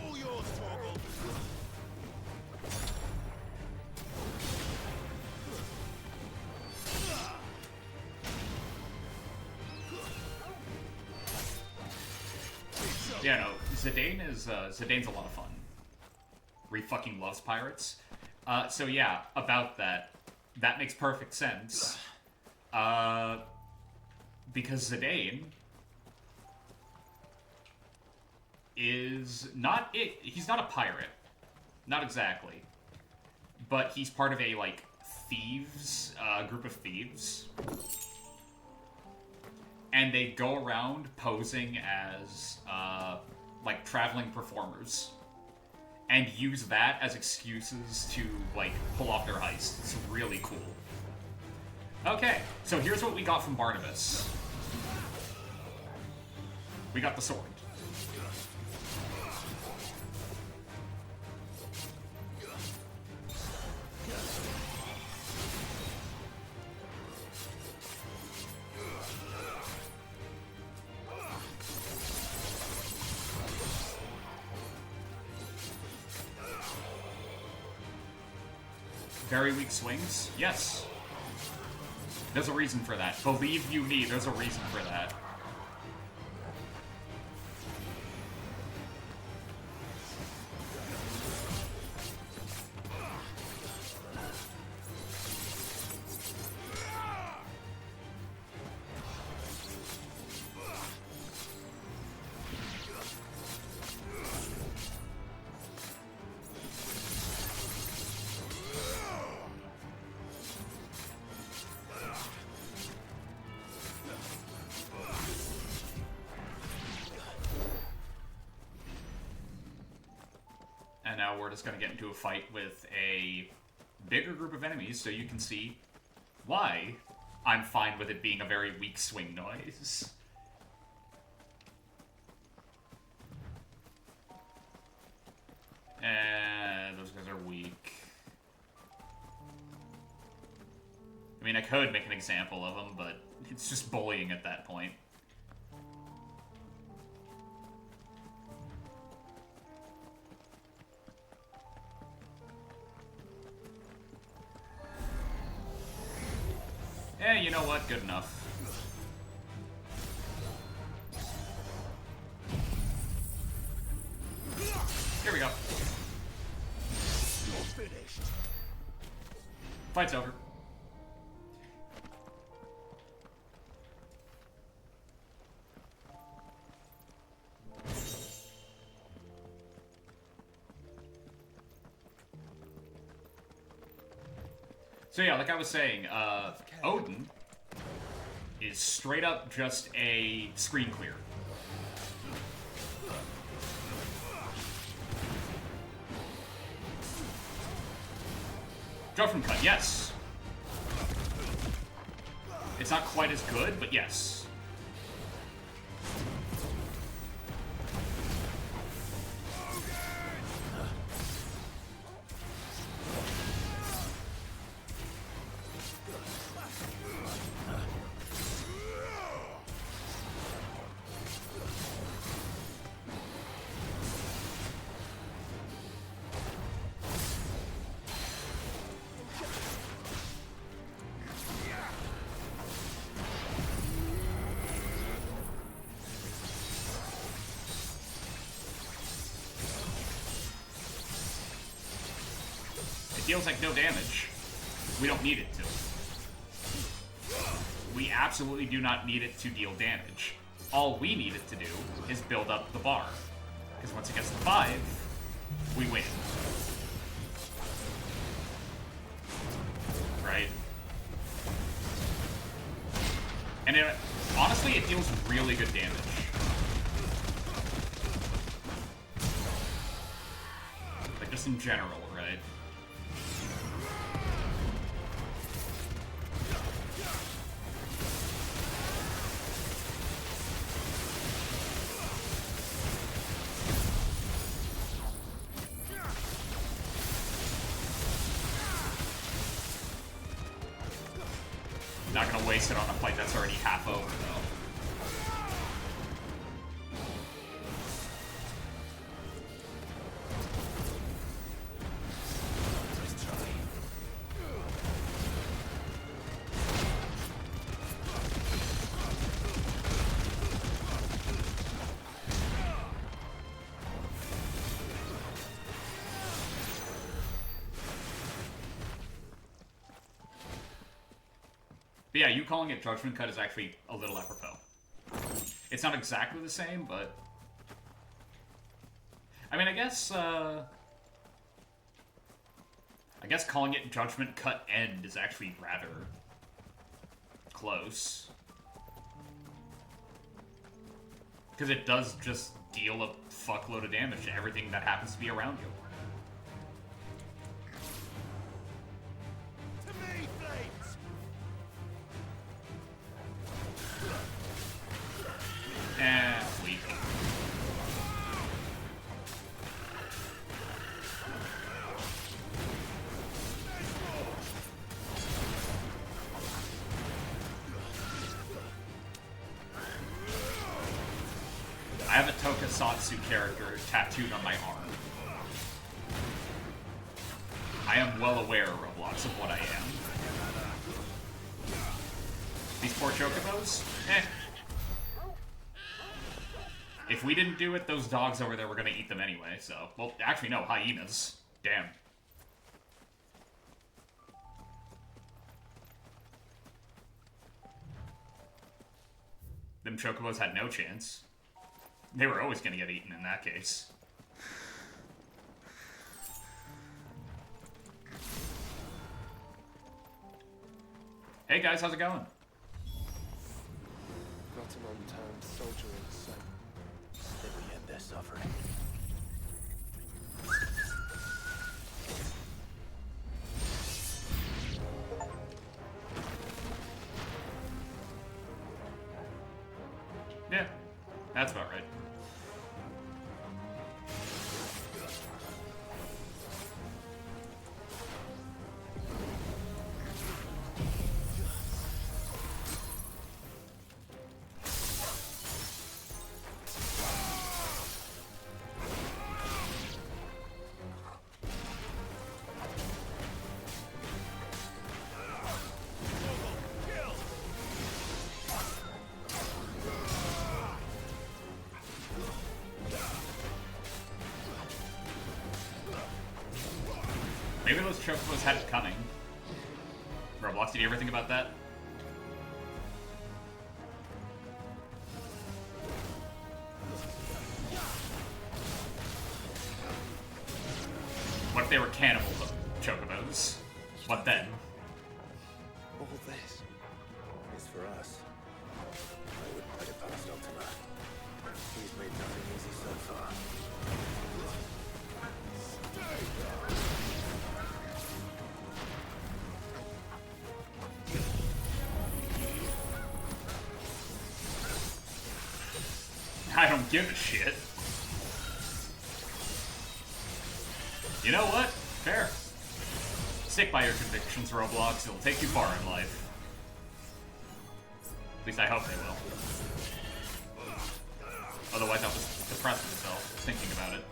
S2: All yours, Torgal.
S1: Yeah, no, Zidane's a lot of fun. He fucking loves pirates. So yeah, about that makes perfect sense. Because Zidane is he's not a pirate. Not exactly. But he's part of a, like, thieves, group of thieves. And they go around posing as, like, traveling performers. And use that as excuses to, like, pull off their heist. It's really cool. Okay, so here's what we got from Barnabas. We got the sword. Very weak swings? Yes. There's a reason for that. Believe you me, there's a reason for that. And now we're just going to get into a fight with a bigger group of enemies, so you can see why I'm fine with it being a very weak swing noise. And those guys are weak. I mean, I could make an example of them, but it's just bullying at that point. Yeah, you know what? Good enough. Here we go.
S2: You're finished.
S1: Fight's over. So yeah, like I was saying, Odin is straight up just a screen clear. Jump from cut, yes. It's not quite as good, but yes. It deals like no damage. We don't need it to. We absolutely do not need it to deal damage. All we need it to do is build up the bar. Because once it gets to 5, we win. Right? And honestly, it deals really good damage. Like, just in general, right? Not gonna waste it on a fight that's already half over, though. But yeah, you calling it Judgment Cut is actually a little apropos. It's not exactly the same, but... I mean, I guess calling it Judgment Cut End is actually rather close. Because it does just deal a fuckload of damage to everything that happens to be around you. Weak. I have a Tokusatsu character tattooed on my arm. I am well aware, Roblox, of what I am. These poor chocobos? Eh. If we didn't do it, those dogs over there were gonna eat them anyway, so... Well, actually, no, hyenas. Damn. Them chocobos had no chance. They were always gonna get eaten in that case. Hey guys, how's it going?
S5: Not an unturned soldier in sight.
S2: Then we end their suffering.
S1: Yeah, that's about right. Maybe those chocobos had it coming. Roblox, did you ever think about that? What if they were cannibal chocobos? What then?
S5: All this
S6: is for us. I wouldn't put it past Ultima. He's made nothing easy so far.
S1: I don't give a shit. You know what? Fair. Stick by your convictions, Roblox. It'll take you far in life. At least I hope they will. Otherwise I'll just depress myself thinking about it.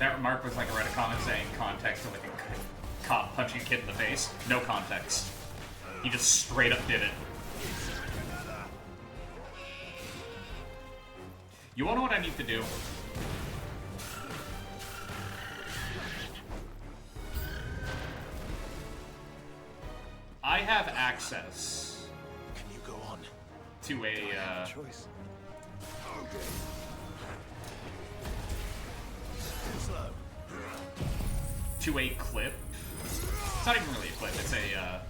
S1: That remark was like I read a comment saying context to like a cop punching a kid in the face. No context. He just straight up did it. You wanna know what I need to do? I have access.
S2: Can you go on?
S1: To a
S2: choice.
S1: To a clip. It's not even really a clip, it's a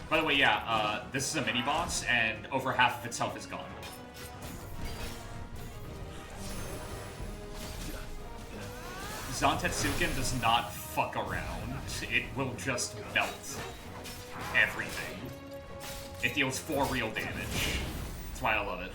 S1: by the way, yeah, this is a mini boss and over half of its health is gone. Zantetsuken does not fuck around. It will just melt everything. It deals 4 real damage. That's why I love it.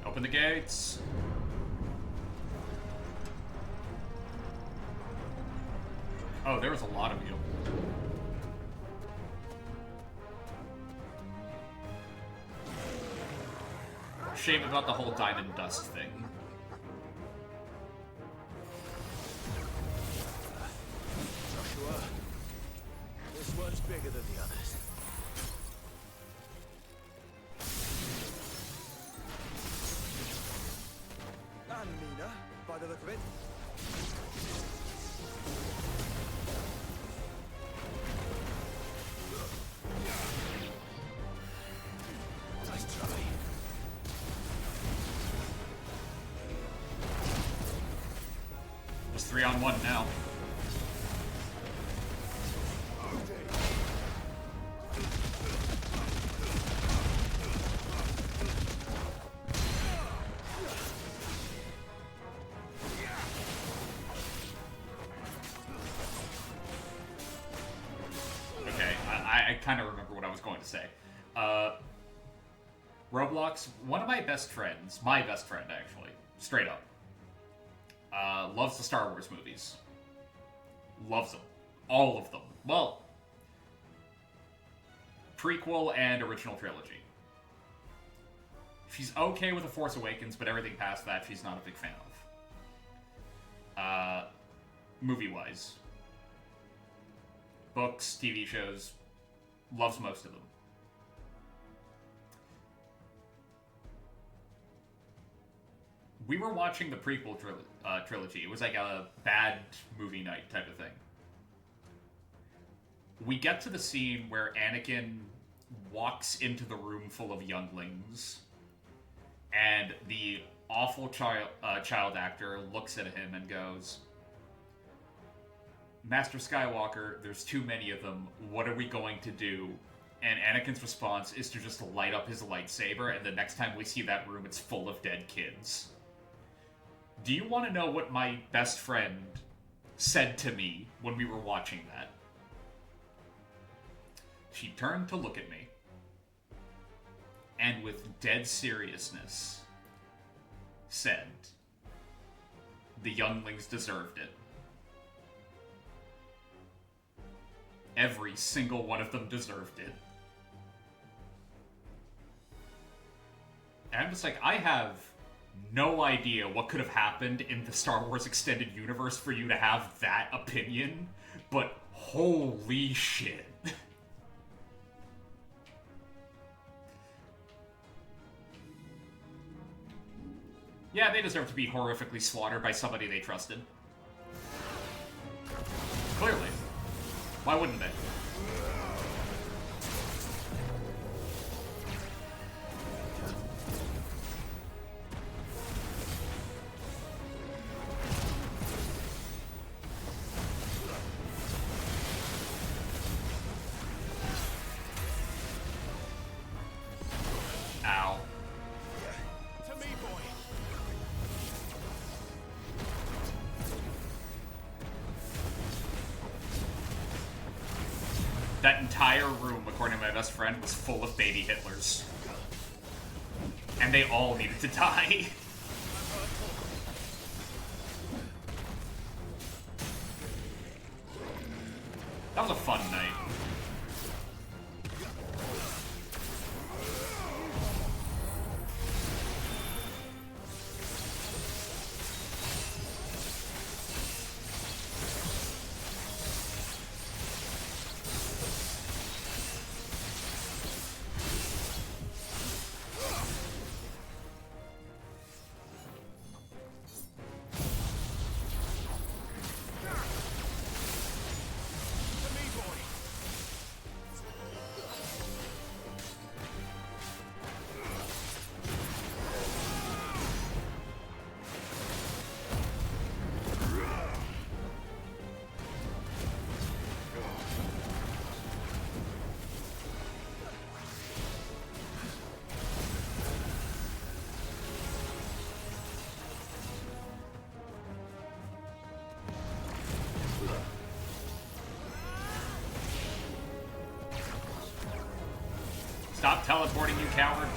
S1: Open the gates. Oh, there was a lot of you. Shame about the whole diamond dust thing.
S2: Joshua, this one's bigger than the others.
S5: And Nina, by the look of it.
S2: Nice try.
S1: Just 3-on-1 now. I kind of remember what I was going to say. Roblox, one of my best friends, my best friend actually, straight up, loves the Star Wars movies. Loves them. All of them. Well, prequel and original trilogy. She's okay with The Force Awakens, but everything past that she's not a big fan of. Movie-wise. Books, TV shows, loves most of them. We were watching the prequel trilogy. It was like a bad movie night type of thing. We get to the scene where Anakin walks into the room full of younglings, and the awful child actor looks at him and goes, "Master Skywalker, there's too many of them. What are we going to do?" And Anakin's response is to just light up his lightsaber, and the next time we see that room, it's full of dead kids. Do you want to know what my best friend said to me when we were watching that? She turned to look at me, and with dead seriousness, said, "The younglings deserved it. Every single one of them deserved it." And I'm just like, I have no idea what could have happened in the Star Wars extended universe for you to have that opinion, but holy shit. Yeah, they deserve to be horrifically slaughtered by somebody they trusted. Clearly. Why wouldn't they?
S2: To me, boy.
S1: That entire room, according to my best friend, was full of baby Hitlers. And they all needed to die. That was a fun night. Stop teleporting, you coward.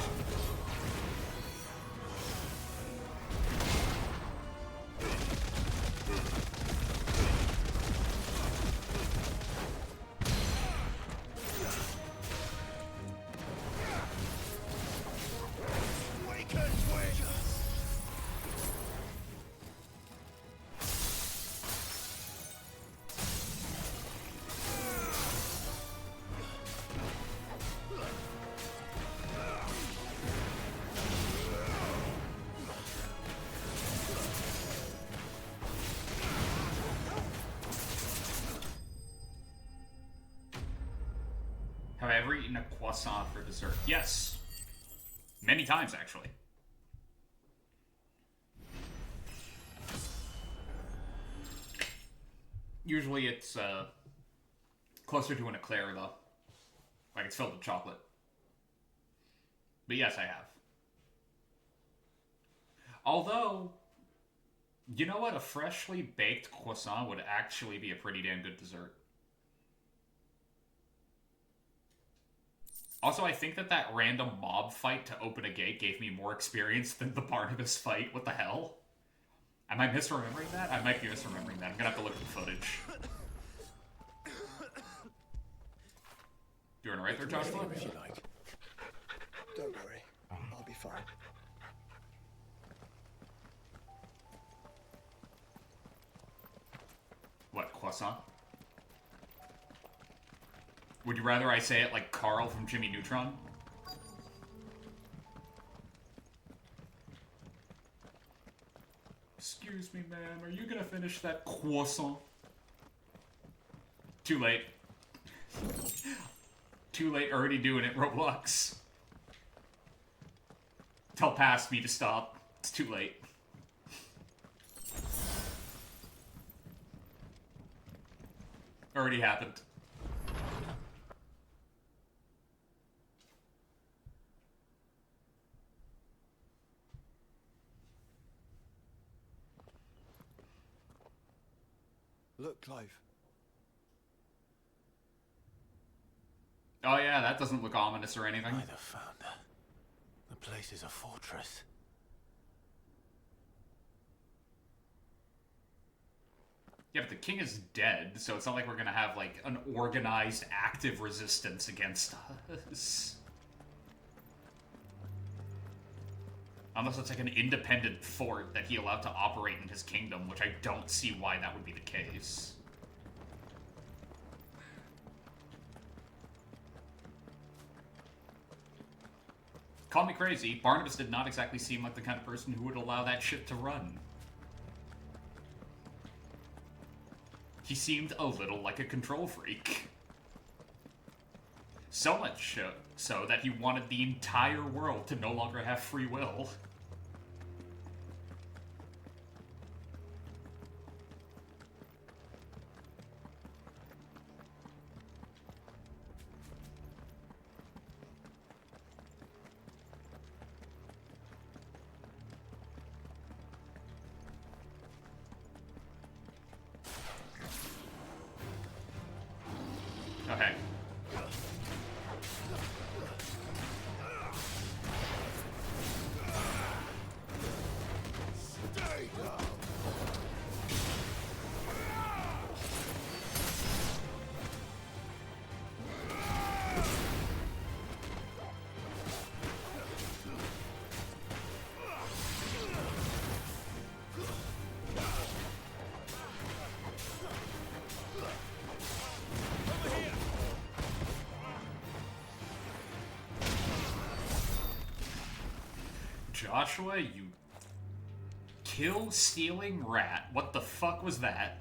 S1: Have I ever eaten a croissant for dessert? Yes. Many times, actually. Usually it's closer to an eclair, though. Like, it's filled with chocolate. But yes, I have. Although, you know what? A freshly baked croissant would actually be a pretty damn good dessert. Also, I think that random mob fight to open a gate gave me more experience than the Barnabas fight. What the hell? Am I misremembering that? I might be misremembering that. I'm gonna have to look at the footage. Doing it right there, Joshua?
S5: If you like. Don't worry. I'll be fine.
S1: What, croissant? Would you rather I say it like Carl from Jimmy Neutron? Excuse me, ma'am, are you gonna finish that croissant? Too late. Too late, already doing it, Roblox. Tell past me to stop. It's too late. Already happened.
S5: Look, Clive.
S1: Oh yeah, that doesn't look ominous or anything.
S6: By the founder. The place is a fortress.
S1: Yeah, but the king is dead, so it's not like we're gonna have, like, an organized, active resistance against us. Unless it's like an independent fort that he allowed to operate in his kingdom, which I don't see why that would be the case. Call me crazy, Barnabas did not exactly seem like the kind of person who would allow that shit to run. He seemed a little like a control freak. So much so that he wanted the entire world to no longer have free will. Okay. Joshua, you kill-stealing rat. What the fuck was that?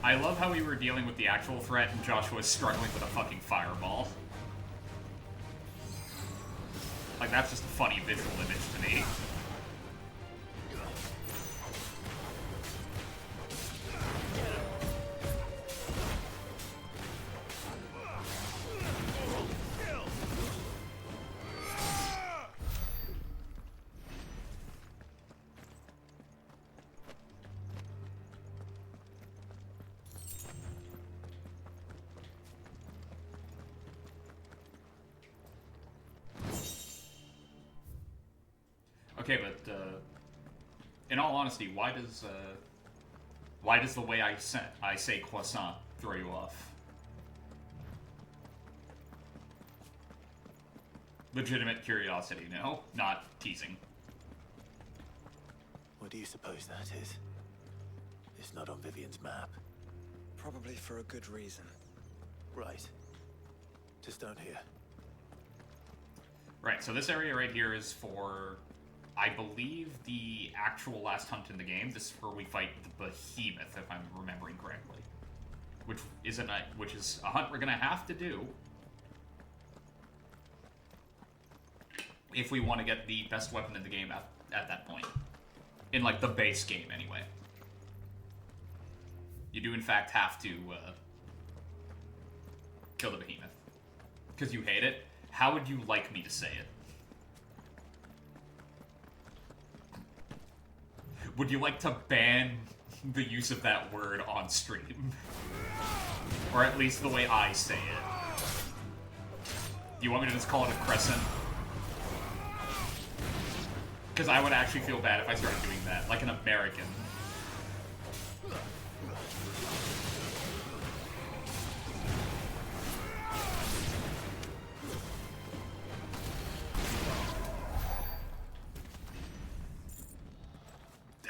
S1: I love how we were dealing with the actual threat and Joshua was struggling with a fucking fireball. Like, that's just a funny visual image to me. Okay, but in all honesty, why does the way I say croissant throw you off? Legitimate curiosity, no? Not teasing.
S6: What do you suppose that is? It's not on Vivian's map.
S5: Probably for a good reason.
S6: Right. Just down here.
S1: Right, so this area right here is for, I believe, the actual last hunt in the game. This is where we fight the behemoth, if I'm remembering correctly. Which is a hunt we're gonna have to do if we want to get the best weapon in the game at that point. In, like, the base game, anyway. You do, in fact, have to kill the behemoth. Because you hate it? How would you like me to say it? Would you like to ban the use of that word on stream? Or at least the way I say it. Do you want me to just call it a crescent? Because I would actually feel bad if I started doing that, like an American.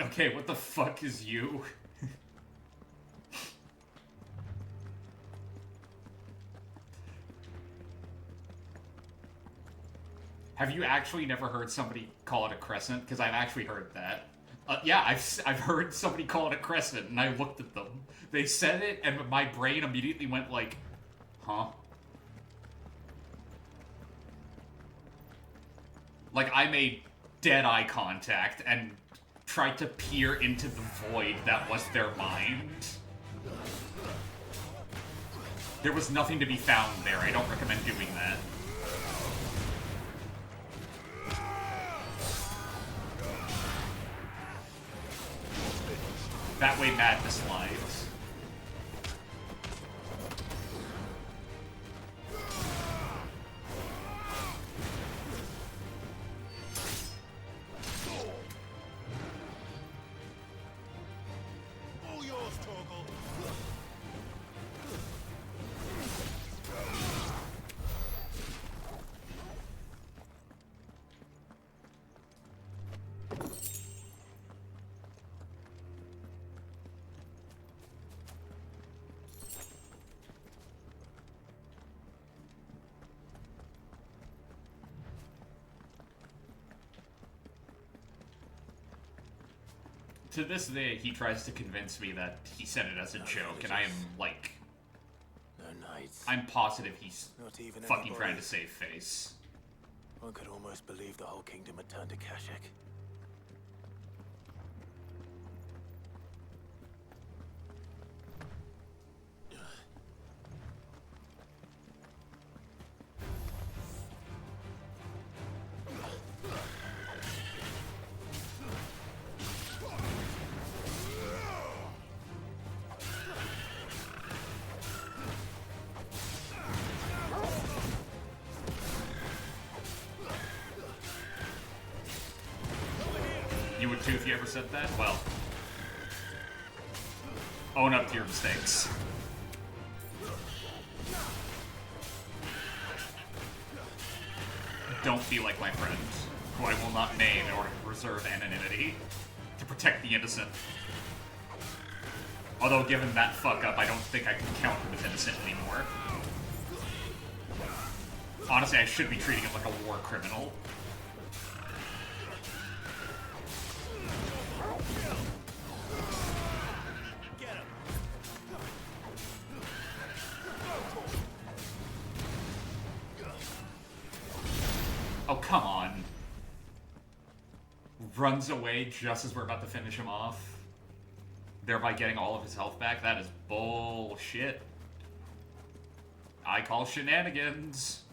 S1: Okay, what the fuck is you? Have you actually never heard somebody call it a crescent? Because I've actually heard that. Yeah, I've heard somebody call it a crescent, and I looked at them. They said it, and my brain immediately went like, huh? Like, I made dead eye contact and tried to peer into the void that was their mind. There was nothing to be found there. I don't recommend doing that. That way madness lies. To this day, he tries to convince me that he said it as a joke, and I am like...
S6: No knights.
S1: I'm positive he's
S6: Not even
S1: fucking
S6: anybody.
S1: trying to save face.
S6: One could almost believe the whole kingdom had turned to Kashyyyk.
S1: You would too if you ever said that? Well, own up to your mistakes. Don't be like my friend, who I will not name in order to preserve anonymity, to protect the innocent. Although, given that fuck up, I don't think I can count him as innocent anymore. Honestly, I should be treating him like a war criminal. Oh, come on. Runs away just as we're about to finish him off, thereby getting all of his health back? That is bullshit. I call shenanigans.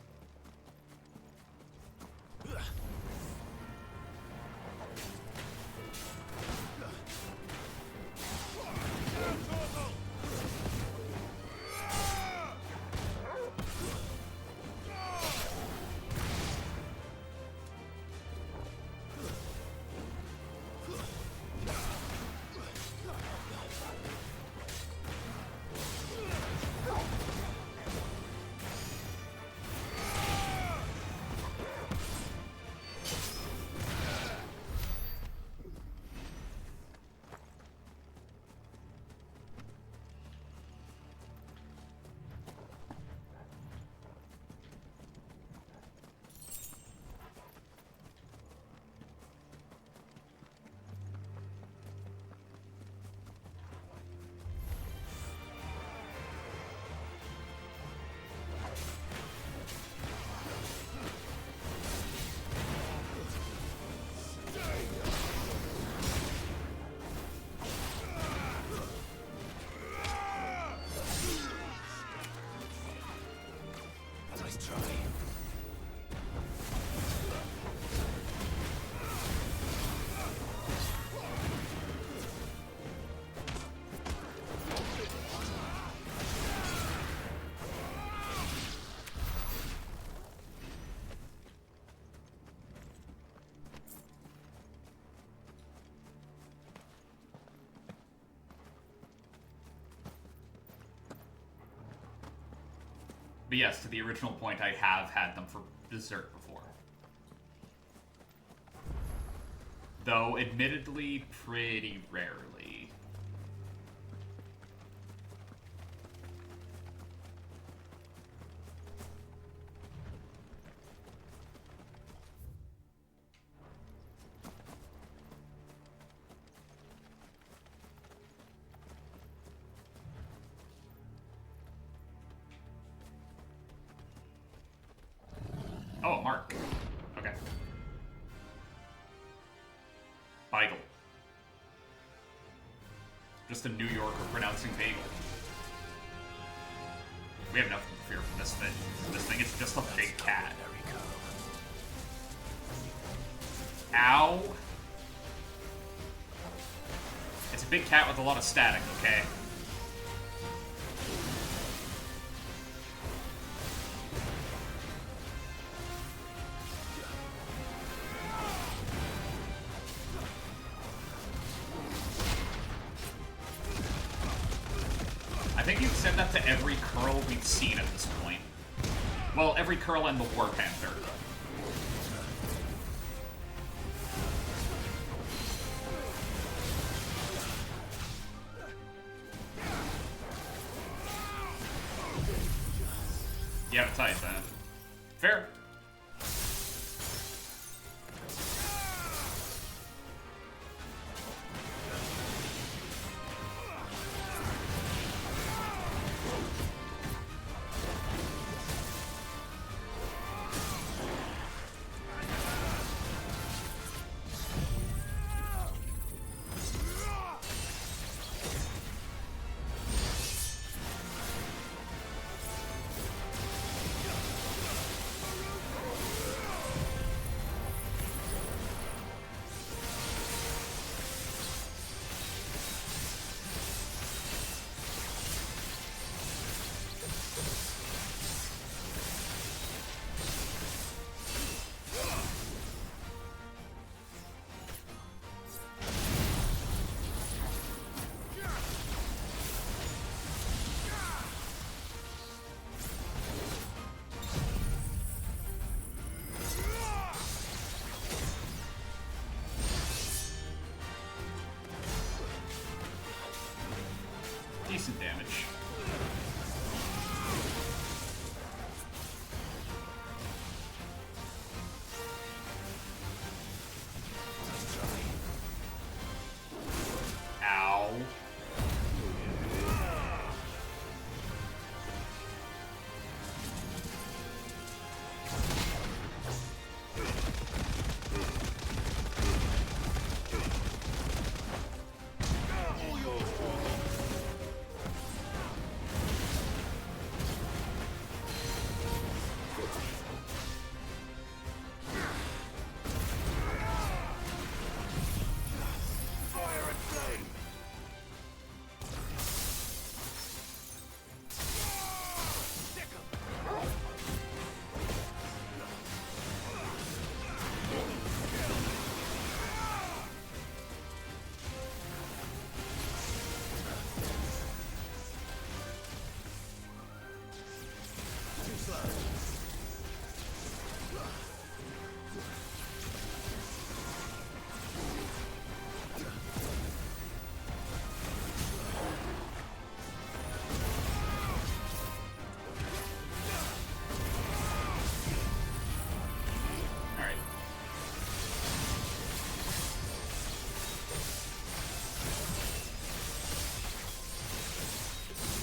S1: But yes, to the original point, I have had them for dessert before. Though, admittedly, pretty rarely. Oh, Mark. Okay. Beigel. Just a New Yorker pronouncing bagel. We have nothing to fear from this thing. This thing is just a big cat. Ow. It's a big cat with a lot of static, okay? I think you've said that to every curl we've seen at this point. Well, every curl and the War Panther. You have a type, then. Fair. decent damage. Ow.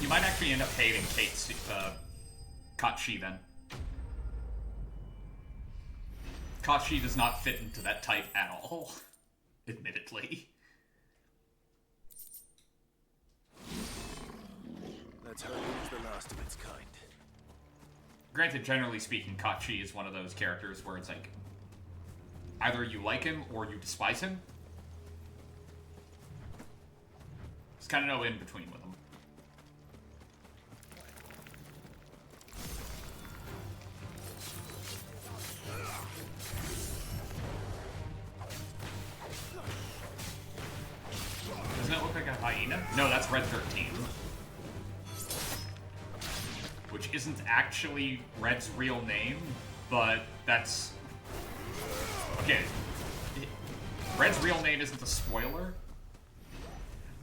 S1: You might actually end up hating Kachi then. Kachi does not fit into that type at all, admittedly.
S6: Let's hope it's the last of its kind.
S1: Granted, generally speaking, Kachi is one of those characters where it's like, either you like him or you despise him. There's kind of no in-between with him. Doesn't it look like a hyena? No, that's Red 13. Which isn't actually Red's real name, but that's... Okay. Red's real name isn't a spoiler,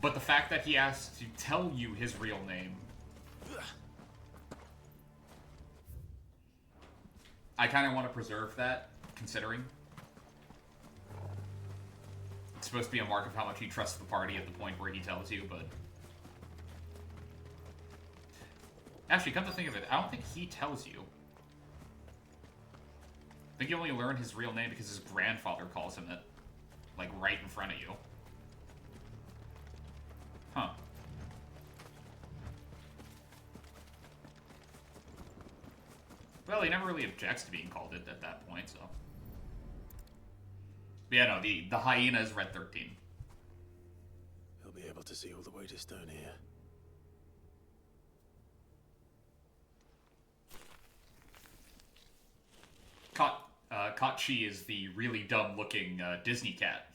S1: but the fact that he has to tell you his real name... I kind of want to preserve that, considering. It's supposed to be a mark of how much he trusts the party at the point where he tells you, but... Actually, come to think of it, I don't think he tells you. I think you only learn his real name because his grandfather calls him it. Like, right in front of you. Huh. Well, he never really objects to being called it at that point, so... But yeah, no, the hyena is Red 13.
S6: He'll be able to see all the way to Stone here.
S1: Kachi is the really dumb-looking Disney cat.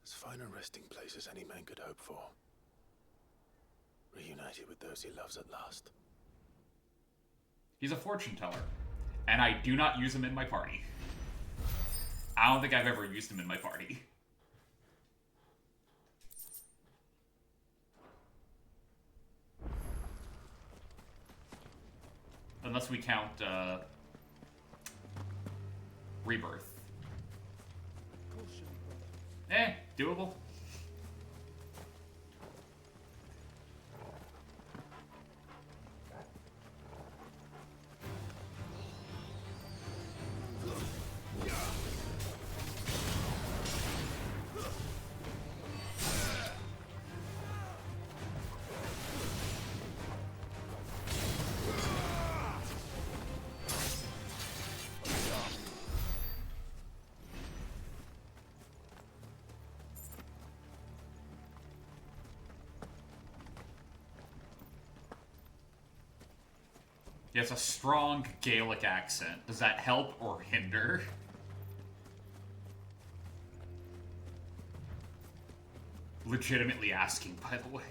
S6: As fine a resting place as any man could hope for. Reunited with those he loves at last.
S1: He's a fortune teller, and I do not use him in my party. I don't think I've ever used him in my party. Unless we count, Rebirth. Doable. He has a strong Gaelic accent. Does that help or hinder? Legitimately asking, by the way.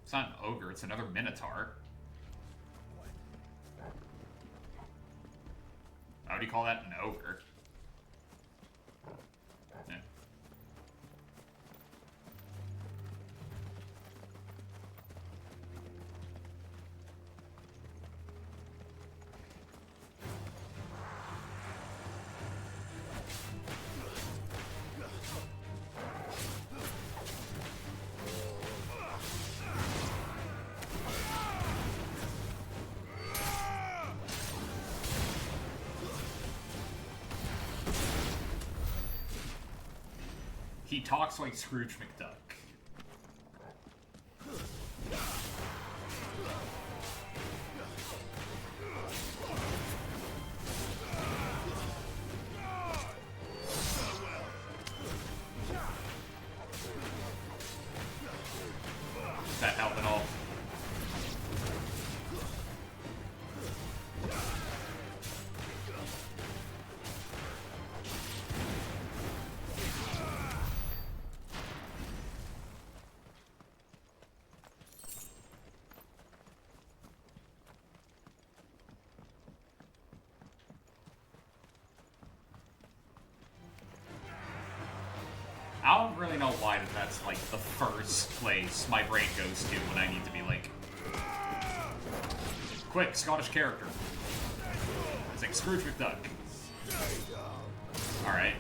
S1: It's not an ogre, it's another minotaur. do you call that? An ogre. Yeah. He talks like Scrooge McDuck. Does that help at all? I don't really know why that's like the first place my brain goes to when I need to be like, quick, Scottish character. It's like Scrooge McDuck. Alright.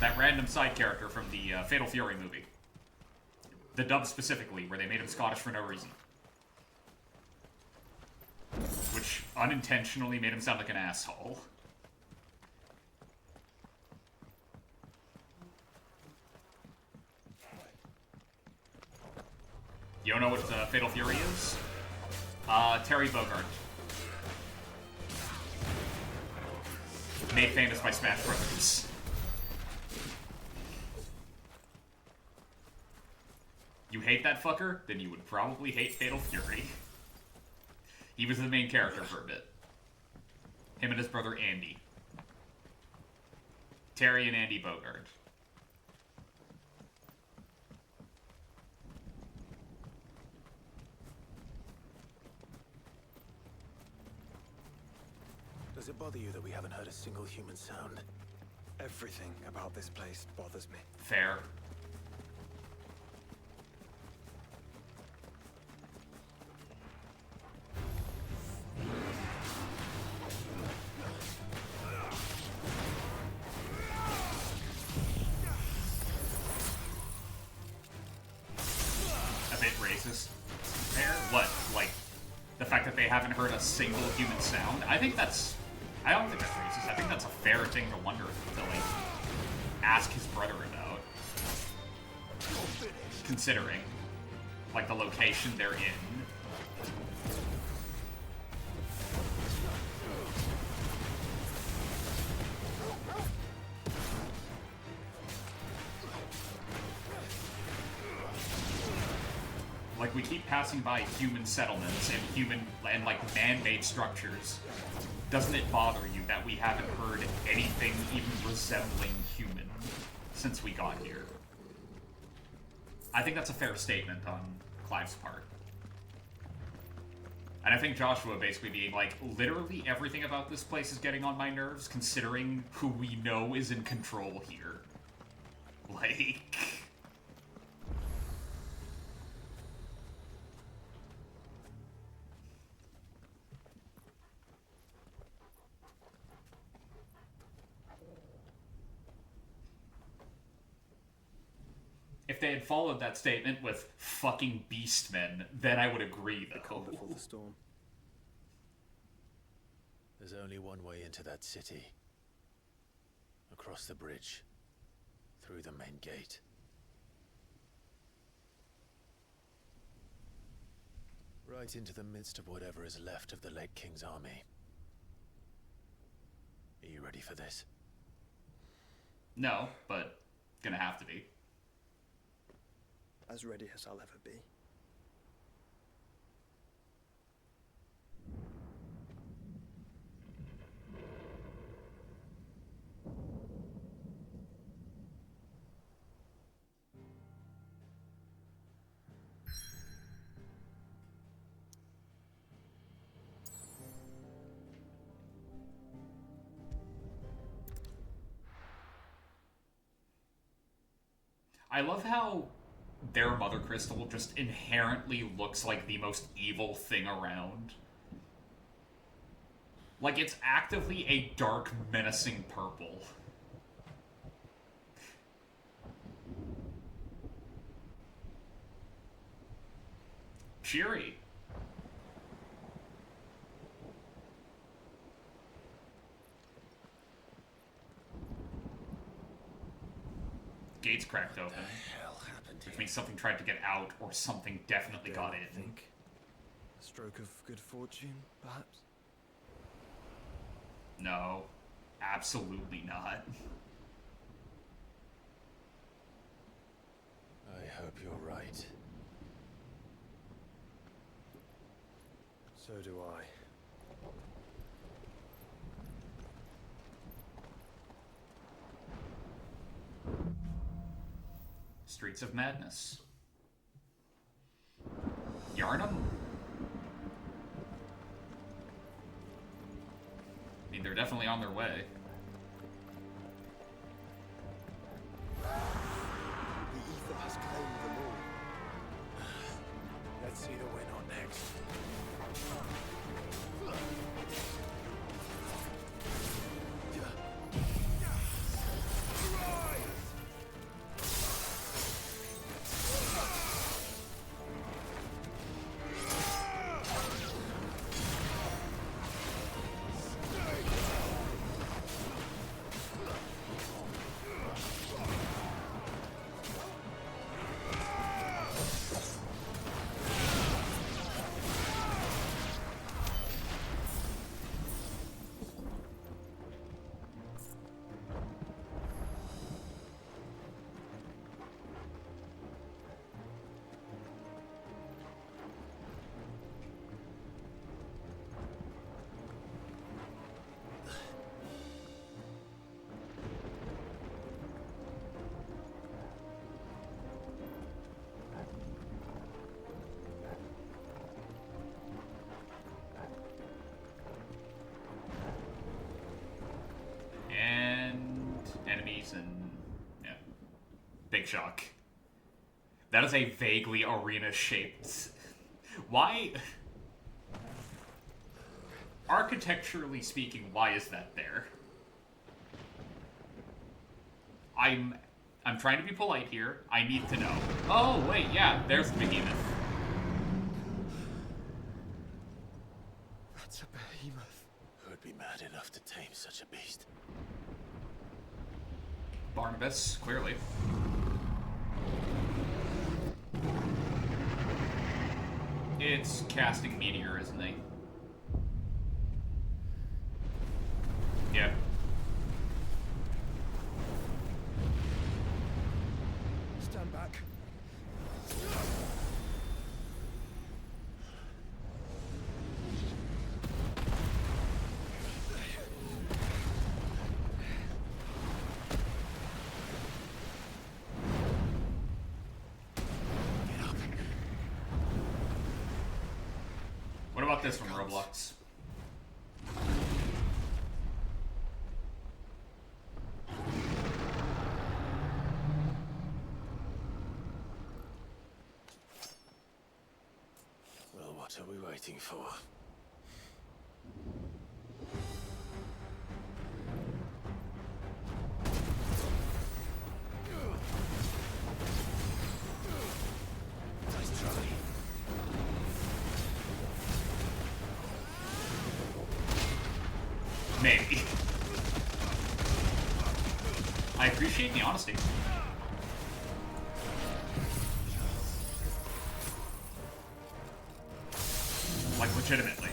S1: That random side character from the Fatal Fury movie. The dub specifically, where they made him Scottish for no reason. Which unintentionally made him sound like an asshole. You don't know what Fatal Fury is? Terry Bogard. Made famous by Smash Brothers. You hate that fucker? Then you would probably hate Fatal Fury. He was the main character for a bit. Him and his brother Andy. Terry and Andy Bogard.
S6: Does it bother you that we haven't heard a single human sound?
S5: Everything about this place bothers me.
S1: Fair. A bit racist. Fair? What? Like, the fact that they haven't heard a single human sound? I think that's... I don't think that's racist. I think that's a fair thing to wonder, to, like, ask his brother about. Considering, like, the location they're in. Like, we keep passing by human settlements and like man-made structures. Doesn't it bother you that we haven't heard anything even resembling human since we got here? I think that's a fair statement on Clive's part. And I think Joshua basically being like, literally everything about this place is getting on my nerves, considering who we know is in control here. Like... If they had followed that statement with fucking beastmen, then I would agree, though.
S5: The calm before the storm.
S6: There's only one way into that city. Across the bridge. Through the main gate. Right into the midst of whatever is left of the late King's army. Are you ready for this?
S1: No, but gonna have to be.
S5: As ready as I'll ever be.
S1: I love how their Mother Crystal just inherently looks like the most evil thing around. Like, it's actively a dark, menacing purple. Cheery. Gates cracked open. Which means something tried to get out, or something definitely got in.
S5: Think a stroke of good fortune, perhaps?
S1: No, absolutely not.
S6: I hope you're right.
S5: So do I.
S1: Streets of Madness. Yarnum? I mean, they're definitely on their way.
S5: The ether has claimed them all. Let's see the winner next.
S1: Enemies and yeah, big shock. That is a vaguely arena-shaped. Why? Architecturally speaking, why is that there? I'm trying to be polite here. I need to know. Oh wait, yeah, there's the behemoth.
S5: That's a behemoth.
S6: Who'd be mad enough to tame such a beast?
S1: Barnabas, clearly. It's casting Meteor, isn't he? Yeah.
S5: Stand back.
S1: What about this from Roblox?
S6: Well, what are we waiting for? Nice try.
S1: Maybe. I appreciate the honesty. Like, legitimately.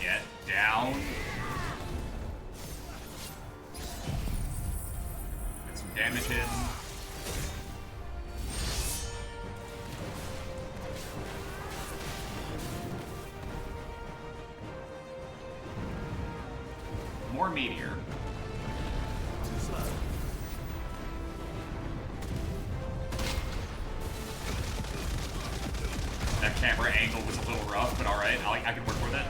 S1: Get down. Get some damage in. More meteor.
S6: Too slow.
S1: That camera angle was a little rough, but alright, I can work with it.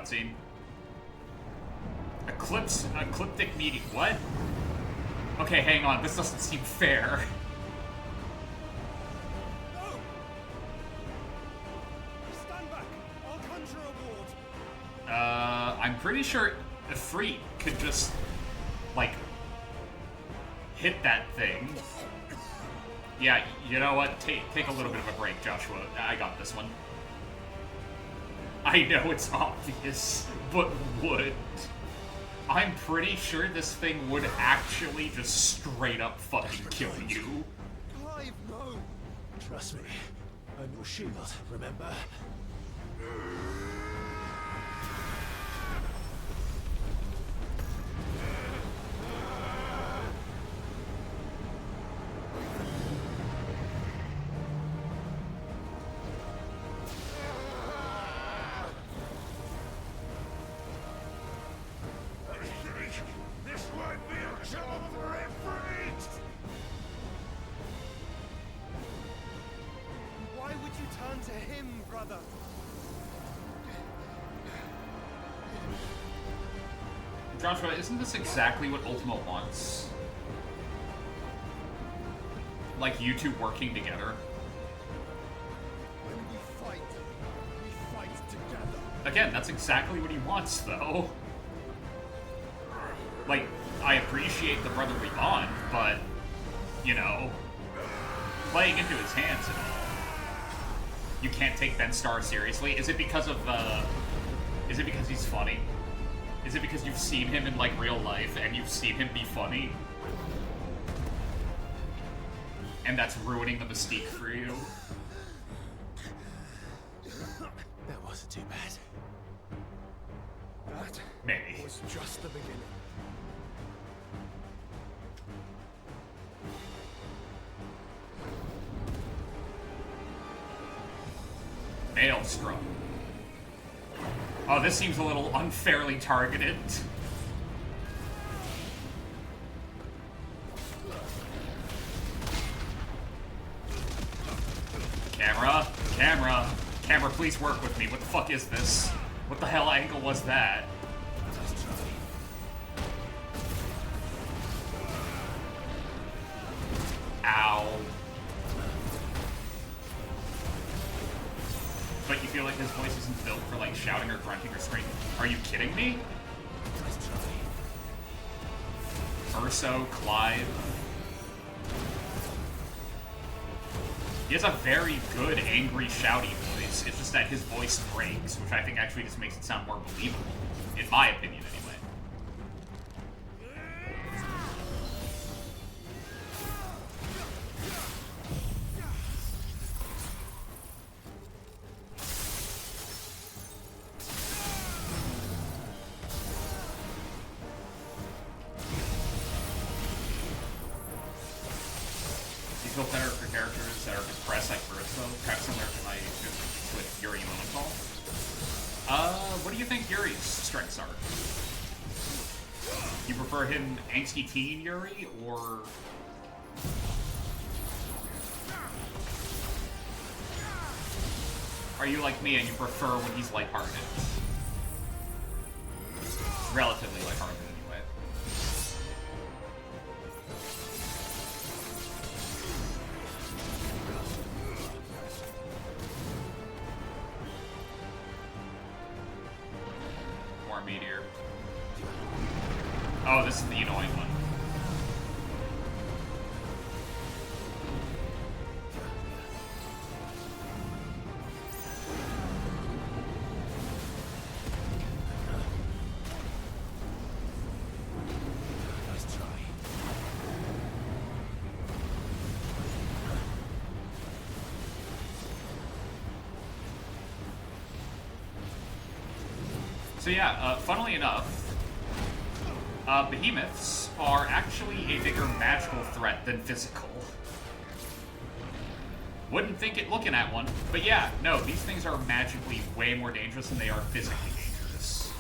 S1: cutscene. Ecliptic meeting. What? Okay, hang on. This doesn't seem fair.
S13: No! Stand back. I'll conjure a ward.
S1: I'm pretty sure the freak could just, like, hit that thing. Yeah, you know what? Take a little bit of a break, Joshua. I got this one. I know it's obvious, but would. I'm pretty sure this thing would actually just straight up fucking kill you.
S2: Clive, no! Trust me. I'm your shield, remember?
S13: This won't be a job for Ifrit! Why would you turn to him, brother?
S1: Joshua, isn't this exactly what Ultima wants? Like, you two working together?
S13: When we fight together.
S1: Again, that's exactly what he wants, though. Like, I appreciate the brotherly bond, but, you know, playing into his hands and all. You can't take Ben Starr seriously? Is it because of, is it because he's funny? Is it because you've seen him in, like, real life, and you've seen him be funny? And that's ruining the mystique for you?
S2: That wasn't too bad.
S13: That
S1: Maybe.
S13: was just the beginning.
S1: Maelstrom. Oh, this seems a little unfairly targeted. Camera, please work with me. What the fuck is this? What the hell angle was that? Ow. But you feel like his voice isn't built for, like, shouting or grunting or screaming. Are you kidding me? Urso, Clive. He has a very good, angry, shouty voice. It's just that his voice breaks, which I think actually just makes it sound more believable. In my opinion, anyway. You feel better for characters that are depressed like Urso, kind of similar to my experience with Yuri Lowenthal. What do you think Yuri's strengths are? You prefer him angsty teen Yuri, or... Are you like me and you prefer when he's lighthearted? Relatively lighthearted, anyway. More meteor. Oh, this is the annoying one.
S2: Nice try.
S1: So yeah, funnily enough, behemoths are actually a bigger magical threat than physical. Wouldn't think it looking at one, but yeah, no, these things are magically way more dangerous than they are physically dangerous.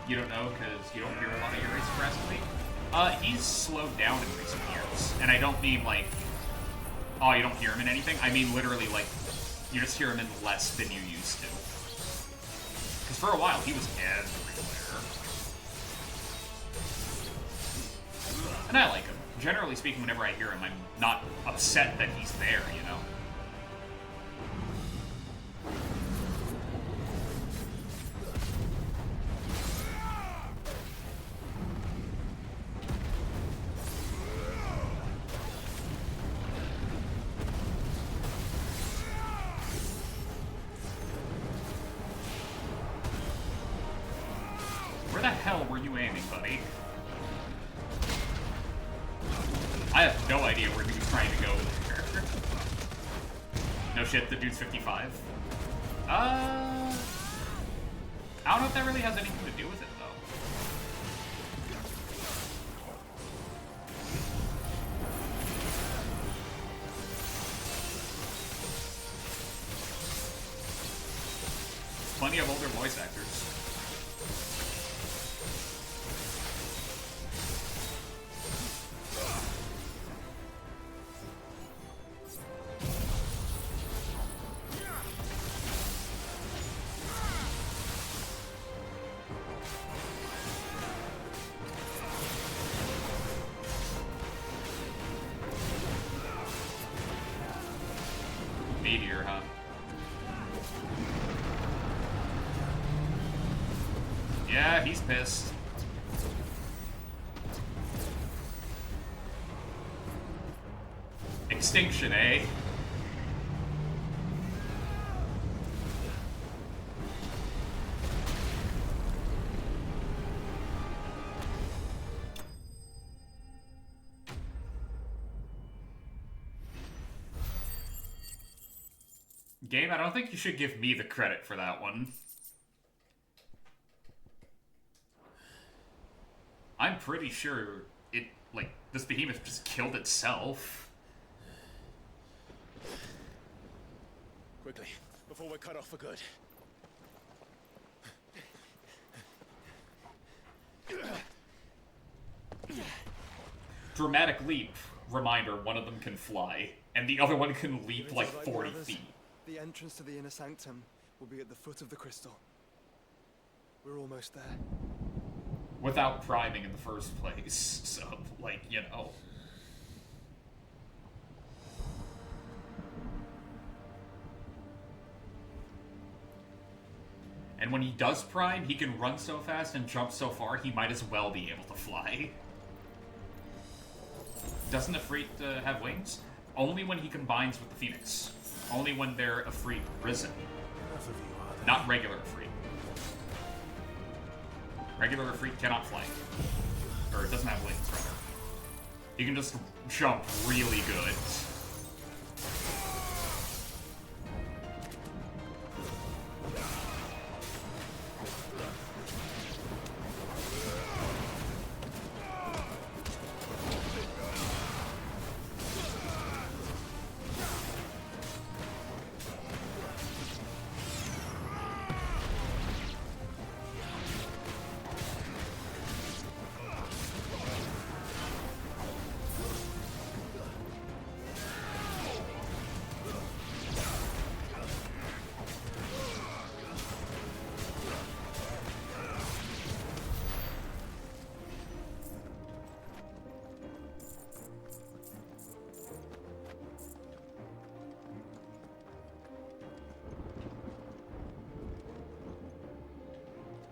S1: You don't know because you don't hear a lot of Yuri's suppressively? He's slowed down in recent years. And I don't mean, like, oh, you don't hear him in anything? I mean literally, like, you just hear him in less than you used to. Because for a while, he was everywhere. And I like him. Generally speaking, whenever I hear him, I'm not upset that he's there, you know? Where the hell were you aiming, buddy? I have no idea where he was trying to go there. No shit, the dude's 55. I don't know if that really has anything to do with it, though. Plenty of older voice actors. Meteor, huh? Yeah, he's pissed. Extinction, eh? Game, I don't think you should give me the credit for that one. I'm pretty sure it, like, this behemoth just killed itself.
S6: Quickly, before we're cut off for good.
S1: Dramatic leap. Reminder, one of them can fly, and the other one can leap like 40 feet.
S5: The entrance to the inner sanctum will be at the foot of the crystal. We're almost there.
S1: Without priming in the first place, so, like, you know. And when he does prime, he can run so fast and jump so far, he might as well be able to fly. Doesn't Ifrit have wings? Only when he combines with the Phoenix. Only when they're Ifrit risen. Not regular Ifrit. Regular Ifrit cannot fly. Or it doesn't have wings, rather. He can just jump really good.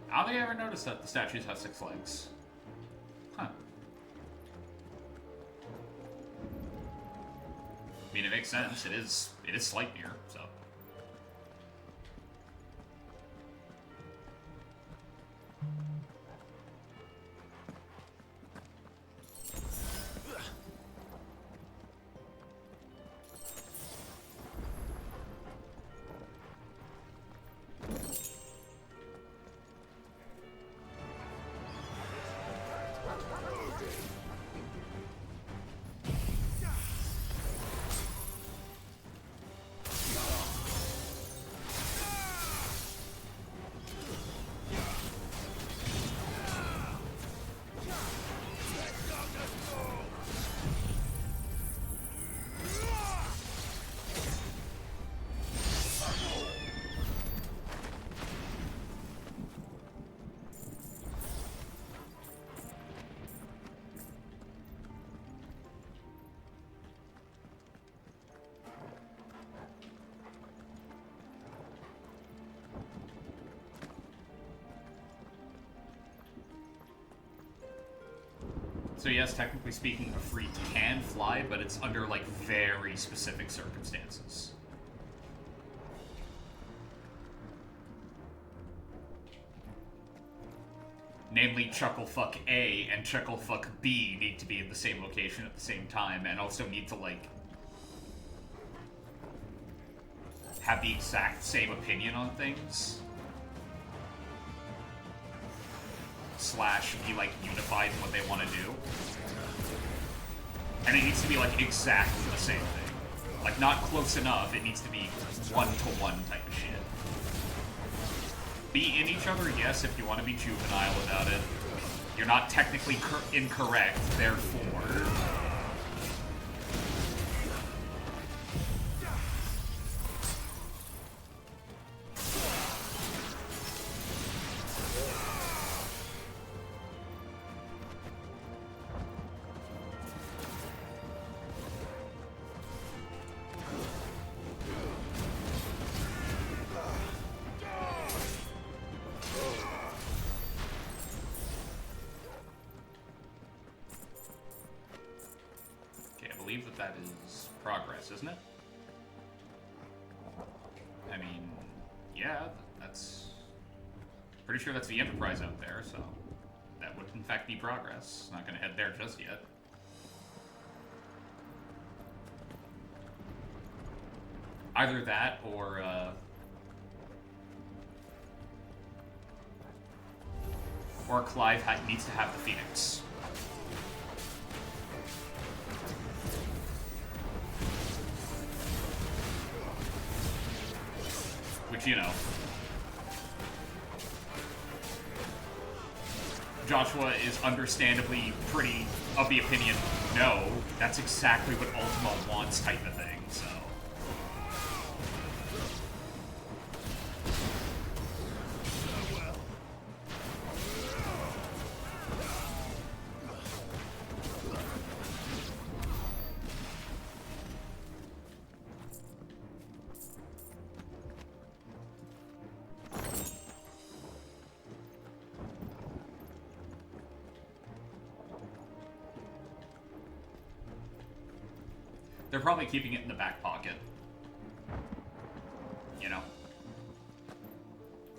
S1: I don't think I ever noticed that the statues have 6 legs. Huh. I mean, it makes sense. It is Sleipnir, so. So yes, technically speaking, a Free can fly, but it's under, like, very specific circumstances. Namely, Chucklefuck A and Chucklefuck B need to be in the same location at the same time, and also need to, like, have the exact same opinion on things. / be, like, unified in what they want to do. And it needs to be, like, exactly the same thing. Like, not close enough, it needs to be one-to-one type of shit. Be in each other, yes, if you want to be juvenile about it. You're not technically incorrect, therefore... that is progress, isn't it? I mean, yeah, that's... Pretty sure that's the Enterprise out there, so... That would in fact be progress. Not gonna head there just yet. Either that, or Clive needs to have the Phoenix. Which, you know... Joshua is understandably pretty of the opinion, no, that's exactly what Ultima wants type of thing, so... They're probably keeping it in the back pocket. You know?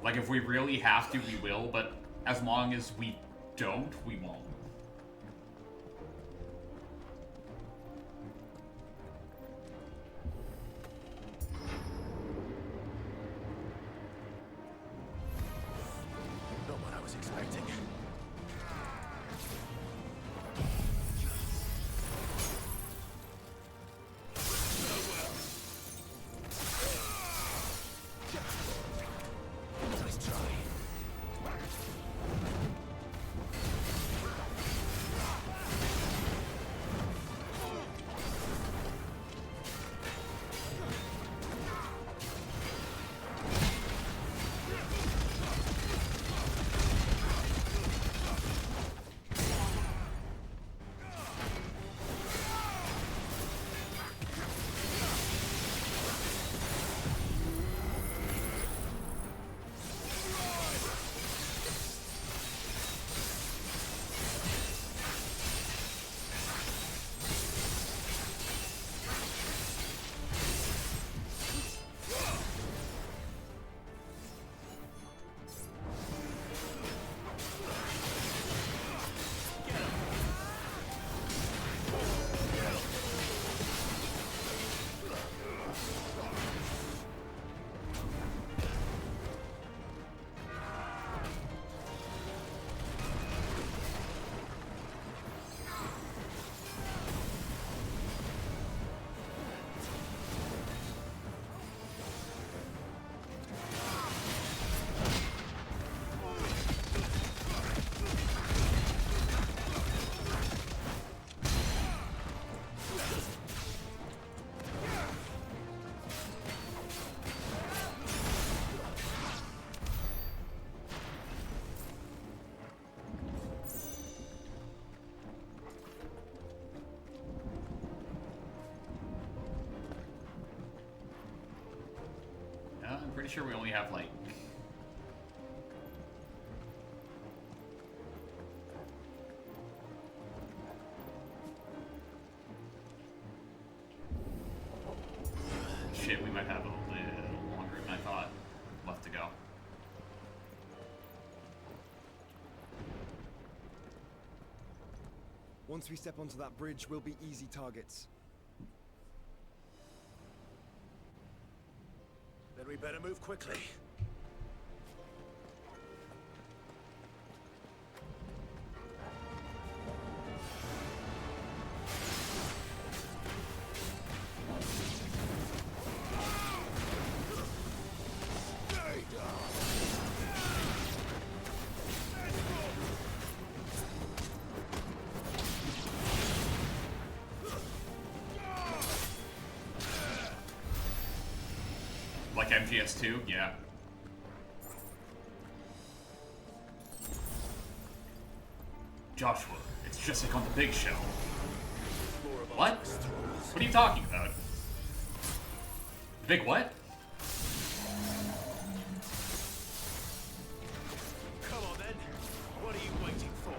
S1: Like, if we really have to, we will, but as long as we don't, we won't.
S2: Not what I was expecting.
S1: I'm pretty sure we only have, like... might have a little longer than I thought left to go.
S16: Once we step onto that bridge, we'll be easy targets.
S6: Then we better move quickly.
S1: Like MGS2, yeah. Joshua, it's just like on the big show. What? What are you talking about? The big what?
S6: Come on then. What are you waiting for?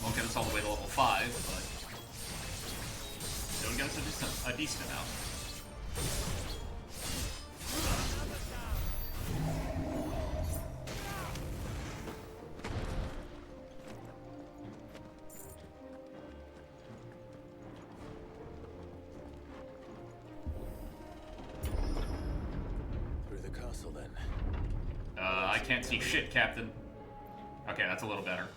S1: Won't get us all the way to level 5, but it'll get us a decent amount.
S6: Through the castle then.
S1: I can't see shit, Captain. Okay, that's a little better.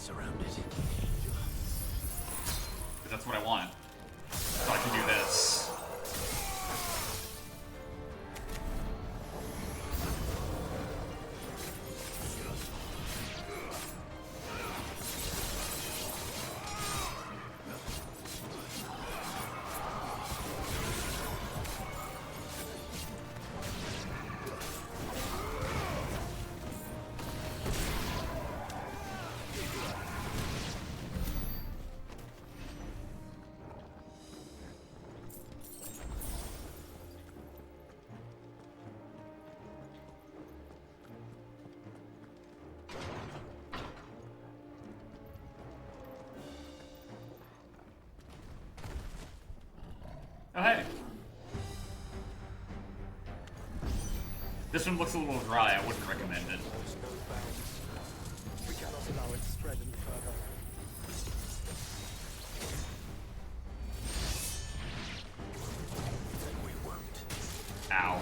S6: Surrounded.
S1: Because that's what I want. So I can do this. Oh, hey. This one looks a little dry. I wouldn't recommend it.
S16: We cannot allow it to spread any further.
S6: We won't.
S1: Ow.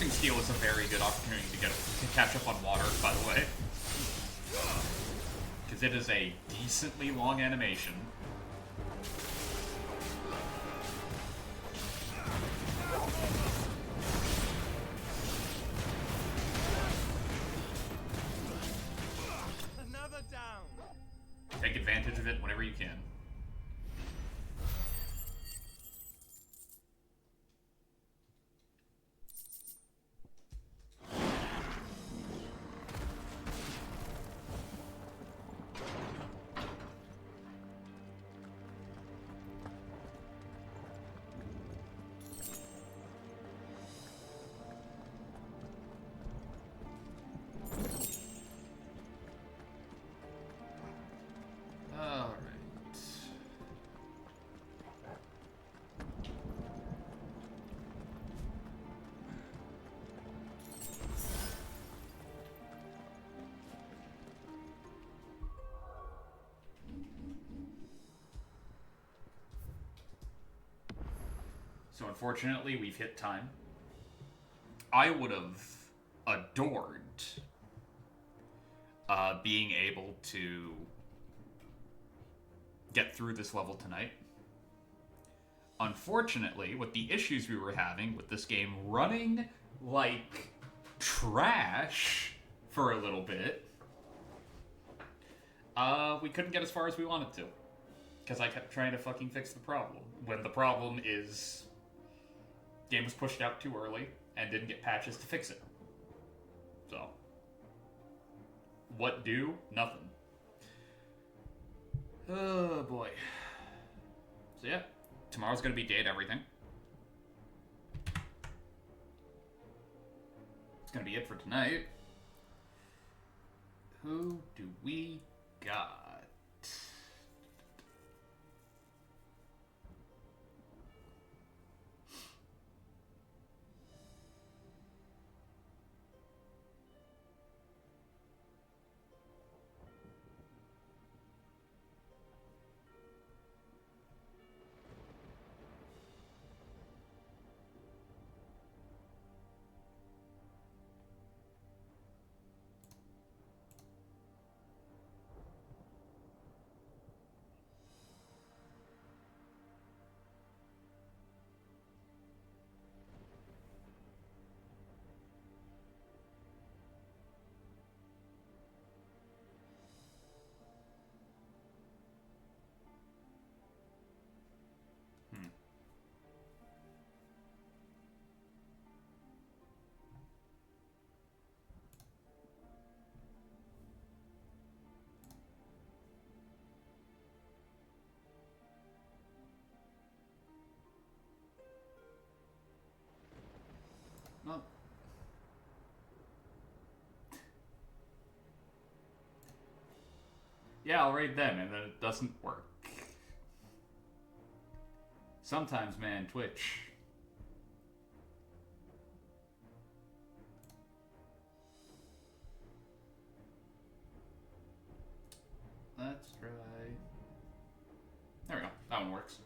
S1: Blasting Steel is a very good opportunity to catch up on water, by the way. Because it is a decently long animation.
S13: Another down.
S1: Take advantage of it whenever you can. So unfortunately, we've hit time. I would have adored being able to get through this level tonight. Unfortunately, with the issues we were having with this game running like trash for a little bit, we couldn't get as far as we wanted to. Because I kept trying to fucking fix the problem. When the problem is... game was pushed out too early and didn't get patches to fix it. So, what do? Nothing. Oh boy. So yeah, tomorrow's gonna be Day at Everything. It's gonna be it for tonight. Who do we got? Well, yeah, I'll raid them, and then it doesn't work. Sometimes, man, Twitch. Let's try... There we go. That one works.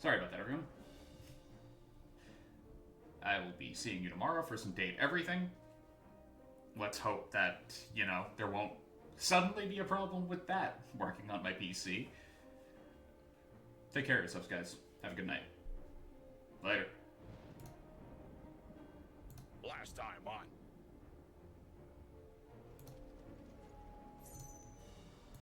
S1: Sorry about that, everyone. I will be seeing you tomorrow for some Date Everything. Let's hope that, you know, there won't suddenly be a problem with that working on my PC. Take care of yourselves, guys. Have a good night. Later.
S13: Last time on